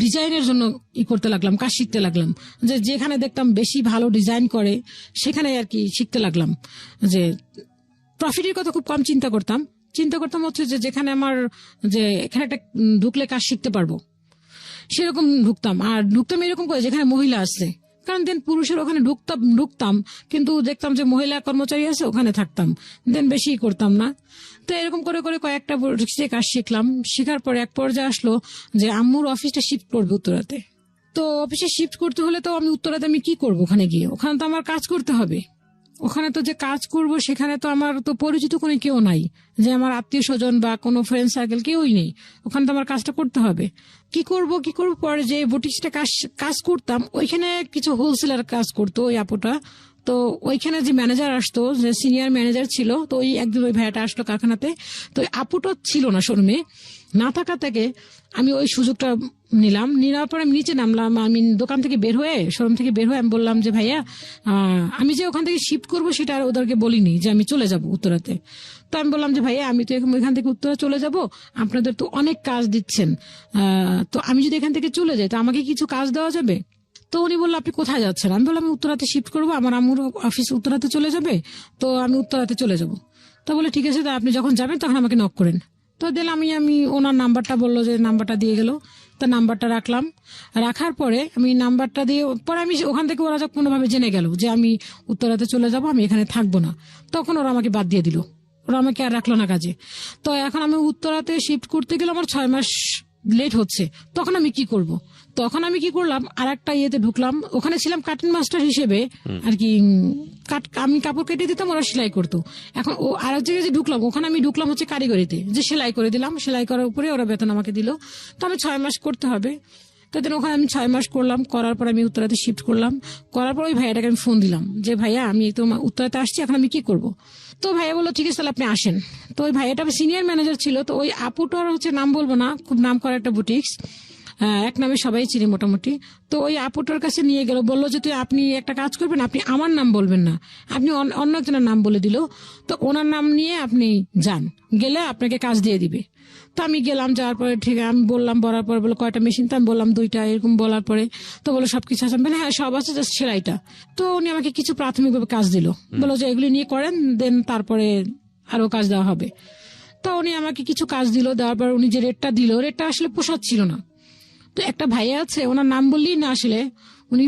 ডিজাইনের জন্য করতে লাগলাম, কাজ শিখতে লাগলাম, যে যেখানে দেখতাম বেশি ভালো ডিজাইন করে সেখানে আর কি শিখতে লাগলাম। যে প্রফিটের কথা খুব কম চিন্তা করতাম হচ্ছে যে যেখানে আমার যে এখানে একটা ঢুকলে কাজ শিখতে পারবো সেরকম ঢুকতাম। আর ঢুকতাম এরকম করে যেখানে মহিলা আছে, কারণ দেন পুরুষের ওখানে ঢুকতাম কিন্তু দেখতাম যে মহিলা কর্মচারী আছে, ওখানে থাকতাম, দেন বেশি করতাম না। তো এরকম করে করে কয়েকটা কাজ শিখলাম। শেখার পরে এক পর্যায়ে আসলো যে আম্মুর অফিসটা শিফট করবে উত্তরাতে। তো অফিসে শিফট করতে হলে তো আমি উত্তরাতে আমি কি করবো, ওখানে গিয়ে ওখানে তো আমার কাজ করতে হবে। ওখানে তো যে কাজ করব সেখানে তো আমার তো পরিচিত কোনো কেউ নাই, যে আমার আত্মীয় স্বজন বা কোনো ফ্রেন্ড সার্কেল কেউই নেই, ওখানে তো আমার কাজটা করতে হবে। কি করব পরে যে বুটিক্সটা কাজ করতাম, ওইখানে কিছু হোলসেলার কাজ করতো ওই আপুটা। তো ওইখানে যে ম্যানেজার আসতো, যে সিনিয়র ম্যানেজার ছিল, তো ওই একদিন ওই ভাইয়াটা আসলো কারখানাতে। তো ওই আপুটা ছিল না শোরুমে, না থাকা থেকে আমি ওই সুযোগটা নিলাম। নেওয়ার পরে আমি নিচে নামলাম। আমি দোকান থেকে বের হয়ে, শোরুম থেকে বের হয়ে আমি বললাম যে ভাইয়া, আমি যে ওখান থেকে শিফট করবো সেটা আর ওদেরকে বলিনি যে আমি চলে যাব উত্তরাতে। তো আমি বললাম যে ভাইয়া, আমি তো এখান থেকে উত্তরা চলে যাব, আপনাদের তো অনেক কাজ দিচ্ছেন, তো আমি যদি এখান থেকে চলে যাই তো আমাকে কিছু কাজ দেওয়া যাবে? তো উনি বললো আপনি কোথায় যাচ্ছেন? আমি বললাম আমি উত্তরাতে শিফট করবো, আমার আম্মুর অফিস উত্তরাতে চলে যাবে, তো আমি উত্তরাতে চলে যাব। তো বলে ঠিক আছে, তা আপনি যখন যাবেন তখন আমাকে নক করেন। তো দিলাম আমি ওনার নাম্বারটা, বললো যে নাম্বারটা দিয়ে গেল। তো নাম্বারটা রাখলাম। রাখার পরে আমি নাম্বারটা দিয়ে পরে আমি ওখান থেকে ওরা কোনোভাবে জেনে গেল যে আমি উত্তরাতে চলে যাব, আমি এখানে থাকবো না। তখন ওরা আমাকে বাদ দিয়ে দিল, ওরা আমাকে আর রাখলো না কাজে। তো এখন আমি উত্তরাতে শিফট করতে গেলে আমার 6 মাস লেট হচ্ছে। তখন আমি কি করব? তখন আমি কি করলাম, আর একটা ইয়েতে ঢুকলাম। ওখানে ছিলাম কাটিং মাস্টার হিসেবে আর কি, আমি কাপড় কেটে দিতাম, ওরা সেলাই করতো। এখন ও আর এক জায়গায় যে ঢুকলাম, ওখানে আমি ঢুকলাম হচ্ছে কারিগরিতে, যে সেলাই করে দিলাম। সেলাই করার উপরে ওরা বেতন আমাকে দিল। তো আমি 6 মাস করতে হবে। তাদের ওখানে আমি 6 মাস করলাম। করার পর আমি উত্তরাতে শিফট করলাম। করার পর ওই ভাইয়াটাকে আমি ফোন দিলাম যে ভাইয়া, আমি তো উত্তরাতে আসছি, এখন আমি কি করব? তো ভাইয়া বললো ঠিক আছে তাহলে আপনি আসেন। তো ওই ভাইয়াটা সিনিয়র ম্যানেজার ছিল। তো ওই আপুটার হচ্ছে নাম বলবো না, খুব নাম করা একটা বুটিক্স, এক নামে সবাই চিনি মোটামুটি। তো ওই আপুটার কাছে নিয়ে গেল, বললো যে আপনি একটা কাজ করবেন, আপনি আমার নাম বলবেন না, আপনি অন্য একজনের নাম বলে দিল। তো ওনার নাম নিয়ে আপনি যান, গেলে আপনাকে কাজ দিয়ে দিবে। তো আমি গেলাম, যাওয়ার পরে ঠিক আমি বললাম, বলার পরে বলো কয়টা মেশিন? তো আমি বললাম 2টা, এরকম বলার পরে তো বলো সবকিছু আছে? মানে হ্যাঁ সব আছে, জাস্ট সেলাইটা। তো উনি আমাকে কিছু প্রাথমিকভাবে কাজ দিল, বলো যে এগুলি নিয়ে করেন, দেন তারপরে আরো কাজ দেওয়া হবে। তো উনি আমাকে কিছু কাজ দিল, দেওয়ার পর উনি যে রেটটা দিল, রেটটা আসলে পোষাচ্ছিল না। তো একটা ভাইয়া আছে, ওনার নাম বললেই না আসলে, উনি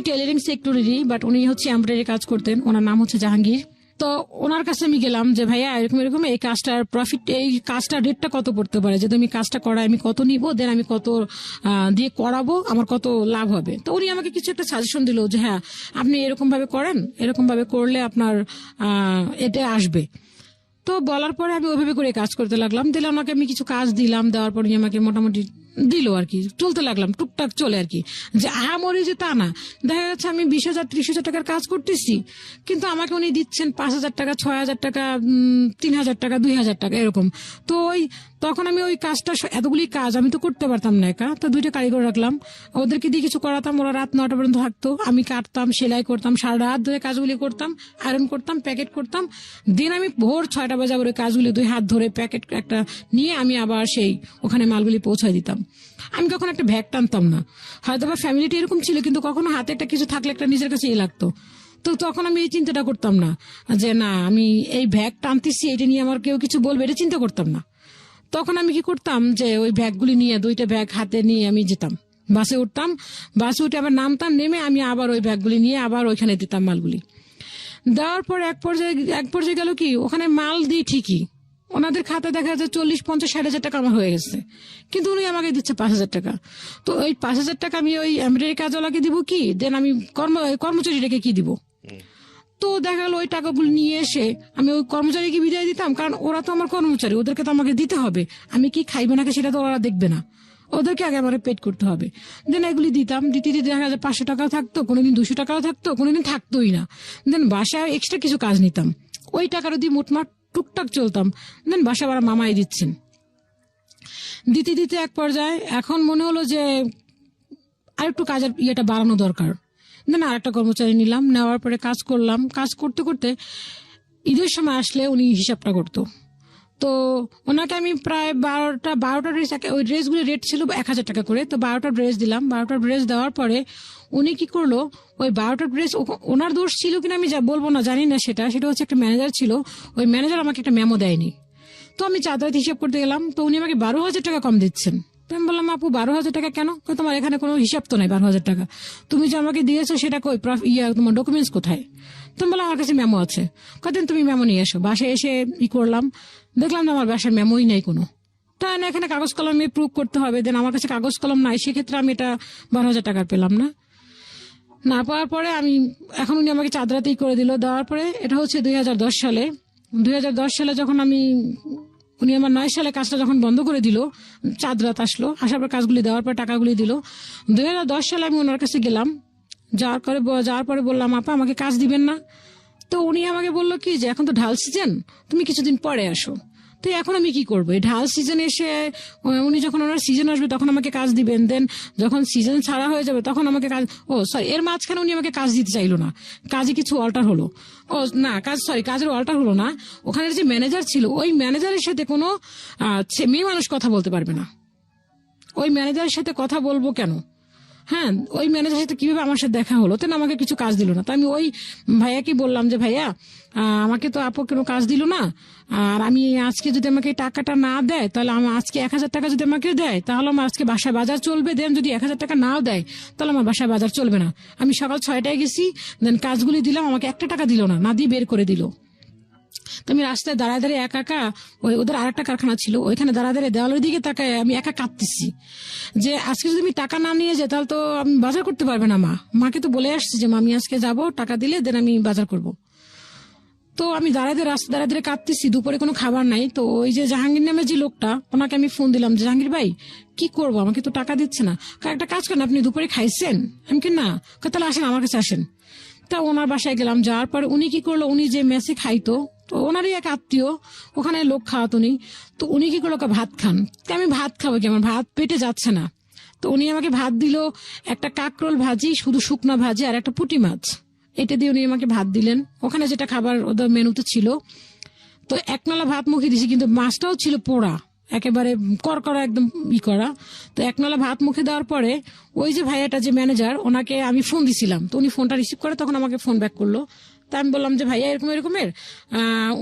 টেলারিং সেক্টরেরই, বাট উনি হচ্ছে এমব্রয়ডারি কাজ করতেন। ওনার নাম হচ্ছে জাহাঙ্গীর। তো ওনার কাছে আমি গেলাম যে ভাইয়া এরকম এরকম এই কাজটার প্রফিট, এই কাজটার রেটটা কত পড়তে পারে, যে তুমি কাজটা করায় আমি কত নিব, দেন আমি কত দিয়ে করাবো, আমার কত লাভ হবে। তো উনি আমাকে কিছু একটা সাজেশন দিল যে হ্যাঁ আপনি এরকম ভাবে করেন, এরকম ভাবে করলে আপনার এটা আসবে। তো বলার পরে আমি ওইভাবে করে কাজ করতে লাগলাম। দিলে ওনাকে আমি কিছু কাজ দিলাম, দেওয়ার পরে আমাকে মোটামুটি দিল আর কি, চলতে লাগলাম টুকটাক চলে আর কি, যে আহামরি যে তা না। দেখা যাচ্ছে আমি 20,000 30,000 টাকার কাজ করতেছি, কিন্তু আমাকে উনি দিচ্ছেন 5,000 টাকা, 6,000 টাকা, 3,000 টাকা, 2,000 টাকা এরকম। তো তখন আমি ওই কাজটা, এতগুলি কাজ আমি তো করতে পারতাম না একা। তো 2টা কারিগর রাখলাম, ওদেরকে দিয়ে কিছু করাতাম। ওরা রাত 9টা পর্যন্ত থাকতো, আমি কাটতাম, সেলাই করতাম, সারা রাত ধরে কাজগুলি করতাম, আয়রন করতাম, প্যাকেট করতাম। দিন আমি ভোর 6টা বাজে আবার ওই কাজগুলি 2 হাত ধরে প্যাকেট একটা নিয়ে আমি আবার সেই ওখানে মালগুলি পৌঁছায় দিতাম। আমি কখনো একটা ভ্যাগ টানতাম না, হয়তো বা ফ্যামিলিটা এরকম ছিল, কিন্তু কখনো হাতে একটা কিছু থাকলে একটা নিজের কাছে লাগতো। তো তখন আমি এই চিন্তাটা করতাম না যে না আমি এই ভ্যাগ টানতেছি, এটা নিয়ে আমার কেউ কিছু বলবে, এটা চিন্তা করতাম না। তখন আমি কি করতাম যে ওই ব্যাগগুলি নিয়ে, 2টা ব্যাগ হাতে নিয়ে আমি যেতাম, বাসে উঠতাম, বাসে উঠে আবার নামতাম, নেমে আমি আবার ওই ব্যাগগুলি নিয়ে আবার ওইখানে দিতাম মালগুলি। দেওয়ার পর এক পর্যায়ে গেল কি, ওখানে মাল দিই ঠিকই, ওনাদের খাতা দেখা যাচ্ছে 40, 50, 60,000 টাকা আমার হয়ে গেছে, কিন্তু উনি আমাকে দিচ্ছে 5,000 টাকা। তো ওই 5,000 টাকা আমি ওই এমব্রয়ডারি কাজওয়ালাকে দিব কি, দেন আমি কর্মচারীটাকে কি দিব? তো দেখা গেল ওই টাকাগুলো নিয়ে এসে আমি ওই কর্মচারীকে বিদায় দিতাম, কারণ ওরা তো আমার কর্মচারী, ওদেরকে তো আমাকে দিতে হবে। আমি কি খাইবে নাকি সেটা তো ওরা দেখবে না, ওদেরকে আগে আমার পেড করতে হবে। দেন এগুলি দিতাম, দিতে দিতে দেখা যায় 500 টাকাও থাকতো, কোনোদিন 200 টাকাও থাকতো, কোনোদিন থাকতোই না। দেন বাসায় এক্সট্রা কিছু কাজ নিতাম, ওই টাকাটা দিয়ে মোটমাট টুকটাক চলতাম। দেন বাসা বাড়া মামাই দিচ্ছেন। দিতে দিতে এক পর্যায়ে এখন মনে হলো যে আরেকটু কাজের ইয়েটা বাড়ানো দরকার। দেন আরেকটা কর্মচারী নিলাম, নেওয়ার পরে কাজ করলাম। কাজ করতে করতে ঈদের সময় আসলে উনি হিসাবটা করতো। তো ওনাকে আমি প্রায় 12টা ড্রেস, ওই ড্রেসগুলি রেট ছিল 1,000 টাকা করে। তো 12টা ড্রেস দিলাম। 12টা ড্রেস দেওয়ার পরে উনি কি করলো, ওই 12টা ড্রেস ওনার দোষ ছিল কিনা আমি বলবো না, জানি না, সেটা হচ্ছে একটা ম্যানেজার ছিল, ওই ম্যানেজার আমাকে একটা মেমো দেয়নি। তো আমি চাঁদাত হিসাব করতে গেলাম, তো উনি আমাকে 12,000 টাকা কম দিচ্ছেন। আমি বললাম আপু 12,000 টাকা কেন? তোমার এখানে কোনো হিসাব তো নাই 12,000 টাকা, তুমি যে আমাকে দিয়েছো সেটা কই, তোমার ডকুমেন্টস কোথায়? তুমি বললাম আমার কাছে মেমো আছে। কতদিন তুমি মেমো নিয়ে এসো। বাসায় এসে করলাম, দেখলাম না আমার বাসার মেমোই নাই কোনো। তাই না, এখানে কাগজ কলমে প্রুভ করতে হবে। দেন আমার কাছে কাগজ কলম নাই, সেক্ষেত্রে আমি এটা 12,000 টাকার পেলাম না। না পাওয়ার পরে আমি এখন উনি আমাকে চাঁদরাতেই করে দিল। দেওয়ার পরে এটা হচ্ছে 2010 সালে। 2010 সালে যখন উনি আমার 9 সালে কাজটা যখন বন্ধ করে দিল, চাঁদরাত আসলো, আসার পর কাজগুলি দেওয়ার পর টাকাগুলি দিল। 2010 সালে আমি ওনার কাছে গেলাম, যাওয়ার পরে বললাম আপা আমাকে কাজ দিবেন না। তো উনি আমাকে বললো কি যে এখন তো ঢাল সিজন, তুমি কিছুদিন পরে আসো। তো এখন আমি কি করবো? এই ঢাল সিজন এসে উনি যখন ওনার সিজন আসবে তখন আমাকে কাজ দিবেন, দেন যখন সিজন ছাড়া হয়ে যাবে তখন আমাকে কাজ, এর মাঝখানে উনি আমাকে কাজ দিতে চাইলো না, কাজে কিছু অল্টার হলো। কাজের অল্টার হলো না, ওখানে যে ম্যানেজার ছিল ওই ম্যানেজারের সাথে কোনো মেয়ে মানুষ কথা বলতে পারবে না। ওই ম্যানেজারের সাথে কথা বলবো কেন? হ্যাঁ, ওই ম্যানেজারের সাথে কিভাবে আমার সাথে দেখা হলো? তেন আমাকে কিছু কাজ দিল না। তো আমি ওই ভাইয়াকে বললাম যে ভাইয়া আমাকে তো আপু কোনো কাজ দিল না, আর আমি আজকে যদি আমাকে টাকাটা না দেয় তাহলে আমার আজকে 1,000 টাকা যদি আমাকে দেয় তাহলে আমার আজকে বাসায় বাজার চলবে, দেন যদি 1,000 টাকা নাও দেয় তাহলে আমার বাসায় বাজার চলবে না। আমি সকাল 6টায় গেছি, দেন কাজগুলি দিলাম, আমাকে 1 টাকা দিল না দিয়ে বের করে দিল। তো আমি রাস্তায় দাঁড়ায় একা ওদের আরেকটা কারখানা ছিল, ওইখানে দাঁড়ায় দেওয়ালের দিকে তাকায় আমি একা কাঁদতেছি যে আজকে যদি আমি টাকা না নিয়ে যাই তাহলে তো আমি বাজার করতে পারবে না। মাকে তো বলে আসছি যে মা আমি আজকে যাবো, টাকা দিলে দেন আমি বাজার করব। তো আমি রাস্তা দাঁড়ায় কাঁদতেছি, দুপুরে কোনো খাবার নাই। তো ওই যে জাহাঙ্গীর নামে যে লোকটা, ওনাকে আমি ফোন দিলাম যে জাহাঙ্গীর ভাই কি করবো, আমাকে তো টাকা দিচ্ছে না, একটা কাজ করেন আপনি দুপুরে খাইছেন? আমি কি না, তাহলে আসেন আমার কাছে আসেন। তা ওনার বাসায় গেলাম, যাওয়ার পরে উনি কি করলো, উনি যে মেসে খাইতো তো ওনারই এক আত্মীয়, ওখানে লোক খাওয়াতো উনি, তো উনি কি করলো ভাত খান। তো আমি ভাত খাবো কি, আমার ভাত পেটে যাচ্ছে না। তো উনি আমাকে ভাত দিল, একটা কাকরোল ভাজি, শুধু শুকনা ভাজি, আর একটা পুঁটি মাছ, এটা দিয়ে উনি আমাকে ভাত দিলেন। ওখানে যেটা খাবার ওদের মেনুতে ছিল, তো 1 নলা ভাত মুখে দিছি, কিন্তু মাছটাও ছিল পোড়া, একেবারে করকরা একদম করা। তো 1 নলা ভাত মুখে দেওয়ার পরে ওই যে ভাইয়াটা যে ম্যানেজার, ওনাকে আমি ফোন দিছিলাম, তো উনি ফোনটা রিসিভ করে তখন আমাকে ফোন ব্যাক করলো। তা আমি বললাম যে ভাইয়া এরকমের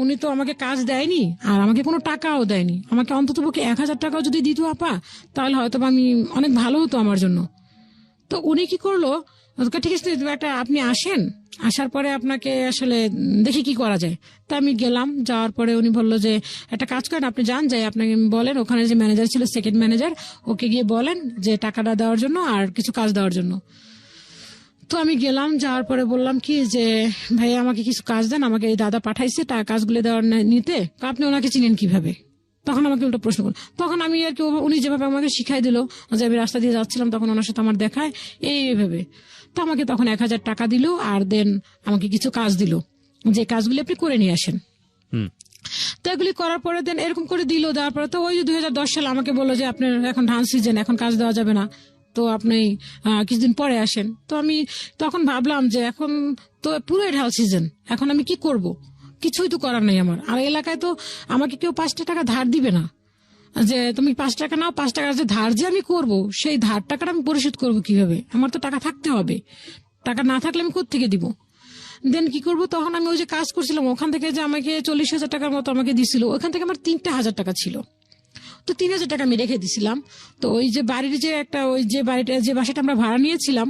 উনি তো আমাকে কাজ দেয়নি আর আমাকে কোনো টাকাও দেয়নি, আমাকে অন্তত পক্ষে 1,000 টাকাও যদি দিত আপা তাহলে হয়তো আমি অনেক ভালো হতো আমার জন্য। তো উনি কি করলো, ঠিক আছে আপনি আসেন, আসার পরে আপনাকে আসলে দেখি কি করা যায়। তা আমি গেলাম, যাওয়ার পরে উনি বললো যে একটা কাজ করেন, আপনি যান, যাই আপনাকে বলেন ওখানে যে ম্যানেজার ছিল, সেকেন্ড ম্যানেজার, ওকে গিয়ে বলেন যে টাকাটা দেওয়ার জন্য আর কিছু কাজ দেওয়ার জন্য। তো আমি গেলাম, যাওয়ার পরে বললাম কি যে ভাইয়া আমাকে কিছু কাজ দেন, আমাকে এই দাদা পাঠাইছে কাজগুলো দেওয়ার নিতে, আপনি ওনাকে চিনেন কিভাবে? তখন আমাকে উল্টো প্রশ্ন করল। তখন আমি আর কি উনি যেভাবে আমাকে শিখাই দিল, যে আমি রাস্তা দিয়ে যাচ্ছিলাম তখন ওনার সাথে আমার দেখায় এইভাবে। তো আমাকে তখন 1,000 টাকা দিল, আর দেন আমাকে কিছু কাজ দিল, যে কাজগুলি আপনি করে নিয়ে আসেন। তো এগুলি করার পরে দেন এরকম করে দিল, দেওয়ার পরে তো ওই যে 2010 সালে আমাকে বললো যে আপনার এখন ধান সিজন, এখন কাজ দেওয়া যাবে না, তো আপনি কিছুদিন পরে আসেন। তো আমি তখন ভাবলাম যে এখন তো পুরোই ঢাল সিজন, এখন আমি কি করব? কিছুই তো করার নেই আমার। আর এলাকায় তো আমাকে কেউ 5 টাকা ধার দিবে না, যে তুমি 5 টাকা নাও, 5 টাকার যে ধার যে আমি করব, সেই ধার টাকাটা আমি পরিশোধ করবো কিভাবে? আমার তো টাকা থাকতে হবে, টাকা না থাকলে আমি কোত্থেকে দিব? দেন কি করব? তখন আমি ওই যে কাজ করছিলাম ওখান থেকে যে আমাকে 40,000 টাকার মতো আমাকে দিছিল, ওখান থেকে আমার 3,000 টাকা ছিল। তো 3,000 টাকা আমি রেখে দিছিলাম। তো ওই যে বাড়ির যে একটা ওই যে বাড়িটা যে বাসাটা আমরা ভাড়া নিয়েছিলাম,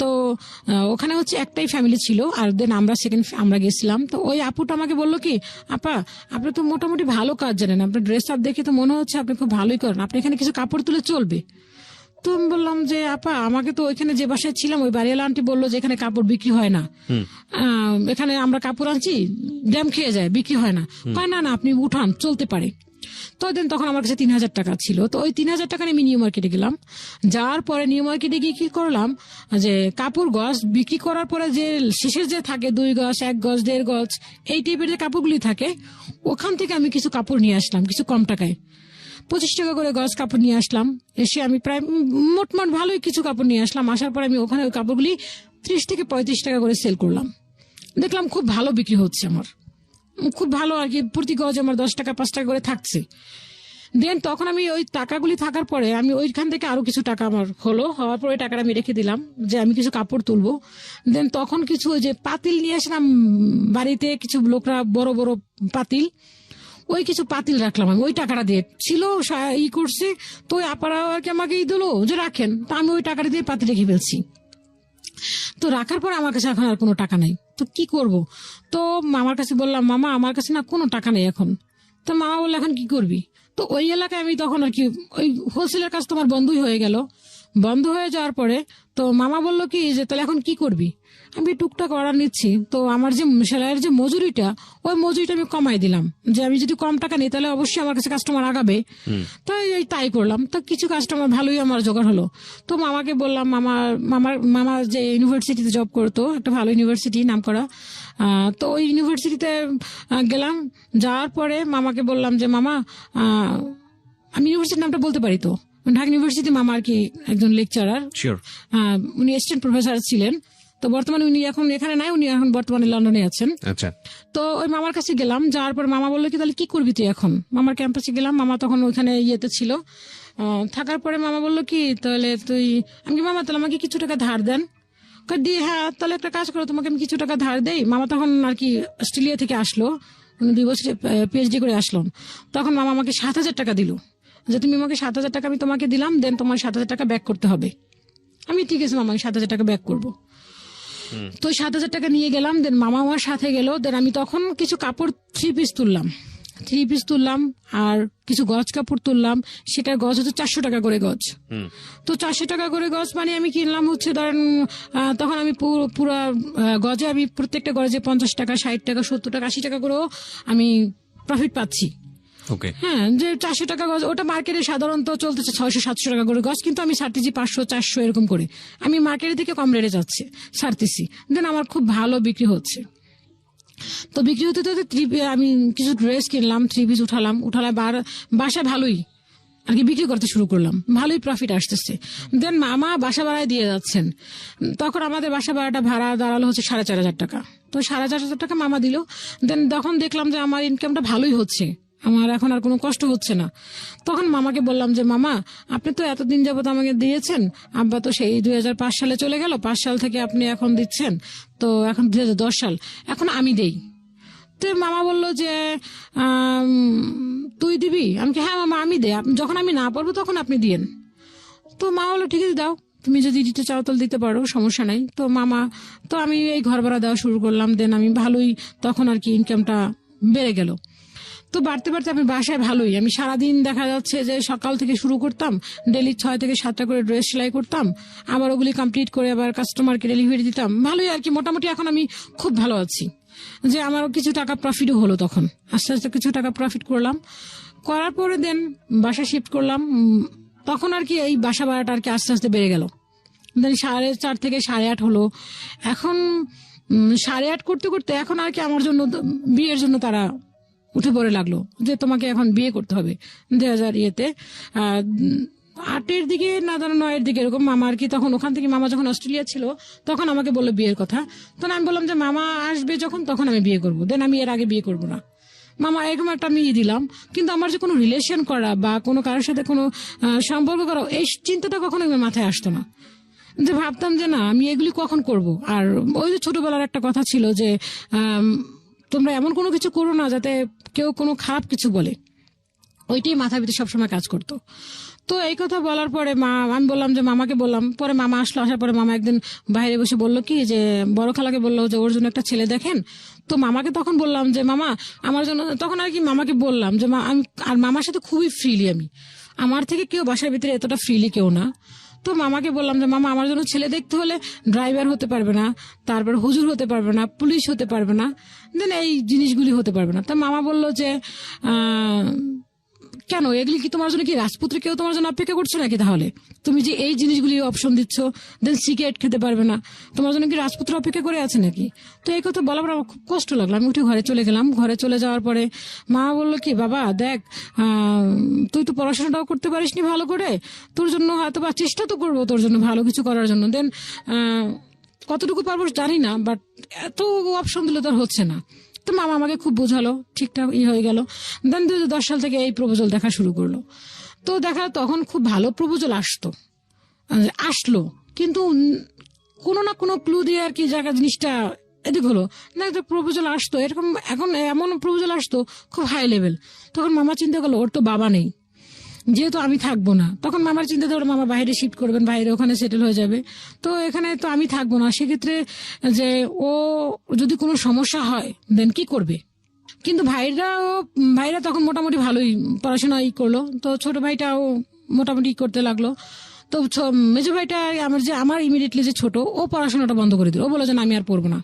তো ওখানে হচ্ছে একটাই ফ্যামিলি ছিল, আর দেন আমরা গেছিলাম। তো ওই আপুটা আমাকে বললো কি, আপা আপনি তো মোটামুটি ভালো কাজ জানেন, আপনার ড্রেস আপ দেখে তো মনে হচ্ছে আপনি খুব ভালোই করেন, আপনি এখানে কিছু কাপড় তুলে চলবে? তো আমি বললাম যে আপা আমাকে তো ওইখানে যে বাসায় ছিলাম ওই বাড়িওয়ালা আন্টি বললো যে এখানে কাপড় বিক্রি হয় না, এখানে আমরা কাপড় আনছি ড্যাম খেয়ে যায়, বিক্রি হয় না। না না আপনি উঠান, চলতে পারে। তো দেন তখন আমার কাছে 3,000 টাকা ছিল। তো ওই 3,000 টাকা নিয়ে আমি নিউ মার্কেটে গেলাম। যাওয়ার পরে নিউ মার্কেটে গিয়ে কি করলাম, যে কাপড় গজ বিক্রি করার পরে যে শেষের যে থাকে 2 গজ 1 গজ 1.5 গজ এই টাইপের যে কাপড়গুলি থাকে, ওখান থেকে আমি কিছু কাপড় নিয়ে আসলাম কিছু কম টাকায়, 25 টাকা করে গজ কাপড় নিয়ে আসলাম। এসে আমি প্রায় মোটমাট ভালোই কিছু কাপড় নিয়ে আসলাম। আসার পরে আমি ওখানে ওই কাপড়গুলি 30 থেকে 35 টাকা করে সেল করলাম। দেখলাম খুব ভালো বিক্রি হচ্ছে আমার, খুব ভালো আর কি, প্রতি গজ আমার 10 টাকা 5 টাকা করে থাকছে। দেন তখন আমি ওই টাকাগুলি থাকার পরে আমি ওইখান থেকে আরো কিছু টাকা আমার হওয়ার পরে টাকাটা আমি রেখে দিলাম যে আমি কিছু কাপড় তুলবো। দেন তখন কিছু ওই যে পাতিল নিয়ে আসলাম বাড়িতে, কিছু লোকরা বড় বড় পাতিল, ওই কিছু পাতিল রাখলাম আমি ওই টাকাটা দিয়ে, ছিল করছে। তো ওই আপারা আর কি আমাকে দিলো যে রাখেন, তো আমি ওই টাকাটা দিয়ে পাতিল রেখে ফেলছি। তো রাখার পর আমার কাছে এখন আর কোনো টাকা নাই, তো কি করব? তো মামার কাছে বললাম, মামা আমার কাছে না কোনো টাকা নেই এখন। তো মামা বললো এখন কি করবি? তো ওই এলাকায় আমি তখন আর কি ওই হোলসেলের কাজ তোমার বন্ধই হয়ে গেল, বন্ধ হয়ে যাওয়ার পরে তো মামা বলল কি যে তাহলে এখন কি করবি? আমি টুকটাক অর্ডার নিচ্ছি, তো আমার যে সেলাইয়ের যে মজুরিটা, ওই মজুরিটা আমি কমাই দিলাম, যে আমি যদি কম টাকা নিই তাহলে অবশ্যই আমার কাছে কাস্টমার আগাবে। তো তাই করলাম, তো কিছু কাস্টমার ভালোই আমার জোগাড় হলো। তো মামাকে বললাম, মামা যে ইউনিভার্সিটিতে জব করতো, একটা ভালো ইউনিভার্সিটি নাম করা, তো ওই ইউনিভার্সিটিতে গেলাম। যাওয়ার পরে মামাকে বললাম যে মামা, আমি ইউনিভার্সিটির নামটা বলতে পারি তো, ঢাকা ইউনিভার্সিটি মামা আর কি একজন লেকচারার, শিওর। উনি অ্যাসিস্ট্যান্ট প্রফেসর ছিলেন। তো বর্তমানে উনি এখন এখানে নাই, উনি এখন বর্তমানে লন্ডনে আছেন। আচ্ছা, তো ওই মামার কাছে গেলাম, যাওয়ার পর মামা বললো কি তাহলে কি করবি তুই এখন? মামার ক্যাম্পাসে গেলাম, মামা তখন ওইখানে ইয়েতে ছিল। থাকার পরে মামা বললো কি তাহলে তুই, আমি মামা তাহলে আমাকে কিছু টাকা ধার দেন। দিয়ে হ্যাঁ তাহলে একটা কাজ করো, তোমাকে আমি কিছু টাকা ধার দেই। মামা তখন আর কি অস্ট্রেলিয়া থেকে আসলো, উনি 2 বছরে পিএইচডি করে আসলাম। তখন মামা আমাকে 7,000 টাকা দিল, যে তুমি আমাকে 7,000 টাকা আমি তোমাকে দিলাম, দেন তোমার 7,000 টাকা ব্যাক করতে হবে। আমি ঠিক আছে মামা, আমি 7,000 টাকা ব্যাক করবো। তো 7,000 টাকা নিয়ে গেলাম, দেন মামা আমার সাথে গেল। দেন আমি তখন কিছু কাপড় 3 পিস তুললাম আর কিছু গজ কাপড় তুললাম। সেটার গজ হচ্ছে 400 টাকা করে গজ। তো 400 টাকা করে গজ মানে আমি কিনলাম হচ্ছে ধরেন, তখন আমি পুরো গজে আমি প্রত্যেকটা গজে 50 টাকা, 60 টাকা, 70 টাকা, 80 টাকা করেও আমি প্রফিট পাচ্ছি। ওকে। হ্যাঁ, যে 400 টাকা গজ, ওটা মার্কেটে সাধারণত চলতেছে 600-700 টাকা করে গজ, কিন্তু আমি ছাড়তেছি 500-400 এরকম করে। আমি মার্কেটের থেকে কম রেটে যাচ্ছে ছাড়তেছি, দেন আমার খুব ভালো বিক্রি হচ্ছে। তো বিক্রি হতে আমি কিছু ড্রেস কিনলাম, 3 পিস উঠালাম বাসা ভালোই আর কি বিক্রি করতে শুরু করলাম, ভালোই প্রফিট আসতেছে। দেন মামা বাসা ভাড়ায় দিয়ে যাচ্ছেন। তখন আমাদের বাসা ভাড়াটা ভাড়া দাঁড়ালো হচ্ছে 4,500 টাকা। তো 4,500 টাকা মামা দিল। দেন তখন দেখলাম যে আমার ইনকামটা ভালোই হচ্ছে, আমার এখন আর কোনো কষ্ট হচ্ছে না। তখন মামাকে বললাম যে মামা, আপনি তো এতদিন যাবত আমাকে দিয়েছেন, আব্বা তো সেই 2005 সালে চলে গেল, 5 সাল থেকে আপনি এখন দিচ্ছেন, তো এখন 2010 সাল, এখন আমি দেই। তো মামা বললো যে তুই দিবি? আমি হ্যাঁ মামা আমি দেই, যখন আমি না পারবো তখন আপনি দিয়েন। তো মা বললো ঠিক আছে দাও, তুমি যদি দিতে চাও তাহলে দিতে পারো, সমস্যা নাই। তো মামা, তো আমি এই ঘর ভাড়া দেওয়া শুরু করলাম। দেন আমি ভালোই তখন আর কি ইনকামটা বেড়ে গেল। তো বাড়তে বাড়তে আমি বাসায় ভালোই, আমি সারাদিন দেখা যাচ্ছে যে সকাল থেকে শুরু করতাম, ডেলি 6 থেকে 7টা করে ড্রেস সেলাই করতাম, আবার ওগুলি কমপ্লিট করে আবার কাস্টমারকে ডেলিভারি দিতাম, ভালোই আর কি। মোটামুটি এখন আমি খুব ভালো আছি, যে আমারও কিছু টাকা প্রফিটও হলো। তখন আস্তে আস্তে কিছু টাকা প্রফিট করলাম, করার পরে দেন বাসা শিফট করলাম। তখন আর কি এই বাসা ভাড়াটা আর কি আস্তে আস্তে বেড়ে গেল। দেন 4.5 থেকে 8.5 হলো। এখন 8.5 করতে করতে এখন আর কি আমার জন্য বিয়ের জন্য তারা উঠে পড়ে লাগলো, যে তোমাকে এখন বিয়ে করতে হবে 2008-এর দিকে না, 9-এর দিকে এরকম। মামা আর কি তখন ওখান থেকে, মামা যখন অস্ট্রেলিয়া ছিল তখন আমাকে বললো বিয়ের কথা। তখন আমি বললাম যে মামা আসবে যখন তখন আমি বিয়ে করবো, দেন আমি এর আগে বিয়ে করবো না। মামা এরকম একটা আমি দিলাম, কিন্তু আমার যে কোনো রিলেশন করা বা কোনো কারোর সাথে কোনো সম্পর্ক করা, এই চিন্তাটা কখনো আমার মাথায় আসতো না। যে ভাবতাম যে না আমি এগুলি কখন করব। আর ওই যে ছোটবেলার একটা কথা ছিল যে তোমরা এমন কোনো কিছু করো না যাতে কেউ কোনো খারাপ কিছু বলে, ওইটাই মাথার ভিতরে সবসময় কাজ করতো। তো এই কথা বলার পরে আমি বললাম যে মামাকে বললাম, পরে মামা আসলো, আসার পরে মামা একদিন বাইরে বসে বললো কি যে বড় খালাকে বললো যে ওর জন্য একটা ছেলে দেখেন। তো মামাকে তখন বললাম যে মামা আমার জন্য, তখন আর কি মামাকে বললাম যে আমি, আর মামার সাথে খুবই ফ্রিলি, আমি আমার থেকে কেউ বাসার ভিতরে এতটা ফ্রিলি কেউ না। তো মামাকে বললাম যে মামা আমার জন্য ছেলে দেখতে হলে ড্রাইভার হতে পারবে না, তারপর হুজুর হতে পারবে না, পুলিশ হতে পারবে না, দেন এই জিনিসগুলি হতে পারবে না। তা মামা বললো যে কেন এগুলি কি তোমার জন্য, কি রাজপুত্র কেউ তোমার জন্য অপেক্ষা করছে নাকি? তাহলে তুমি যে এই জিনিসগুলি অপশন দিচ্ছ, দেন সিগারেট খেতে পারবে না, তোমার জন্য কি রাজপুত্র অপেক্ষা করে আছে নাকি? তো এই কথা বলার পর আমার খুব কষ্ট লাগলো। আমি উঠে ঘরে চলে গেলাম। ঘরে চলে যাওয়ার পরে মা বললো কি বাবা দেখ, তুই তো পড়াশোনাটাও করতে পারিসনি ভালো করে, তোর জন্য হয়তো বা চেষ্টা তো করবো তোর জন্য ভালো কিছু করার জন্য, দেন কতটুকু পারবো জানি না, বাট এত অপশন দিলে তোর হচ্ছে না। তো মামা আমাকে খুব বোঝালো, ঠিকঠাক হয়ে গেল। দেন 2010 সাল থেকে এই প্রপোজাল দেখা শুরু করলো। তো দেখা তখন খুব ভালো প্রপোজাল আসলো, কিন্তু কোনো না কোনো ক্লু দিয়ে আর কি জায়গা জিনিসটা এদিক হলো না, একটা প্রপোজাল আসতো এরকম, এখন এমন প্রপোজাল আসতো খুব হাই লেভেল। তখন মামা চিন্তা করলো ওর তো বাবা নেই, যেহেতু আমি থাকবো না, তখন মামার চিন্তা করলো মামা বাইরে শিফট করবেন, বাইরে ওখানে সেটেল হয়ে যাবে, তো এখানে তো আমি থাকবো না। সেক্ষেত্রে যে ও যদি কোনো সমস্যা হয় দেন কি করবে? কিন্তু ভাইরা তখন মোটামুটি ভালোই পড়াশোনা করলো, তো ছোট ভাইটাও মোটামুটি করতে লাগলো। তো তো মেজো ভাইটা আমার ইমিডিয়েটলি যে ছোট, ও পড়াশোনাটা বন্ধ করে দিল। ও বলে যে না, আমি আর পড়বো না।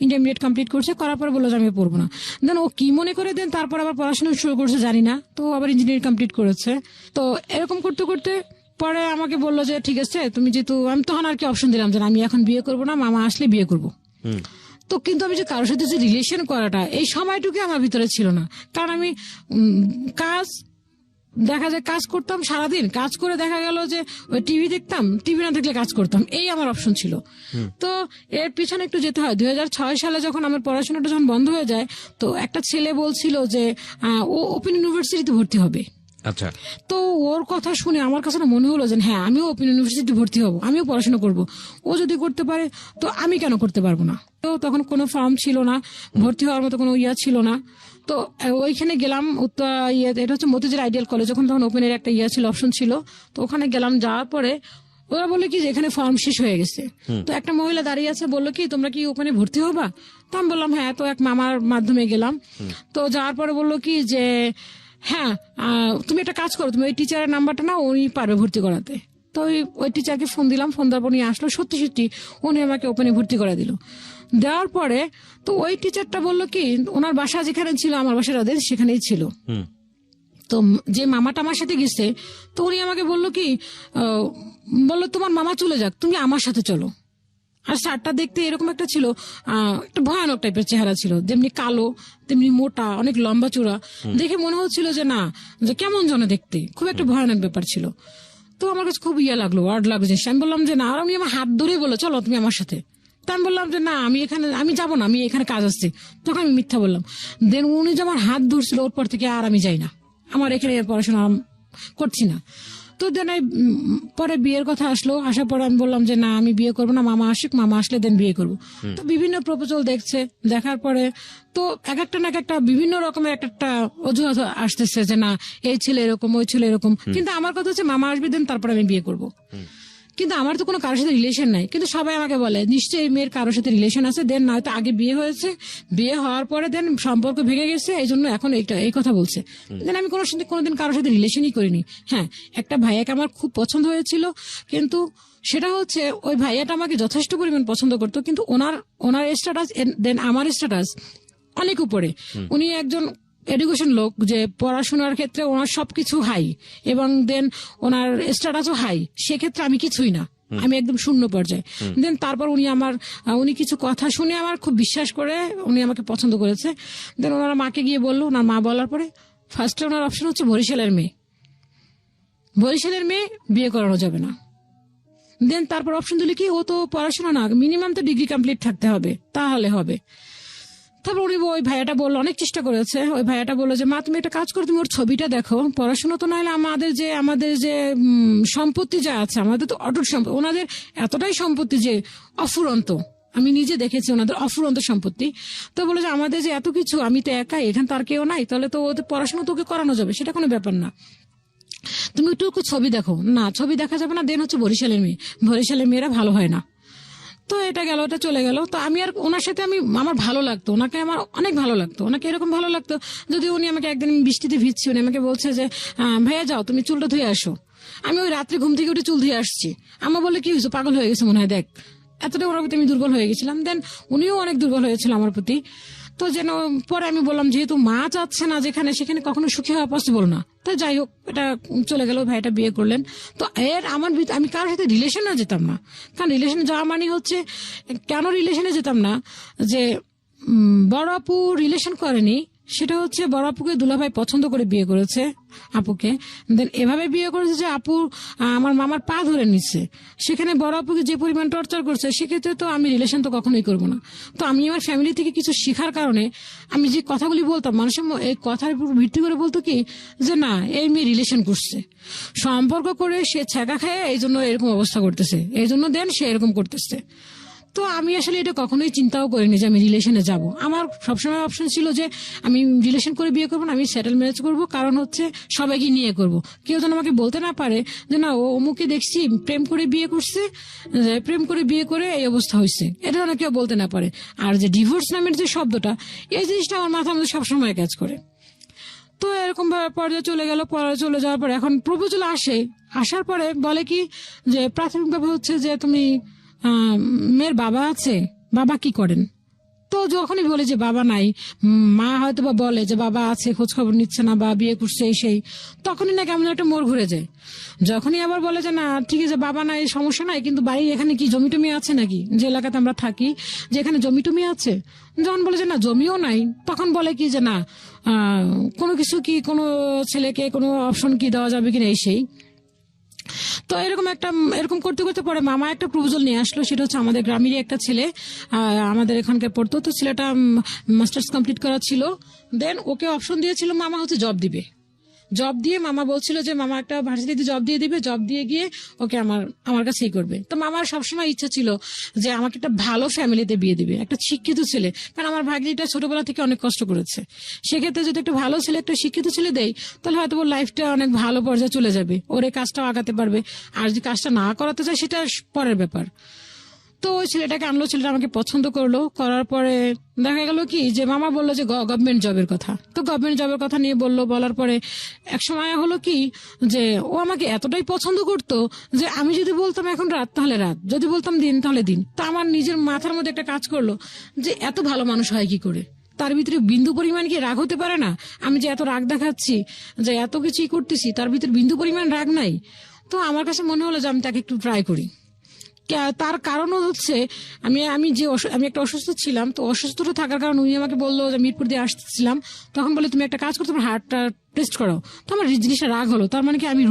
ইন্টারমিডিয়েট কমপ্লিট করছে, করার পরে বললো যে আমি পড়বো না। দেন ও কি মনে করে দেন তারপর আবার পড়াশোনা শুরু করছে জানি না, তো আবার ইঞ্জিনিয়ারিং কমপ্লিট করেছে। তো এরকম করতে করতে পরে আমাকে বললো যে ঠিক আছে তুমি যেহেতু, আমি তখন আর কি অপশন দিলাম যে আমি এখন বিয়ে করবো না, মামা আসলে বিয়ে করবো। তো কিন্তু আমি যে কারোর সাথে যে রিলেশন করাটা, এই সময়টুকু আমার ভিতরে ছিল না। কারণ আমি কাজ দেখা যায় কাজ করতাম সারাদিন, কাজ করে দেখা গেল যে ওই টিভি দেখতাম, টিভি না দেখলে কাজ করতাম, এই আমার অপশন ছিল। তো এর পিছনে একটু যেতে হয়। 2006 সালে যখন আমার পড়াশোনাটা যখন বন্ধ হয়ে যায়, তো একটা ছেলে বলছিল যে ও ওপেন ইউনিভার্সিটিতে ভর্তি হবে। আচ্ছা, তো ওর কথা শুনে আমার কাছে না মনে হলো যে হ্যাঁ, আমিও ওপেন ইউনিভার্সিটি ভর্তি হব, আমিও পড়াশোনা করব। ও যদি করতে পারে তো আমি কেন করতে পারবো না? তো তখন কোনো ফর্ম ছিল না, ভর্তি হওয়ার মতো কোনো ছিল না। তো ওইখানে গেলাম, এটা হচ্ছে মতিঝিল আইডিয়াল কলেজ, তখন ওপেনের একটা ছিল, অপশন ছিল। তো ওখানে গেলাম, যাওয়ার পরে ওরা বললো কি যে এখানে ফর্ম শেষ হয়ে গেছে। তো একটা মহিলা দাঁড়িয়ে আছে, বললো কি তোমরা কি ওখানে ভর্তি হবা? তো আমি বললাম হ্যাঁ। তো এক মামার মাধ্যমে গেলাম। তো যাওয়ার পরে বললো কি যে হ্যাঁ, তুমি একটা কাজ করো, তুমি ওই টিচারের নাম্বারটা না, উনি পারবে ভর্তি করাতে। তো ওই টিচারকে ফোন দিলাম, ফোন দেওয়ার পর উনি আসলো, সত্যি সত্যি উনি আমাকে ওপেনে ভর্তি করে দিল। দেওয়ার পরে তো ওই টিচারটা বললো কি, ওনার বাসা যেখানে ছিল আমার বাসার ওদের সেখানেই ছিল। তো যে মামাটা আমার সাথে গেছে, তো উনি আমাকে বললো কি, বললো তোমার মামা চলে যাক, তুমি আমার সাথে চলো। আর স্যারটা দেখতে এরকম একটা ছিল, একটা ভয়ানক টাইপের চেহারা ছিল, যেমনি কালো তেমনি মোটা, অনেক লম্বা চূড়া। দেখে মনে হচ্ছিল যে না, যে কেমন যেন দেখতে, খুব একটা ভয়ানক ব্যাপার ছিল। তো আমার কাছে খুব লাগলো, ওয়ার্ড লাগলো। আমি বললাম যে না, আর উনি আমার হাত ধরে বললো চলো তুমি আমার সাথে। তা আমি বললাম যে না, আমি যাবো না, আমি এখানে কাজ আসছে। তখন আমি মিথ্যা বললাম। দেন উনি যে আমার হাত ধরছিল, ওর পর থেকে আর আমি যাই না, আমার এখানে পড়াশোনা করছি না। তো দেন পরে বিয়ের কথা আসলো, আসার পরে আমি বললাম যে না, আমি বিয়ে করবো না, মামা আসুক, মামা আসলে দেন বিয়ে করবো। তো বিভিন্ন প্রপোজাল দেখছে, দেখার পরে তো এক একটা বিভিন্ন রকমের একটা অজুহাত আসতেছে যে না, এই ছেলে এরকম, ওই ছেলে এরকম। কিন্তু আমার কথা হচ্ছে মামা আসবে, দেন তারপরে আমি বিয়ে করবো। কিন্তু আমার তো কোনো কারোর সাথে রিলেশন নাই, কিন্তু সবাই আমাকে বলে নিশ্চয়ই এই মেয়ের কারোর সাথে রিলেশন আছে, দেন নয়তো আগে বিয়ে হয়েছে, বিয়ে হওয়ার পরে দেন সম্পর্ক ভেঙে গেছে, এই জন্য এখন এই কথা বলছে। দেন আমি কোনোদিন কারোর সাথে রিলেশনই করিনি। হ্যাঁ, একটা ভাইয়াকে আমার খুব পছন্দ হয়েছিল, কিন্তু সেটা হচ্ছে ওই ভাইয়াটা আমাকে যথেষ্ট পরিমাণ পছন্দ করতো, কিন্তু ওনার স্ট্যাটাস দেন আমার স্ট্যাটাস অনেক উপরে। উনি একজন এডুকেশন লোক, যে পড়াশোনার ক্ষেত্রে ওনার সবকিছু হাই, এবং দেন ওনার স্ট্যাটাসও হাই। সেক্ষেত্রে আমি কিছুই না, আমি একদম শূন্য পর্যায়ে। দেন তারপর উনি কিছু কথা শুনে আমার খুব বিশ্বাস করে উনি আমাকে পছন্দ করেছে। দেন ওনার মাকে গিয়ে বললো, ওনার মা বলার পরে ফার্স্টে ওনার অপশন হচ্ছে বরিশালের মেয়ে বিয়ে করানো যাবে না। দেন তারপর অপশন দিলে কি, ও তো পড়াশোনা না, মিনিমাম তো ডিগ্রি কমপ্লিট থাকতে হবে, তাহলে হবে। তারপর উনি ওই ভাইয়াটা বললো, অনেক চেষ্টা করেছে, ওই ভাইয়াটা বললো যে মা তুমি একটা কাজ করো, তুমি ওর ছবিটা দেখো, পড়াশোনা তো নাহলে আমাদের যে সম্পত্তি যা আছে, আমাদের তো অটুট সম্পত্তি, ওনাদের এতটাই সম্পত্তি যে অফুরন্ত, আমি নিজে দেখেছি ওনাদের অফুরন্ত সম্পত্তি। তো বলে যে আমাদের যে এত কিছু, আমি তো একাই, এখানে তার কেউ নাই, তাহলে তো ওদের পড়াশোনা তোকে করানো যাবে, সেটা কোনো ব্যাপার না, তুমি একটু ছবি দেখো। না, ছবি দেখা যাবে না, দেন হচ্ছে বরিশালের মেয়েরা ভালো হয় না। তো এটা গেল, এটা চলে গেল। তো আমি আর ওনার সাথে আমার ভালো লাগতো, ওনাকে আমার অনেক ভালো লাগতো, ওনাকে এরকম ভালো লাগতো। যদি উনি আমাকে একদিন বৃষ্টিতে ভিজছি, উনি আমাকে বলছে যে ভাইয়া যাও তুমি চুলটা ধুয়ে আসো। আমি ওই রাত্রে ঘুম থেকে উঠে চুল ধুয়ে আসছি। আমার বলে কি হয়েছে, পাগল হয়ে গেছে মনে হয়, দেখ এতটা ওনার প্রতি আমি দুর্বল হয়ে গেছিলাম। দেন উনিও অনেক দুর্বল হয়েছিল আমার প্রতি। তো যেন পরে আমি বললাম যেহেতু মা চাচ্ছে না যেখানে, সেখানে কখনো সুখী হওয়া পসিবল না। তো যাই হোক, এটা চলে গেল, ভাইটা বিয়ে করলেন। তো আমি কারোর সাথে রিলেশনে যেতাম না, কারণ রিলেশনে যাওয়া মানে হচ্ছে, কেন রিলেশনে যেতাম না, যে বড় আপু রিলেশন করেনি, সেটা হচ্ছে বড় আপুকে দুলাভাই পছন্দ করে বিয়ে করেছে আপুকে। দেন এভাবে বিয়ে করেছে যে আপু আমার মামার পা ধরে নিচ্ছে, সেখানে বড় আপুকে যে পরিমাণ টর্চার করছে, সেক্ষেত্রে তো আমি রিলেশন তো কখনোই করবো না। তো আমি আমার ফ্যামিলি থেকে কিছু শেখার কারণে আমি যে কথাগুলি বলতাম, মানুষের এই কথার উপর ভিত্তি করে বলতো কি যে না, এই মেয়ে রিলেশন করছে, সম্পর্ক করে সে ছ্যাঁকা খায়, এই জন্য এরকম অবস্থা করতেছে, এই জন্য দেন সে এরকম করতেছে। তো আমি আসলে এটা কখনোই চিন্তাও করিনি যে আমি রিলেশনে যাব। আমার সবসময় অপশন ছিল যে আমি রিলেশন করে বিয়ে করবো না, আমি সেটেল ম্যারেজ করবো, কারণ হচ্ছে সবাইকে নিয়ে করব। কেউ যেন আমাকে বলতে না পারে যে না, ও অমুকে দেখছি প্রেম করে বিয়ে করছে, প্রেম করে বিয়ে করে এই অবস্থা হয়েছে, এটা যেন কেউ বলতে না পারে। আর যে ডিভোর্স নামের যে শব্দটা, এই জিনিসটা আমার মাথার মধ্যে সবসময় কাজ করে। তো এরকম ভাবে পর্যায়ে চলে গেল, পরে চলে যাওয়ার পরে এখন প্রপোজাল আসার পরে বলে কি যে প্রাথমিকভাবে হচ্ছে যে তুমি মেয়ের বাবা আছে, বাবা কি করেন? তো যখনই বলে যে বাবা নাই, মা হয়তো বা বলে যে বাবা আছে, খোঁজ খবর নিচ্ছে না বা বিয়ে করছে এই সেই, তখনই না কেমন একটা মোড় ঘুরে যায়। যখনই আবার বলে যে না ঠিক আছে বাবা নাই, সমস্যা নাই, কিন্তু বাড়ি এখানে কি জমি টমি আছে নাকি, যে এলাকাতে আমরা থাকি যে এখানে জমি টমি আছে, যখন বলে যে না জমিও নাই, তখন বলে কি যে না কোনো কিছু কি কোনো ছেলেকে কোনো অপশন কি দেওয়া যাবে কিনা এই সেই। তো এরকম করতে করতে পরে মামা একটা প্রপোজাল নিয়ে আসলো, সেটা হচ্ছে আমাদের গ্রামেরই একটা ছেলে আমাদের এখানকার পড়তো, তো ছেলেটা মাস্টার্স কমপ্লিট করা ছিল। দেন ওকে অপশন দিয়েছিল মামা হচ্ছে জব দিবে, জব দিয়ে মামা বলছিল যে মামা একটা ভার্সিটিতে জব দিয়ে দিবে, জব দিয়ে গিয়ে ওকে আমার কাছেই করবে। তো মামার সবসময় ইচ্ছা ছিল যে আমাকে একটা ভালো ফ্যামিলিতে বিয়ে দিবে, একটা শিক্ষিত ছেলে, কারণ আমার ভাগ্নিটা ছোটবেলা থেকে অনেক কষ্ট করেছে। সেক্ষেত্রে যদি একটা ভালো ছেলে, একটা শিক্ষিত ছেলে দেয়, তাহলে হয়তো ওর লাইফটা অনেক ভালো পর্যায়ে চলে যাবে, ওর এই কাজটাও আগাতে পারবে। আর যদি কাজটা না করাতে চায় সেটা পরের ব্যাপার। তো ওই ছেলেটাকে আনলো, ছেলেটা আমাকে পছন্দ করলো, করার পরে দেখা গেল কি যে মামা বললো যে গভর্নমেন্ট জবের কথা। তো গভর্নমেন্ট জবের কথা নিয়ে বলার পরে এক সময় হলো কি যে ও আমাকে এতটাই পছন্দ করতো যে আমি যদি বলতাম এখন রাত তাহলে রাত, যদি বলতাম দিন তাহলে দিন। তো আমার নিজের মাথার মধ্যে একটা কাজ করলো যে এত ভালো মানুষ হয় কি করে, তার ভিতরে বিন্দু পরিমাণ কি রাগ হতে পারে না? আমি যে এত রাগ দেখাচ্ছি, যে এত কিছুই করতেছি, তার ভিতরে বিন্দু পরিমাণ রাগ নাই। তো আমার কাছে মনে হলো যে আমি তাকে একটু ট্রাই করি। তার কারণও হচ্ছে আমি একটা অসুস্থ ছিলাম, তো অসুস্থতা থাকার কারণে উনি আমাকে বললো যে মিরপুর দিয়ে আসছিলাম, তখন বলে তুমি একটা কাজ করো, তোমার হার্টটা টেস্ট করো। তো আমার জিনিসটা রাগ হলো, তার মানে কি আমি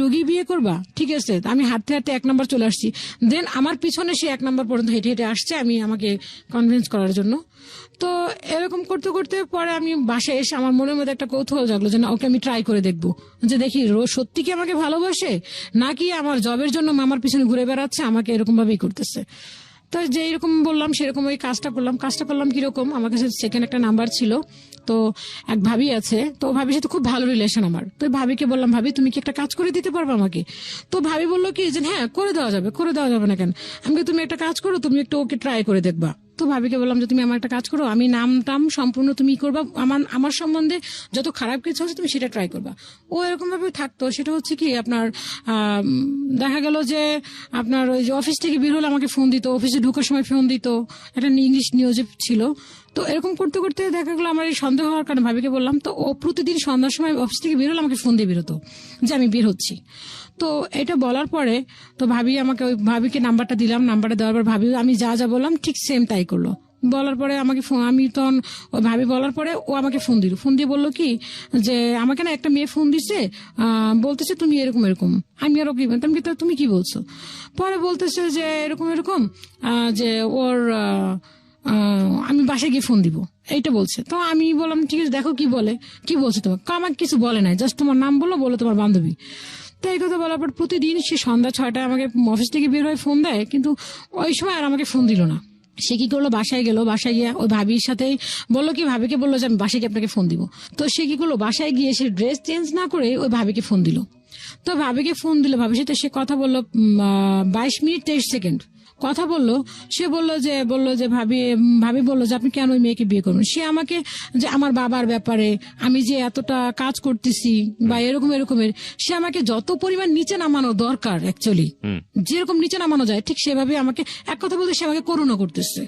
রুগী বিয়ে করবা? ঠিক আছে, আমি হাঁটতে হাঁটতে 1 নম্বর চলে আসছি। দেন আমার পিছনে সে 1 নম্বর পর্যন্ত হেঁটে হেঁটে আসছে আমাকে কনভিন্স করার জন্য। তো এরকম করতে করতে পরে আমি বাসায় এসে আমার মনের মধ্যে একটা কৌতূহল জাগলো যে না ওকে আমি ট্রাই করে দেখবো, যে দেখি সত্যি কি আমাকে ভালোবাসে নাকি আমার জবের জন্য মামার পিছনে ঘুরে বেড়াচ্ছে, আমাকে এরকম ভাবেই করতেছে। তো যে এরকম বললাম সেরকম ওই কাজটা করলাম কিরকম, আমার কাছে সেকেন্ড একটা নাম্বার ছিল। তো এক ভাবি আছে, তো ভাবির সাথে খুব ভালো রিলেশন আমার। তো ভাবিকে বললাম ভাবি তুমি কি একটা কাজ করে দিতে পারবে আমাকে? তো ভাবি বললো কি যে হ্যাঁ করে দেওয়া যাবে না কেন? আমি তুমি একটা কাজ করো, তুমি একটু ওকে ট্রাই করে দেখবা। তো ভাবিকে বললাম যে তুমি আমার একটা কাজ করো, আমি নাম সম্পূর্ণ তুমি করবা, আমার সম্বন্ধে যত খারাপ কিছু আছে তুমি সেটা ট্রাই করবা। ও এরকম ভাবে থাকতো, সেটা হচ্ছে কি আপনার দেখা গেল যে আপনার ওই যে অফিস থেকে বের হলে আমাকে ফোন দিত, অফিসে ঢোকার সময় ফোন দিত, একটা ইংলিশ নিউজে ছিল। তো এরকম করতে করতে দেখা গেলো আমার এই সন্দেহ হওয়ার কারণে ভাবিকে বললাম, তো ও প্রতিদিন সন্ধ্যার সময় অফিস থেকে বের হলে আমাকে ফোন দিয়ে বেরোতো যে আমি বের হচ্ছি। তো এটা বলার পরে তো ওই ভাবিকে নাম্বারটা দিলাম, নাম্বারটা দেওয়ার পর ভাবি আমি যা বললাম ঠিক সেম তাই করলো। বলার পরে আমাকে আমি তখন ওই ভাবি বলার পরে ও আমাকে ফোন দিয়ে বললো কি যে আমাকে না একটা মেয়ে ফোন দিছে, বলতেছে তুমি এরকম আমি আরো কি বলতাম, তুমি কি বলছো? পরে বলতেছে যে এরকম যে ওর আমি বাসায় গিয়ে ফোন দিব এইটা বলছে। তো আমি বললাম ঠিক আছে দেখো কি বলছে তোমাকে। আমাকে কিছু বলে নাই, জাস্ট তোমার নাম বলো তোমার বান্ধবী। তো এই কথা বলার পর প্রতিদিন সে সন্ধ্যা 6টায় আমাকে অফিস থেকে বের হয়ে ফোন দেয়, কিন্তু ওই সময় আর আমাকে ফোন দিল না। সে কি করলো, বাসায় গেল, বাসায় গিয়ে ওই ভাবির সাথেই বললো কি ভাবিকে বললো যে আমি বাসায় গিয়ে আপনাকে ফোন দিব। তো সে কি করলো, বাসায় গিয়ে সে ড্রেস চেঞ্জ না করে ওই ভাবিকে ফোন দিল। তো ভাবিকে ফোন দিল, ভাবির সাথে সে কথা বললো 22 মিনিট 23 সেকেন্ড কথা বললো। সে বললো যে ভাবি বললো যে আপনি কেন ওই মেয়েকে বিয়ে করবেন? সে আমাকে যে আমার বাবার ব্যাপারে আমি যে এতটা কাজ করতেছি বা এরকমের সে আমাকে যত পরিমাণ নিচে নামানো দরকার অ্যাকচুয়ালি যেরকম নিচে নামানো যায় ঠিক সেভাবে আমাকে এক কথা বলতে সে আমাকে করুণা করতেছে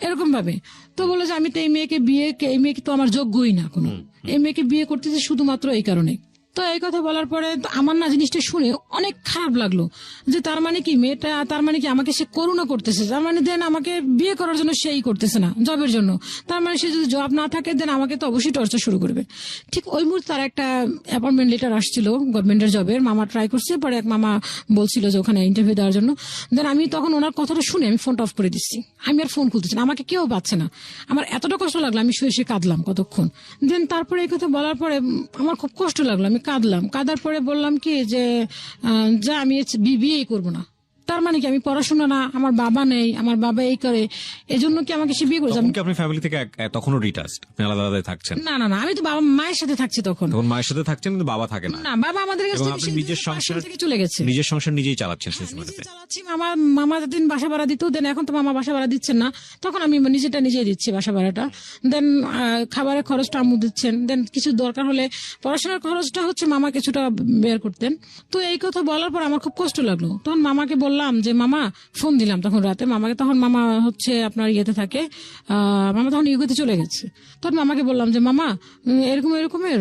এরকম ভাবে। তো বললো যে আমি তো এই মেয়েকে তো আমার যোগ্যই না কোনো, এই মেয়েকে বিয়ে করতেছি শুধুমাত্র এই কারণে। তো এই কথা বলার পরে আমার না জিনিসটা শুনে অনেক খারাপ লাগলো যে তার মানে কি মেয়েটা আমাকে সে করুণা করতেছে, তার মানে দেন আমাকে বিয়ে করার জন্য সেই করতেছে না জবের জন্য, তার মানে সে যদি জব না থাকে দেন আমাকে তো অবশ্যই টর্চার শুরু করবে। ঠিক ওই মুহূর্তে তার একটা অ্যাপয়েন্টমেন্ট লেটার আসছিল গভর্নমেন্টের জবের, মামা ট্রাই করছে, পরে এক মামা বলছিল যে ওখানে ইন্টারভিউ দেওয়ার জন্য। দেন আমি তখন ওনার কথাটা শুনে আমি ফোনটা অফ করে দিচ্ছি, আমি আর ফোন খুলতেছি না, আমাকে কেউ পাচ্ছে না। আমার এতটা কষ্ট লাগলো, আমি শুয়ে কাঁদলাম কতক্ষণ। দেন তারপরে এই কথা বলার পরে আমার খুব কষ্ট লাগলো, আমি কাঁদার পরে বললাম কি যে আমি বিয়েই করবো না, তার মানে কি আমি পড়াশোনা না, আমার বাবা নেই, আমার বাবা এই করে, এজন্য কি আমাকে সে বিয়ে করেছে? তখন কি আপনি ফ্যামিলি থেকে তখনও ডিটাচড, আপনি আলাদা আলাদা থাকছেন? না না না, আমি তো বাবা মায়ের সাথে থাকছি তখন। তখন মায়ের সাথে থাকছেন কিন্তু বাবা থাকে না, না, বাবা আমাদের কাছ এবং থেকে আপনি নিজের সংসার থেকে চলে গেছে। নিজের সংসার নিজেই চালাচ্ছেন সেই নিজে সময়টাতে। চালাচ্ছি। মামা যেদিন বাসা ভাড়া দিত, দেন এখন তো মামা বাসা ভাড়া দিচ্ছেন না, তখন আমি নিজেটা নিজেই দিচ্ছি বাসা ভাড়াটা। দেন খাবারের খরচটা আম্মু দিচ্ছেন। দেন কিছু দরকার হলে পড়াশোনার খরচটা হচ্ছে মামা কিছুটা বের করতেন। তো এই কথা বলার পর আমার খুব কষ্ট লাগলো। তখন মামাকে বললাম যে মামা, ফোন দিলাম তখন রাতে মামাকে। তখন মামা হচ্ছে আপনার ইয়েতে থাকে, মামা তখন ইউকেতে চলে গেছে। তখন মামাকে বললাম যে মামা এরকমের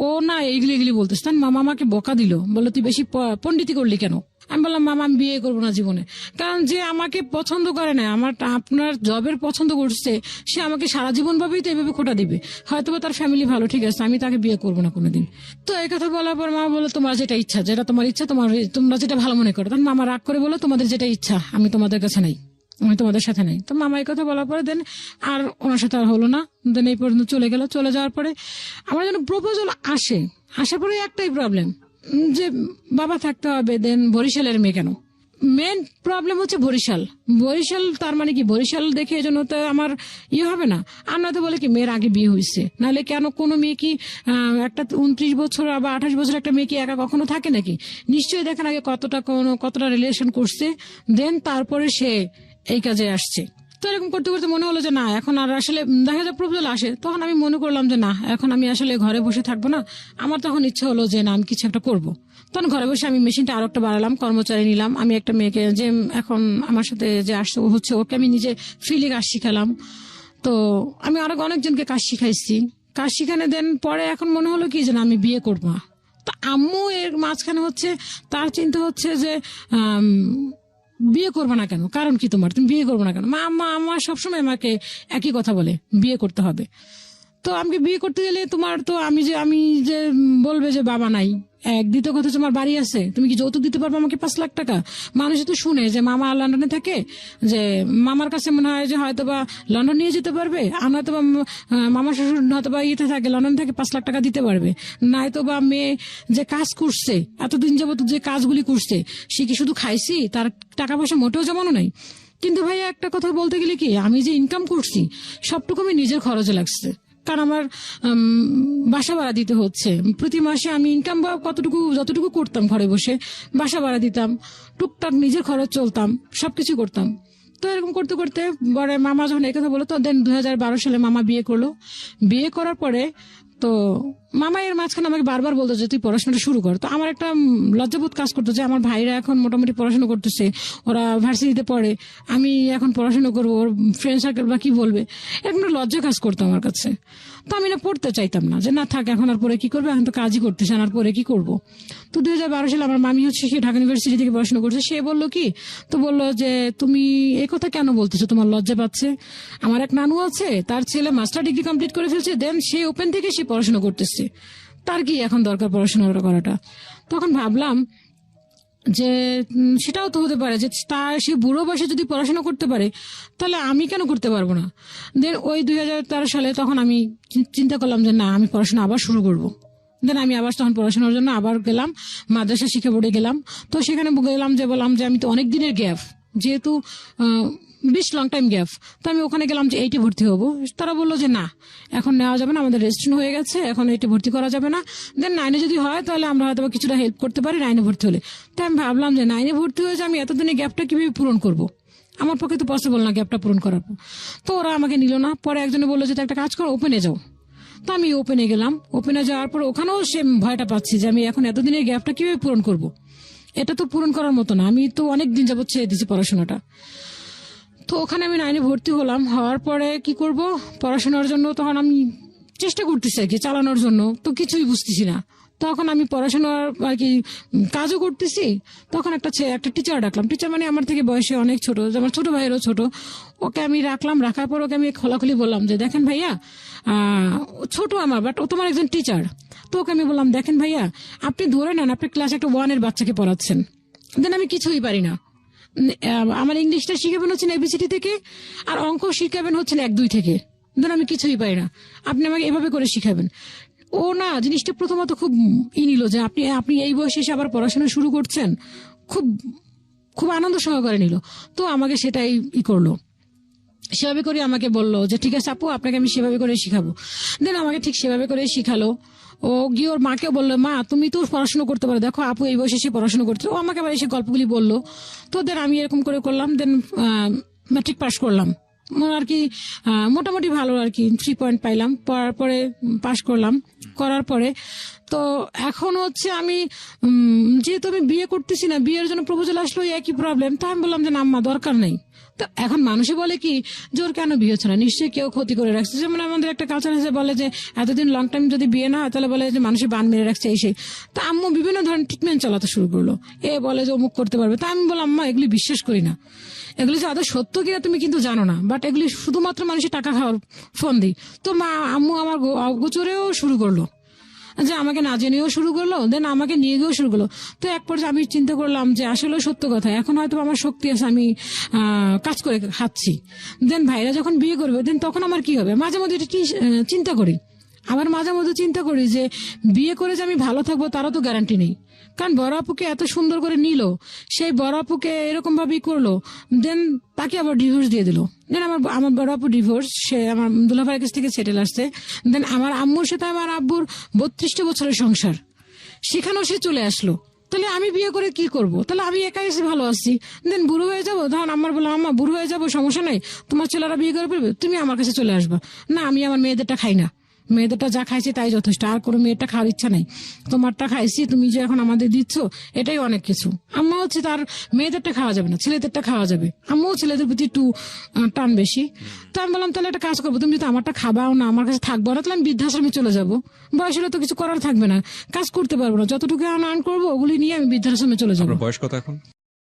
ও না এগুলি বলতেছে। তখন মামা আমাকে বকা দিল, বললো তুই বেশি পণ্ডিতি করলি কেন? আমি বললাম মামা আমি বিয়ে করবো না জীবনে, কারণ যে আমাকে পছন্দ করে না, আপনার জবের পছন্দ করছে, সে আমাকে সারা জীবন ভাবেই তো এভাবে খোটা দিবে। হয়তো তার ফ্যামিলি ভালো, ঠিক আছে, আমি তাকে বিয়ে করবো না কোনোদিন। তো এই কথা বলার পর মামা বললো তোমার যেটা ইচ্ছা, যেটা তোমার ইচ্ছা, তোমরা যেটা ভালো মনে করো। তখন মামা রাগ করে বললো তোমাদের যেটা ইচ্ছা, আমি তোমাদের কাছে নাই, আমি তোমাদের সাথে নাই। তো মামা এই কথা বলার পরে দেন আর ওনার সাথে আর হলো না। দেন এই পর্যন্ত চলে গেল। চলে যাওয়ার পরে আমার যেন প্রপোজাল আসার পরে একটাই প্রবলেম, যে বাবা থাকতে হবে। দেন বরিশালের মেয়ে কেন? মেন প্রবলেম হচ্ছে বরিশাল তার মানে কি বরিশাল দেখে এজন্য তো আমার হবে না। আর নয়তো বলে কি মেয়ের আগে বিয়ে হয়েছে, নাহলে কেন কোনো মেয়ে কি একটা 29 বছর বা 28 বছর একটা মেয়ে কি একা কখনো থাকে নাকি? নিশ্চয়ই দেখেন আগে কতটা রিলেশন করছে, দেন তারপরে সে এই কাজে আসছে। তো এরকম করতে করতে মনে হলো যে না, এখন আর আসলে দেখা যায় প্রপোজাল আসে, তখন আমি মনে করলাম যে না, এখন আমি আসলে ঘরে বসে থাকবো না। আমার তখন ইচ্ছা হলো যে না, আমি কিছু একটা করবো। তখন ঘরে বসে আমি মেশিনটা আরো একটা বাড়ালাম, কর্মচারী নিলাম। আমি একটা মেয়েকে, যে এখন আমার সাথে যে আসছে হচ্ছে, ওকে আমি নিজে ফ্রিলি কাজ শিখালাম। তো আমি আরো অনেকজনকে কাজ শিখাইছি। কাজ শিখানে দেন পরে এখন মনে হলো কি যে না, আমি বিয়ে করবো। তো আম্মু এর মাঝখানে হচ্ছে তার চিন্তা হচ্ছে যে বিয়ে করবে না কেন, কারণ কি তোমার, তুমি বিয়ে করবে না কেন? আমার সবসময় আমাকে একই কথা বলে, বিয়ে করতে হবে। তো আমাকে বিয়ে করতে গেলে তোমার তো আমি যে বলবে যে বাবা নাই, দ্বিতীয় কথা তোমার বাড়ি আছে, তুমি কি যৌতুক দিতে পারবে আমাকে 5 লাখ টাকা? মানুষ তো শুনে যে মামা লন্ডনে থাকে, যে মামার কাছে মনে হয় যে হয়তো বা লন্ডন নিয়ে যেতে পারবে, আর নয়তো বা মামা শ্বশুর হয়তো বা ইয়েতে থাকে, লন্ডন থেকে 5 লাখ টাকা দিতে পারবে। নয়তো বা মেয়ে যে কাজ করছে এতদিন যাবত, যে কাজগুলি করছে, সে কি শুধু খাইছি, তার টাকা পয়সা মোটেও জমানো নাই। কিন্তু ভাই একটা কথা বলতে গেলে কি, আমি যে ইনকাম করছি সবটুকু আমি নিজের খরচে লাগছে, কারণ আমার বাসা ভাড়া দিতে হচ্ছে। প্রতি মাসে আমি ইনকাম বা যতটুকু করতাম ঘরে বসে, বাসা ভাড়া দিতাম, টুকটাক নিজের খরচ চলতাম, সবকিছু করতাম। তো এরকম করতে করতে পরে মামা যখন এই কথা বলো, তো দেন 2012 সালে মামা বিয়ে করলো। বিয়ে করার পরে তো মামা এর মাঝখানে আমাকে বারবার বলতো যে তুই পড়াশোনাটা শুরু কর। তো আমার একটা লজ্জাবোধ কাজ করতো যে আমার ভাইরা এখন মোটামুটি পড়াশোনা করতেছে, ওরা ভার্সিটিতে পড়ে, আমি এখন পড়াশোনা করবো, ওর ফ্রেন্ড সার্কেল বা কি বলবে, এরকম একটা লজ্জা কাজ করতো আমার কাছে। তো আমি না পড়তে চাইতাম না, যে না থাক, এখন আর পরে কি করবে, এখন তো কাজই করতেছে, আর পরে কি করবো। তো 2012 সালে আমার মামি হচ্ছে সে ঢাকা ইউনিভার্সিটি থেকে পড়াশোনা করছে। সে বললো কি, তো বললো যে তুমি এই কথা কেন বলতেছো, তোমার লজ্জা পাচ্ছে? আমার এক নানু আছে, তার ছেলে মাস্টার ডিগ্রি কমপ্লিট করে ফেলছে, দেন সে ওপেন থেকে সে পড়াশোনা করতেছে, তার কি এখন দরকার পড়াশোনা করাটা? তখন ভাবলাম যে সেটাও তো হতে পারে যে সে বুড়ো বয়সে যদি পড়াশোনা করতে পারে, তাহলে আমি কেন করতে পারবো না? দেন ওই 2013 সালে তখন আমি চিন্তা করলাম যে না, আমি পড়াশোনা আবার শুরু করবো। দেন আমি আবার তখন পড়াশোনার জন্য আবার গেলাম, মাদ্রাসা শিক্ষা বোর্ডে গেলাম। তো সেখানে গেলাম, যে বললাম যে আমি তো অনেক দিনের গ্যাপ, যেহেতু 20 লং টাইম গ্যাপ, তো আমি ওখানে গেলাম যে 8-এ ভর্তি হবো। তারা বললো যে না, এখন নেওয়া যাবে না, আমাদের রেজিস্ট্রেশন হয়ে গেছে, এখন 8-এ ভর্তি করা যাবে না। দেন 9-এ যদি হয় তাহলে আমরা হয়তো কিছুটা হেল্প করতে পারি 9-এ ভর্তি হলে। তাই আমি ভাবলাম যে 9-এ ভর্তি হয়েছে, আমি এতদিনের গ্যাপটা কিভাবে পূরণ করবো? আমার পক্ষে তো পসিবল না গ্যাপটা পূরণ করার। তো ওরা আমাকে নিল না। পরে একজনে বললো যে একটা কাজ করো, ওপেনে যাও। তো আমি ওপেনে গেলাম। ওপেনে যাওয়ার পর ওখানেও সে ভয়টা পাচ্ছি যে আমি এখন এতদিনের গ্যাপটা কিভাবে পূরণ করব। এটা তো পূরণ করার মতো না, আমি তো অনেক দিন যাবত ছেড়ে দিয়েছি পড়াশোনাটা। তো ওখানে আমি 9-এ ভর্তি হলাম। হওয়ার পরে কি করব, পড়াশোনার জন্য তখন আমি চেষ্টা করতেছি আর কি চালানোর জন্য, তো কিছুই বুঝতেছি না। তখন আমি পড়াশোনার আর কি কাজও করতেছি। তখন একটা টিচার ডাকলাম। টিচার মানে আমার থেকে বয়সে অনেক ছোট, আমার ছোট ভাইয়েরও ছোট। ওকে আমি রাখলাম। রাখার পর ওকে আমি খোলাখুলি বললাম যে দেখেন ভাইয়া, ছোট আমার, বাট ও তোমার একজন টিচার। তো ওকে আমি বললাম দেখেন ভাইয়া, আপনি ধরে নেন আপনি ক্লাস একটা 1-এর বাচ্চাকে পড়াচ্ছেন, দেন আমি কিছুই পারি না। আমার ইংলিশটা শিখাবেন হচ্ছেন ABCD থেকে, আর অঙ্ক শিখাবেন হচ্ছেন 1-2 থেকে, দেন আমি কিছুই পারি না, আপনি আমাকে এভাবে করে শিখাবেন। ও না জিনিসটা প্রথমত খুব নিল যে আপনি এই বয়সে এসে আবার পড়াশোনা শুরু করছেন, খুব খুব আনন্দ সহকারে নিল। তো আমাকে সেটাই করলো, সেভাবে করে আমাকে বললো যে ঠিক আছে আপু, আপনাকে আমি সেভাবে করে শিখাবো। দেন আমাকে ঠিক সেভাবে করে শিখালো। ও গিয়ে ওর মাকে বললো, মা তুমি তো পড়াশোনা করতে পারো, দেখো আপু এই বয়সে সে পড়াশোনা করছে। ও আমাকে আবার এসে গল্পগুলি বললো। তো দেন আমি এরকম করে করলাম। দেন ম্যাট্রিক পাস করলাম আর কি, মোটামুটি ভালো আর কি 3 পয়েন্ট পাইলাম। পড়ার পরে পাস করলাম। করার পরে তো এখন হচ্ছে আমি যেহেতু আমি বিয়ে করতেছি না, বিয়ের জন্য প্রপোজাল আসলো, একই প্রবলেম। তো আমি বললাম যে না আম্মা, দরকার নেই। তো এখন মানুষে বলে কি জোর কেন বিয়ে হচ্ছে না, নিশ্চয়ই কেউ ক্ষতি করে রাখছে। যেমন আমাদের একটা কালচার আছে, বলে যে এতদিন লং টাইম যদি বিয়ে না হয় তাহলে বলে যে মানুষের বান মেরে রাখছে এই সেই। তো আম্মু বিভিন্ন ধরনের ট্রিটমেন্ট চালাতে শুরু করলো। এ বলে যে অমুক করতে পারবে। তা আমি বললাম আম্মা, এগুলি বিশ্বাস করি না, এগুলি যে আদৌ সত্য কিনা তুমি কিন্তু জানো না, বাট এগুলি শুধুমাত্র মানুষের টাকা খাওয়ার ফোন দিই। তো আম্মু আমার অগোচরেও শুরু করলো, যে আমাকে না জেনেও শুরু করলো, দেন আমাকে নিয়ে গিয়েও শুরু করলো। তো এক পর্যায়ে আমি চিন্তা করলাম যে আসলে সত্য কথা, এখন হয়তো আমার শক্তি আছে, আমি কাজ করে খাচ্ছি। দেন ভাইরা যখন বিয়ে করবে দেন তখন আমার কি হবে, মাঝে মধ্যে এটা কি চিন্তা করি। আবার মাঝে মধ্যে চিন্তা করি যে বিয়ে করে যে আমি ভালো থাকবো তারও তো গ্যারান্টি নেই। কারণ বড় আপুকে এত সুন্দর করে নিল, সেই বড় আপুকে এরকম ভাবেই করলো, দেন তাকে আবার ডিভোর্স দিয়ে দিল। দেন আমার বড় আপু ডিভোর্স, সে আমার দুলাভাইয়ের কাছ থেকে সেটেল আসছে। দেন আমার আম্মুর সাথে আমার আব্বুর 32টা বছরের সংসার, সেখানেও সে চলে আসলো। তাহলে আমি বিয়ে করে কি করব? তাহলে আমি একাই এসে ভালো আছি। দেন বুড়ো হয়ে যাবো, ধরুন আমার বললাম আম্মা বুড়ো হয়ে যাবো, সমস্যা নাই, তোমার ছেলেরা বিয়ে করে ফেলবে, তুমি আমার কাছে চলে আসবা। না, আমি আমার মেয়েদেরটা খাই না, মেয়েদেরটা যা খাইছি তাই যথেষ্ট, আর কোনো মেয়েরটা খাওয়ার ইচ্ছা নেই। তোমারটা খাইছি, তুমি যে এখন আমাদের দিচ্ছ এটাই অনেক কিছু। আম্মা হচ্ছে তার মেয়েদেরটা খাওয়া যাবে না, ছেলেদেরটা খাওয়া যাবে। আম্মাও ছেলেদের প্রতি একটু টান বেশি। তো আমি বললাম তাহলে একটা কাজ করবো, তুমি যদি আমারটা খাবাও না, আমার কাছে থাকবো না, তাহলে আমি বৃদ্ধাশ্রমে চলে যাবো। বয়স হলে তো কিছু করার থাকবে না, কাজ করতে পারবো না, যতটুকু আর্ন করবো ওগুলি নিয়ে আমি বৃদ্ধাশ্রমে চলে যাবো। আপনার বয়স কত এখন?